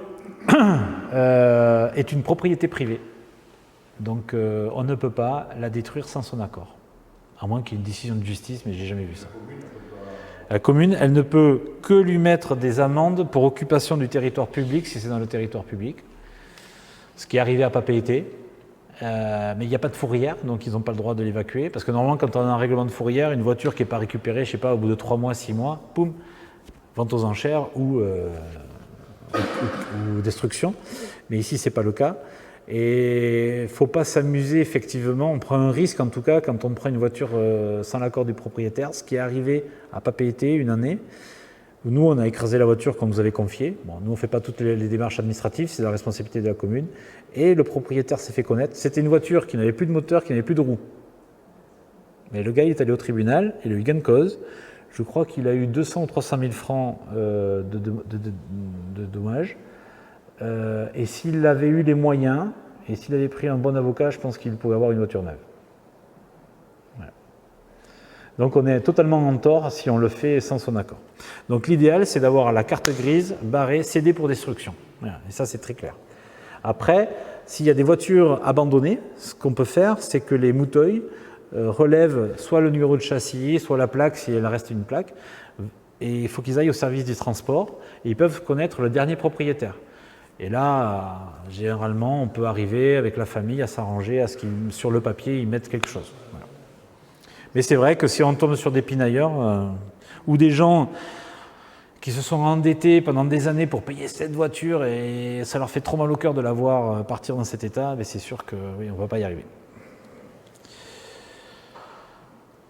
est une propriété privée. Donc on ne peut pas la détruire sans son accord. À moins qu'il y ait une décision de justice, mais je n'ai jamais vu ça. La commune, elle ne peut que lui mettre des amendes pour occupation du territoire public, si c'est dans le territoire public, ce qui est arrivé à Papeete. Mais il n'y a pas de fourrière, donc ils n'ont pas le droit de l'évacuer. Parce que normalement, quand on a un règlement de fourrière, une voiture qui n'est pas récupérée, je ne sais pas, au bout de 3 mois, 6 mois, poum, vente aux enchères ou destruction. Mais ici, ce n'est pas le cas. Et il ne faut pas s'amuser, effectivement, on prend un risque en tout cas quand on prend une voiture sans l'accord du propriétaire, ce qui est arrivé à Papeete une année. Nous, on a écrasé la voiture qu'on nous avait confiée. Bon, nous, on ne fait pas toutes les démarches administratives, c'est la responsabilité de la commune. Et le propriétaire s'est fait connaître. C'était une voiture qui n'avait plus de moteur, qui n'avait plus de roues. Mais le gars, il est allé au tribunal, il a eu gain de cause. Je crois qu'il a eu 200 ou 300 000 francs de dommages. Et s'il avait eu les moyens, et s'il avait pris un bon avocat, je pense qu'il pouvait avoir une voiture neuve. Voilà. Donc on est totalement en tort si on le fait sans son accord. Donc l'idéal, c'est d'avoir la carte grise, barrée, cédée pour destruction. Voilà. Et ça, c'est très clair. Après, s'il y a des voitures abandonnées, ce qu'on peut faire, c'est que les mouteuils relèvent soit le numéro de châssis, soit la plaque, si elle reste une plaque, et il faut qu'ils aillent au service du transport, et ils peuvent connaître le dernier propriétaire. Et là, généralement, on peut arriver avec la famille à s'arranger à ce qu'ils, sur le papier, ils mettent quelque chose. Voilà. Mais c'est vrai que si on tombe sur des pinailleurs ou des gens qui se sont endettés pendant des années pour payer cette voiture et ça leur fait trop mal au cœur de la voir partir dans cet état, mais c'est sûr que oui, on ne va pas y arriver.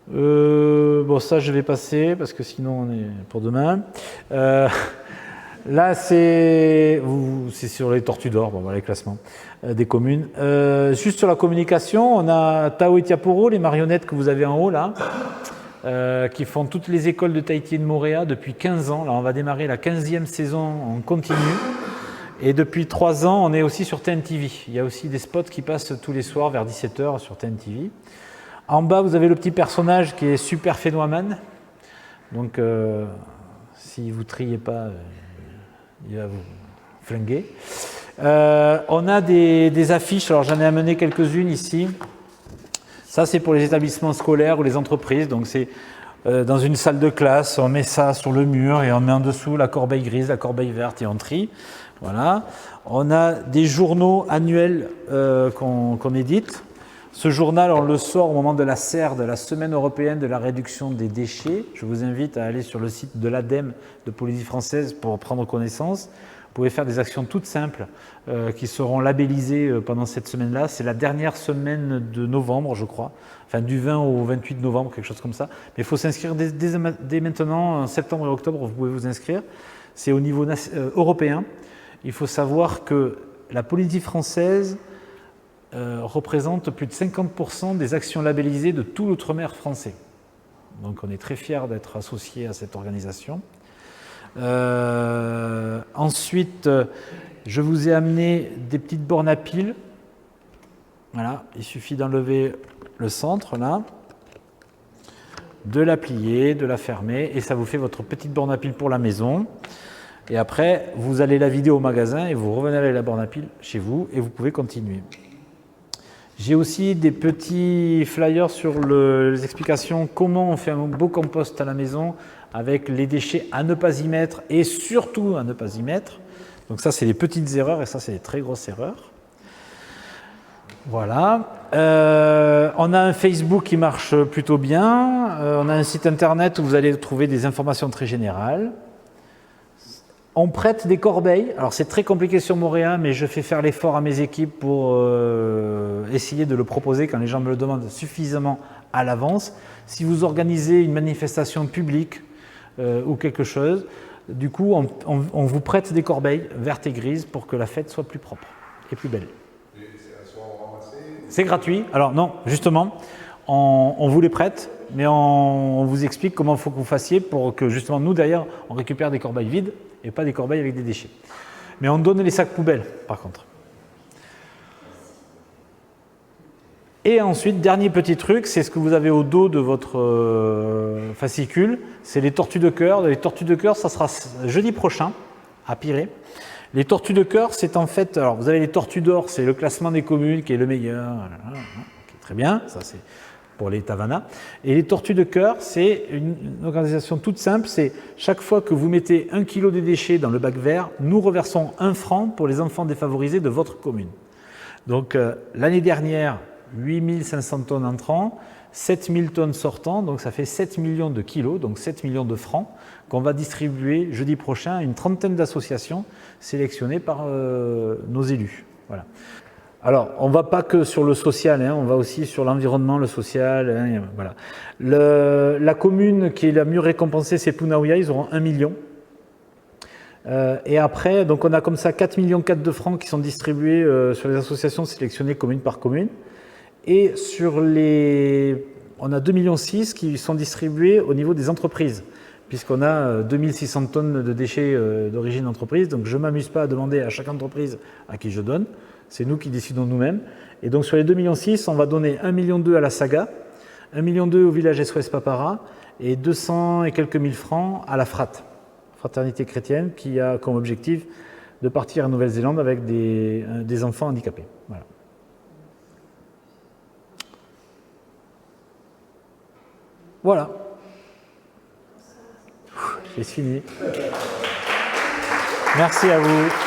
Bon, ça, je vais passer parce que sinon, on est pour demain. Là, c'est sur les tortues d'or, bon, voilà, les classements des communes. Juste sur la communication, on a Tao et Tiaporo, les marionnettes que vous avez en haut, là, qui font toutes les écoles de Tahiti et de Moorea depuis 15 ans. Là, on va démarrer la 15e saison en continu. Et depuis 3 ans, on est aussi sur TNTV. Il y a aussi des spots qui passent tous les soirs vers 17h sur TNTV. En bas, vous avez le petit personnage qui est Super Phénoman. Donc, si vous ne triez pas... il va vous flinguer. On a des affiches, alors j'en ai amené quelques-unes ici. Ça, c'est pour les établissements scolaires ou les entreprises. Donc, c'est dans une salle de classe, on met ça sur le mur et on met en dessous la corbeille grise, la corbeille verte et on trie. Voilà. On a des journaux annuels qu'on édite. Ce journal, on le sort au moment de la CERD, la Semaine européenne de la réduction des déchets. Je vous invite à aller sur le site de l'ADEME de Polynésie française pour prendre connaissance. Vous pouvez faire des actions toutes simples qui seront labellisées pendant cette semaine-là. C'est la dernière semaine de novembre, je crois. Enfin, du 20 au 28 novembre, quelque chose comme ça. Mais il faut s'inscrire dès maintenant, en septembre et octobre, vous pouvez vous inscrire. C'est au niveau européen. Il faut savoir que la Polynésie française représente plus de 50% des actions labellisées de tout l'outre-mer français. Donc on est très fiers d'être associés à cette organisation. Ensuite, je vous ai amené des petites bornes à piles. Voilà, il suffit d'enlever le centre là, de la plier, de la fermer et ça vous fait votre petite borne à pile pour la maison. Et après, vous allez la vider au magasin et vous revenez avec la borne à pile chez vous et vous pouvez continuer. J'ai aussi des petits flyers sur les explications comment on fait un beau compost à la maison avec les déchets à ne pas y mettre et surtout à ne pas y mettre. Donc ça, c'est les petites erreurs et ça, c'est les très grosses erreurs. Voilà. On a un Facebook qui marche plutôt bien. On a un site internet où vous allez trouver des informations très générales. On prête des corbeilles. Alors c'est très compliqué sur Montréal, mais je fais faire l'effort à mes équipes pour essayer de le proposer quand les gens me le demandent suffisamment à l'avance. Si vous organisez une manifestation publique ou quelque chose, du coup on vous prête des corbeilles vertes et grises pour que la fête soit plus propre et plus belle. C'est gratuit. Alors non, justement, on vous les prête, mais on vous explique comment il faut que vous fassiez pour que justement nous derrière on récupère des corbeilles vides et pas des corbeilles avec des déchets. Mais on donne les sacs poubelles par contre. Et ensuite, dernier petit truc, c'est ce que vous avez au dos de votre fascicule, c'est les tortues de cœur. Les tortues de cœur, ça sera jeudi prochain à Pirée. Les tortues de cœur, c'est en fait, alors vous avez les tortues d'or, c'est le classement des communes qui est le meilleur, qui est très bien, ça c'est pour les Tavana. Et les tortues de cœur, c'est une organisation toute simple, c'est chaque fois que vous mettez 1 kg de déchets dans le bac vert, nous reversons 1 franc pour les enfants défavorisés de votre commune. Donc l'année dernière, 8 500 tonnes entrant, 7 000 tonnes sortant, donc ça fait 7 millions de kilos, donc 7 millions de francs, qu'on va distribuer jeudi prochain à une trentaine d'associations sélectionnées par nos élus. Voilà. Alors, on ne va pas que sur le social, on va aussi sur l'environnement, le social. Voilà. La commune qui est la mieux récompensée, c'est Punaouia, ils auront 1 million. Et après, donc on a comme ça 4,4 millions de francs qui sont distribués sur les associations sélectionnées commune par commune. Et on a 2,6 millions qui sont distribués au niveau des entreprises, puisqu'on a 2600 tonnes de déchets d'origine d'entreprise. Donc je ne m'amuse pas à demander à chaque entreprise à qui je donne. C'est nous qui décidons nous-mêmes. Et donc sur les 2,6 millions, on va donner 1,2 million à la Saga, 1,2 million au village SOS Papara et 200 et quelques mille francs à la FRAT, Fraternité chrétienne, qui a comme objectif de partir en Nouvelle-Zélande avec des enfants handicapés. Voilà. Voilà. J'ai fini. Merci à vous.